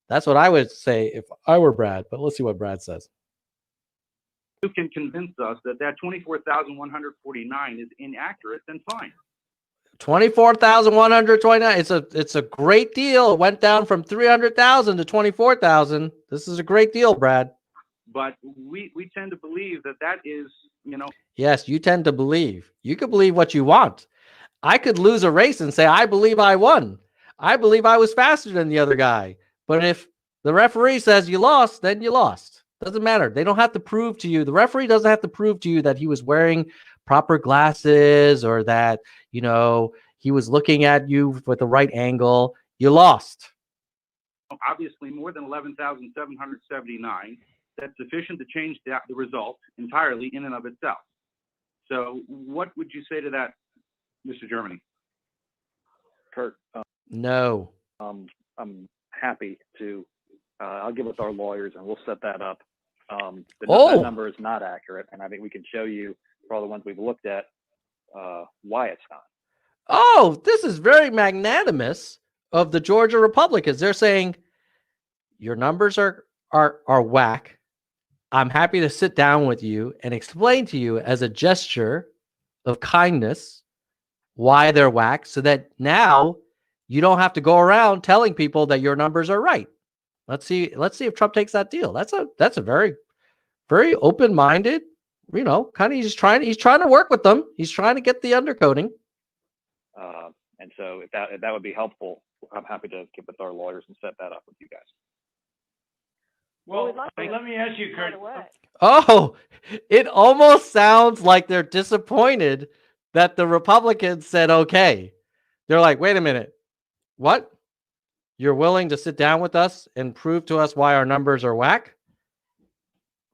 That's what I would say if I were Brad, but let's see what Brad says. You can convince us that that 24,149 is inaccurate, then fine. 24,129. It's a great deal. It went down from 300,000 to 24,000. This is a great deal, Brad. But we tend to believe that is, Yes, you tend to believe. You can believe what you want. I could lose a race and say, I believe I won. I believe I was faster than the other guy. But if the referee says you lost, then you lost. Doesn't matter. They don't have to prove to you. The referee doesn't have to prove to you that he was wearing proper glasses or that, he was looking at you with the right angle. You lost. Obviously, more than 11,779. That's sufficient to change the result entirely in and of itself. So what would you say to that, Mr. Germany? Kurt, No. I'm happy to, I'll get with our lawyers and we'll set that up. That number is not accurate. And I think we can show you, for all the ones we've looked at, why it's not. Oh, this is very magnanimous of the Georgia Republicans. They're saying your numbers are whack. I'm happy to sit down with you and explain to you as a gesture of kindness why they're whack, so that now you don't have to go around telling people that your numbers are right. Let's see if Trump takes that deal. That's a very, very open-minded, kind of he's trying to work with them. He's trying to get the undercoating. And so if that would be helpful, I'm happy to get with our lawyers and set that up with you guys. Well, let me ask you, Kurt. Oh, it almost sounds like they're disappointed that the Republicans said okay. They're like, wait a minute, what? you're willing to sit down with us and prove to us why our numbers are whack?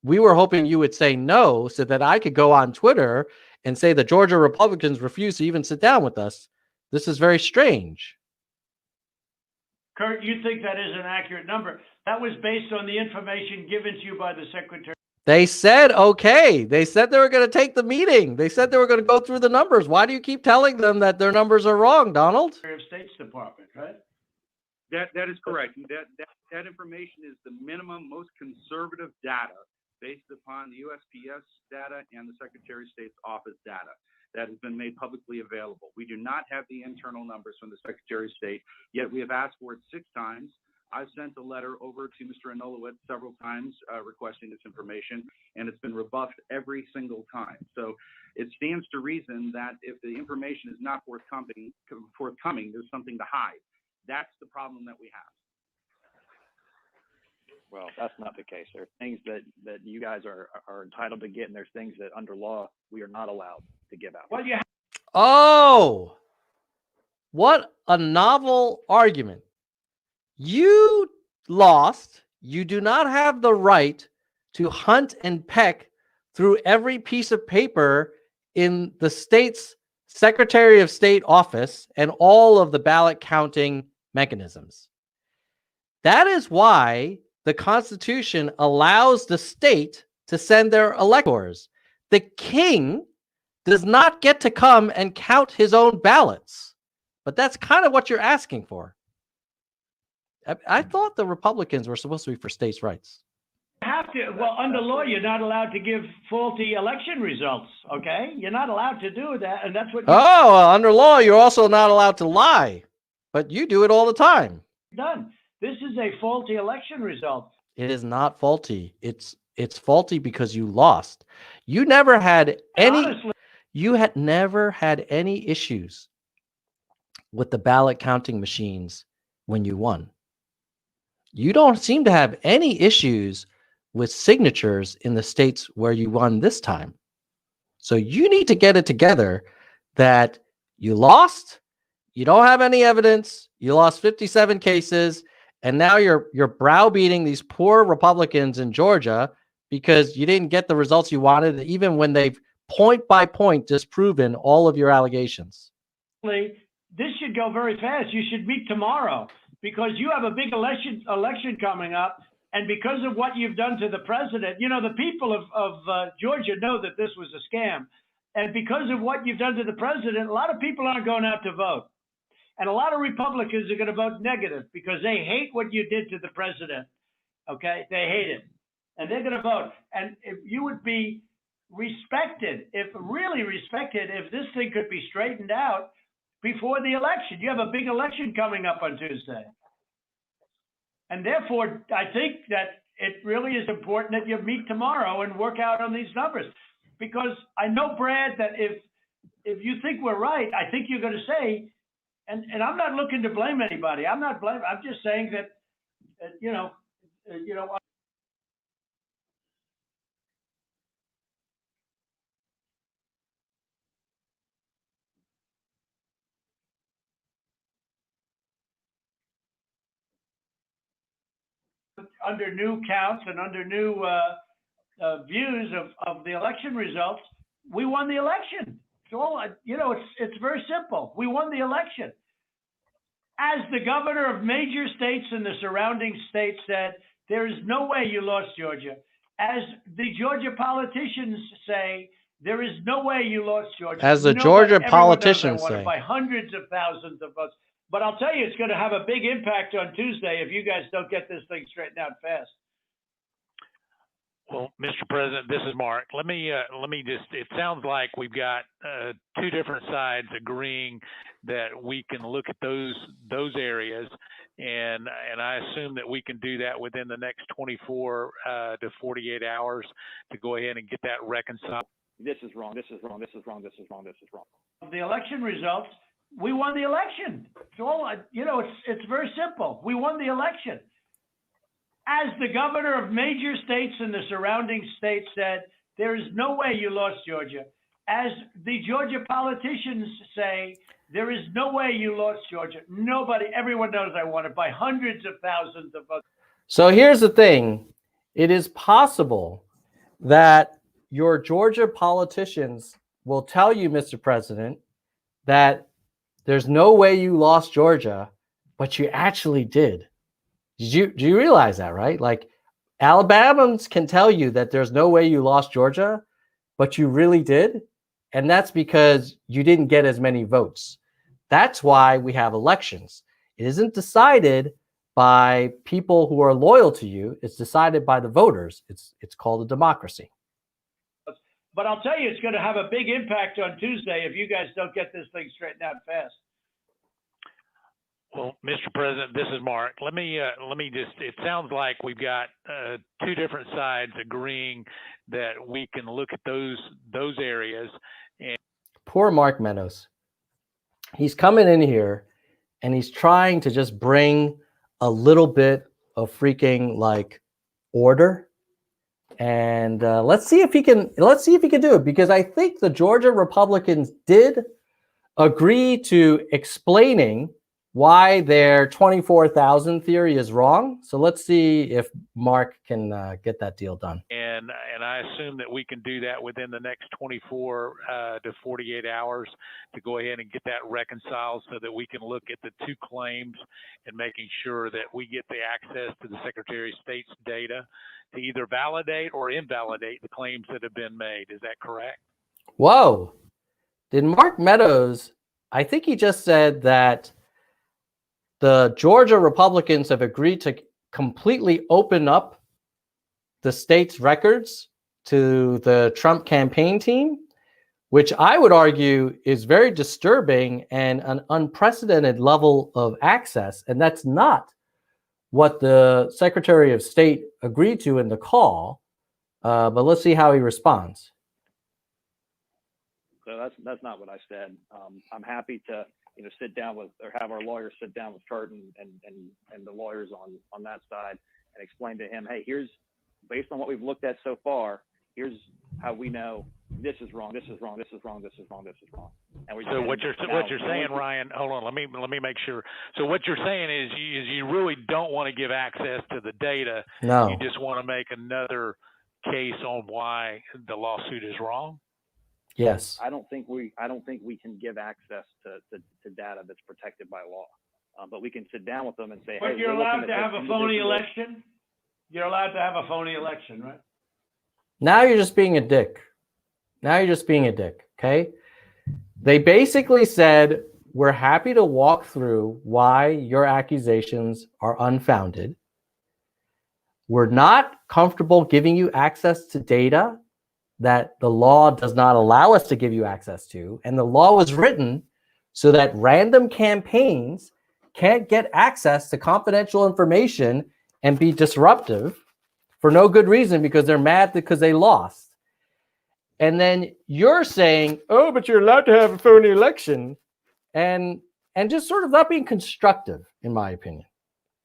We were hoping you would say no so that I could go on Twitter and say the Georgia Republicans refuse to even sit down with us. This is very strange. Kurt, you think that is an accurate number? That was based on the information given to you by the Secretary They said, okay. They said they were going to take the meeting. They said they were going to go through the numbers. Why do you keep telling them that their numbers are wrong, Donald? of State's Department, right? That is correct. That information is the minimum, most conservative data based upon the USPS data and the Secretary of State's office data that has been made publicly available. We do not have the internal numbers from the Secretary of State, yet we have asked for it 6 times. I've sent a letter over to Mr. Anulowitz several times requesting this information, and it's been rebuffed every single time. So it stands to reason that if the information is not forthcoming, there's something to hide. That's the problem that we have. Well, that's not the case. There are things that you guys are entitled to get, and there's things that under law we are not allowed to give out. Well, yeah. Oh, what a novel argument. You lost. You do not have the right to hunt and peck through every piece of paper in the state's Secretary of State office and all of the ballot counting mechanisms. That is why the Constitution allows the state to send their electors. The king does not get to come and count his own ballots. But that's kind of what you're asking for. I thought the Republicans were supposed to be for states' rights. Have to. Well, under law, you're not allowed to give faulty election results. Okay, you're not allowed to do that, and that's what. Under law, you're also not allowed to lie, but you do it all the time. Done. This is a faulty election result. It is not faulty. It's faulty because you lost. You never had any. Honestly, you had never had any issues with the ballot counting machines when you won. You don't seem to have any issues with signatures in the states where you won this time. So you need to get it together that you lost, you don't have any evidence, you lost 57 cases, and now you're browbeating these poor Republicans in Georgia because you didn't get the results you wanted, even when they've point by point disproven all of your allegations. This should go very fast. You should meet tomorrow because you have a big election coming up. And because of what you've done to the president, you know, the people of Georgia know that this was a scam. And because of what you've done to the president, a lot of people aren't going out to vote. And a lot of Republicans are going to vote negative because they hate what you did to the president. Okay? They hate it. And they're going to vote. And if you would be respected, if this thing could be straightened out before the election. You have a big election coming up on Tuesday. And therefore, I think that it really is important that you meet tomorrow and work out on these numbers. Because I know, Brad, that if you think we're right, I think you're going to say, and I'm not looking to blame anybody. I'm not blaming. I'm just saying that, under new counts and under new views of the election results, we won the election. So, it's very simple. We won the election. As the governor of major states and the surrounding states said, there is no way you lost Georgia. As the Georgia politicians say, there is no way you lost Georgia. As the Georgia politicians say. By hundreds of thousands of votes. But I'll tell you, it's going to have a big impact on Tuesday if you guys don't get this thing straightened out fast. Well, Mr. President, this is Mark. Let me just, it sounds like we've got 2 different sides agreeing that we can look at those areas, and I assume that we can do that within the next 24 to 48 hours to go ahead and get that reconciled. This is wrong. This is wrong. This is wrong. This is wrong. This is wrong. The election results, we won the election. So, it's very simple. We won the election. As the governor of major states and the surrounding states said, there is no way you lost Georgia. as the Georgia politicians say, there is no way you lost Georgia. Nobody, everyone knows I won it by hundreds of thousands of votes. So here's the thing. It is possible that your Georgia politicians will tell you, Mr. President, that there's no way you lost Georgia, but you actually did. Do you realize that, right? Like, Alabamans can tell you that there's no way you lost Georgia, but you really did. And that's because you didn't get as many votes. That's why we have elections. It isn't decided by people who are loyal to you. It's decided by the voters. It's called a democracy. But I'll tell you, it's going to have a big impact on Tuesday if you guys don't get this thing straightened out fast. Well, Mr. President, this is Mark. Let me just, it sounds like we've got two different sides agreeing that we can look at those areas. And poor Mark Meadows. He's coming in here and he's trying to just bring a little bit of freaking like order. And let's see if he can do it, because I think the Georgia Republicans did agree to explaining why their 24,000 theory is wrong. So let's see if Mark can get that deal done. And I assume that we can do that within the next 24 to 48 hours to go ahead and get that reconciled, so that we can look at the two claims and making sure that we get the access to the Secretary of State's data to either validate or invalidate the claims that have been made. Is that correct? Whoa. Did Mark Meadows, I think he just said that the Georgia Republicans have agreed to completely open up the state's records to the Trump campaign team, which I would argue is very disturbing and an unprecedented level of access. And that's not what the Secretary of State agreed to in the call. But let's see how he responds. So that's not what I said. I'm happy to sit down with, or have our lawyers sit down with Kurt and the lawyers on that side and explain to him, hey, here's, based on what we've looked at so far, here's how we know this is wrong, this is wrong, this is wrong, this is wrong, this is wrong. And so what you're saying, Ryan, hold on, let me make sure. So what you're saying is you really don't want to give access to the data. No. You just want to make another case on why the lawsuit is wrong. Yes. I don't think we can give access to data that's protected by law. But we can sit down with them and say, but hey, you're allowed to have a phony election. You're allowed to have a phony election, right? Now you're just being a dick. Okay? They basically said, we're happy to walk through why your accusations are unfounded. We're not comfortable giving you access to data that the law does not allow us to give you access to. And the law was written so that random campaigns can't get access to confidential information and be disruptive for no good reason, because they're mad because they lost. And then you're saying, oh, but you're allowed to have a phony election, and just sort of not being constructive, in my opinion.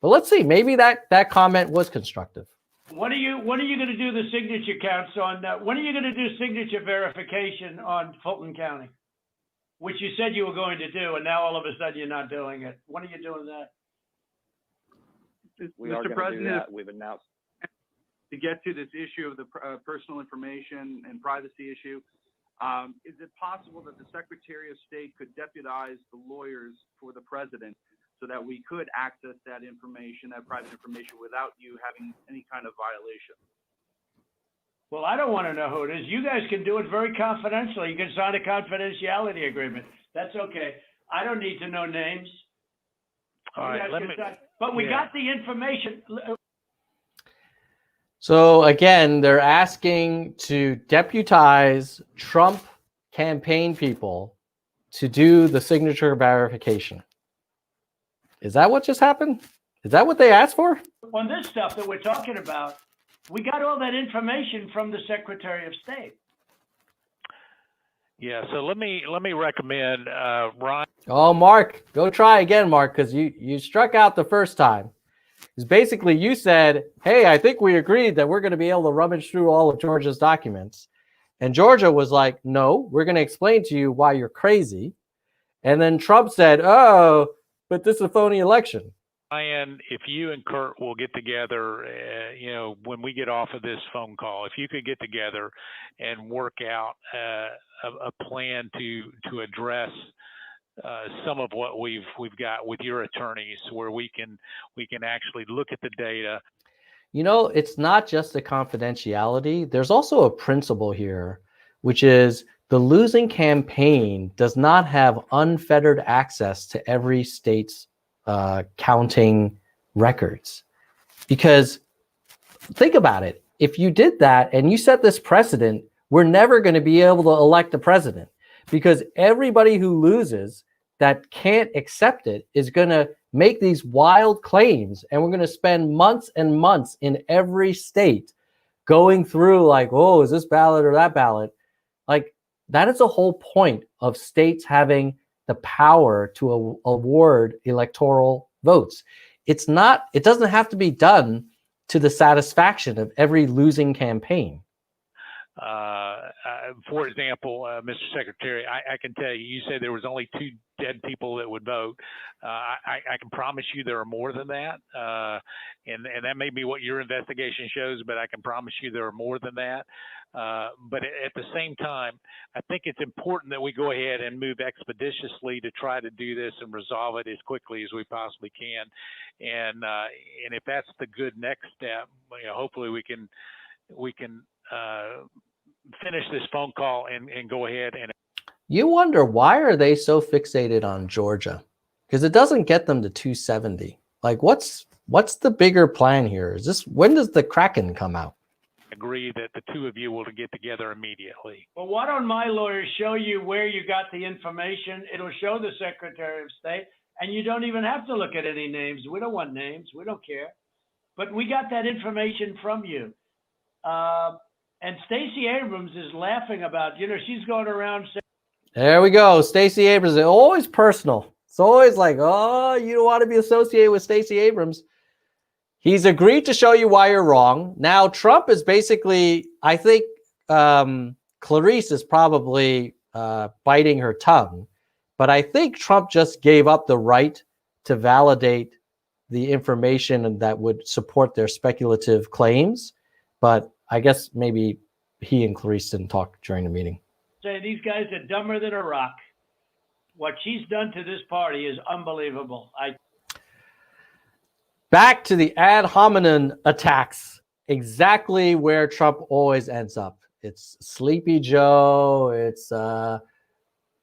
But let's see, maybe that comment was constructive. When are you going to do the signature counts on when are you going to do signature verification on Fulton County, which you said you were going to do, and now all of a sudden you're not doing it? When are you doing that? We are going to do that. We've announced. To get to this issue of the personal information and privacy issue, is it possible that the Secretary of State could deputize the lawyers for the president so that we could access that information, that private information, without you having any kind of violation? Well, I don't want to know who it is. You guys can do it very confidentially. You can sign a confidentiality agreement. That's okay. I don't need to know names. All right, but we got the information. So again, they're asking to deputize Trump campaign people to do the signature verification. Is that what just happened? Is that what they asked for? On this stuff that we're talking about, we got all that information from the Secretary of State. Yeah, so let me recommend Ron. Oh, Mark, go try again, Mark, because you struck out the first time. Because basically you said, hey, I think we agreed that we're going to be able to rummage through all of Georgia's documents. And Georgia was like, no, we're going to explain to you why you're crazy. And then Trump said, oh, but this is a phony election. Ryan, if you and Kurt will get together, when we get off of this phone call, if you could get together and work out a plan to address some of what we've got with your attorneys, where we can actually look at the data. It's not just the confidentiality. There's also a principle here, which is the losing campaign does not have unfettered access to every state's counting records. Because think about it. If you did that and you set this precedent, we're never going to be able to elect a president, because everybody who loses that can't accept it is going to make these wild claims, and we're going to spend months and months in every state going through like, oh, is this ballot or that ballot? Like, that is the whole point of states having the power to award electoral votes. It doesn't have to be done to the satisfaction of every losing campaign. For example, Mr. Secretary, I can tell you, you said there was only 2 dead people that would vote. I can promise you there are more than that. And that may be what your investigation shows, but I can promise you there are more than that. But at the same time, I think it's important that we go ahead and move expeditiously to try to do this and resolve it as quickly as we possibly can. And if that's the good next step, hopefully we can finish this phone call and go ahead and. You wonder, why are they so fixated on Georgia? Because it doesn't get them to 270. Like, what's the bigger plan here? When does the Kraken come out? Agree that the 2 of you will get together immediately. Well, why don't my lawyers show you where you got the information? It'll show the Secretary of State, and you don't even have to look at any names. We don't want names. We don't care. But we got that information from you. And Stacey Abrams is laughing about, she's going around saying. There we go. Stacey Abrams. It's always personal. It's always like, oh, you don't want to be associated with Stacey Abrams. He's agreed to show you why you're wrong. Now, Trump is basically, I think Clarice is probably biting her tongue. But I think Trump just gave up the right to validate the information that would support their speculative claims. But I guess maybe he and Clarice didn't talk during the meeting. Say these guys are dumber than a rock. What she's done to this party is unbelievable. Back to the ad hominem attacks, exactly where Trump always ends up. It's Sleepy Joe, it's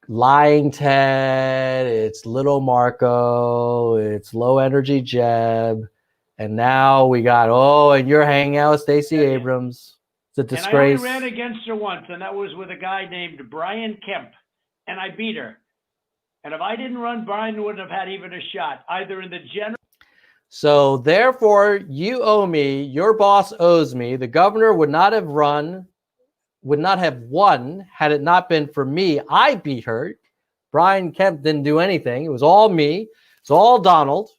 Lying Ted, it's Little Marco, it's Low Energy Jeb, and now we got, and you're hanging out with Stacey Abrams. It's a disgrace. And I only ran against her once, and that was with a guy named Brian Kemp, and I beat her. And if I didn't run, Brian wouldn't have had even a shot, either in the general. So therefore, you owe me, your boss owes me. The governor would not have won had it not been for me. I beat her. Brian Kemp didn't do anything. It was all me. It's all Donald.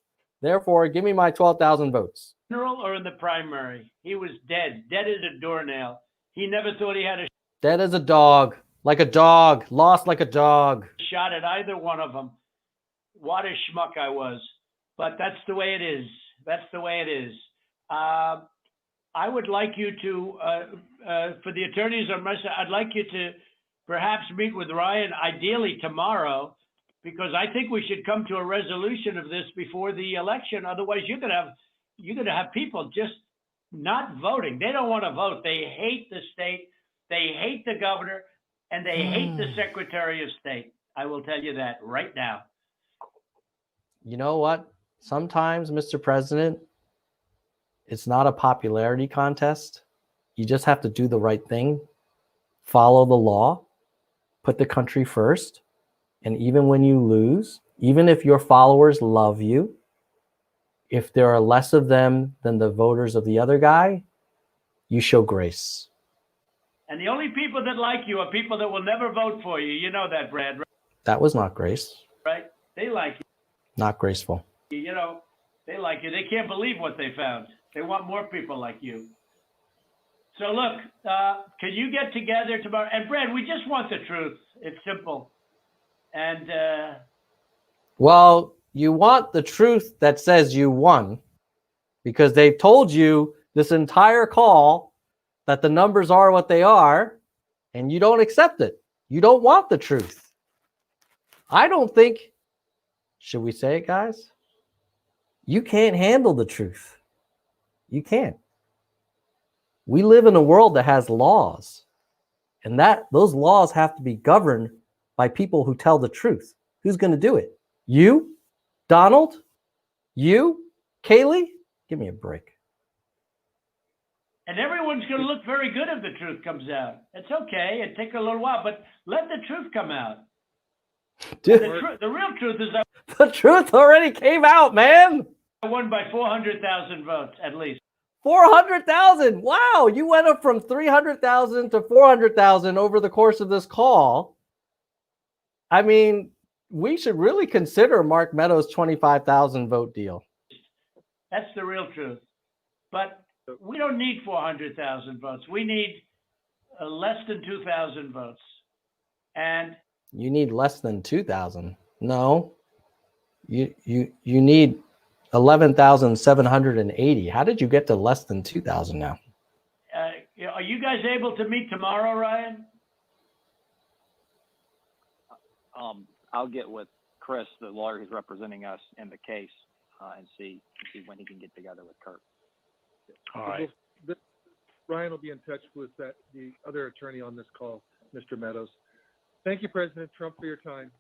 Therefore, give me my 12,000 votes. General or in the primary? He was dead as a doornail. He never thought he had a dead as a dog, like a dog, lost like a dog. Shot at either one of them. What a schmuck I was. But that's the way it is. That's the way it is. I would like you to, for the attorneys on my side, I'd like you to perhaps meet with Ryan, ideally tomorrow, because I think we should come to a resolution of this before the election. Otherwise, you're gonna have people just not voting. They don't want to vote. They hate the state. They hate the governor, and they hate the Secretary of State. I will tell you that right now. You know what? Sometimes, Mr. President, it's not a popularity contest. You just have to do the right thing, follow the law, put the country first. And even when you lose, even if your followers love you, if there are less of them than the voters of the other guy, you show grace. And the only people that like you are people that will never vote for you. You know that, Brad. Right? That was not grace. Right? They like you. Not graceful. You know, they like you. They can't believe what they found. They want more people like you. So look, can you get together tomorrow? And Brad, we just want the truth. It's simple. And Well, you want the truth that says you won, because they've told you this entire call that the numbers are what they are, and you don't accept it. You don't want the truth. I don't think, should we say it, guys? You can't handle the truth. You can't. We live in a world that has laws, and those laws have to be governed by people who tell the truth. Who's going to do it? You? Donald? You? Kaylee? Give me a break. and everyone's going to look very good if the truth comes out. It's okay. It take a little while, but let the truth come out. Dude, The real truth is that the truth already came out, man. I won by 400,000 votes at least. 400,000. Wow, you went up from 300,000 to 400,000 over the course of this call. I mean, we should really consider Mark Meadows' 25,000 vote deal. That's the real truth. But we don't need 400,000 votes. We need less than 2,000 votes. And You need less than 2,000. No, you need 11,780. How did you get to less than 2,000 now? are you guys able to meet tomorrow, Ryan? I'll get with Chris, the lawyer who's representing us in the case, and see when he can get together with Kurt. All right. Ryan will be in touch with the other attorney on this call, Mr. Meadows. Thank you, President Trump, for your time.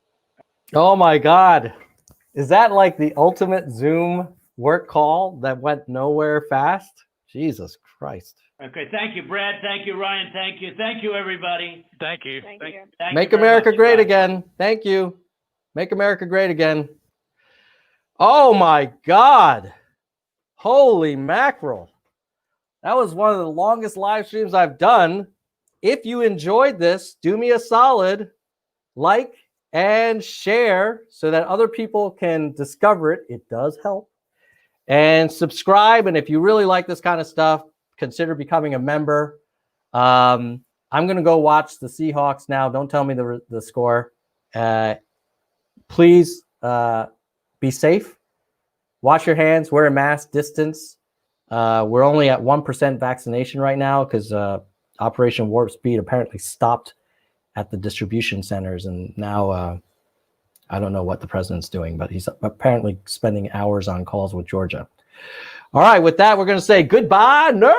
Oh my God. Is that like the ultimate Zoom work call that went nowhere fast? Jesus Christ. Okay, thank you, Brad. Thank you, Ryan. Thank you. Thank you, everybody. Thank you. Thank you. Thank Make you very America much. great Bye. again. Thank you. Make America great again. Oh my God. Holy mackerel. That was one of the longest live streams I've done. If you enjoyed this, do me a solid, like and share so that other people can discover it. It does help. And subscribe. And if you really like this kind of stuff, consider becoming a member. I'm going to go watch the Seahawks now. Don't tell me the score. Please be safe. Wash your hands. Wear a mask. Distance. We're only at 1% vaccination right now because Operation Warp Speed apparently stopped at the distribution centers. And now I don't know what the president's doing, but he's apparently spending hours on calls with Georgia. All right. With that, we're going to say goodbye, nerds.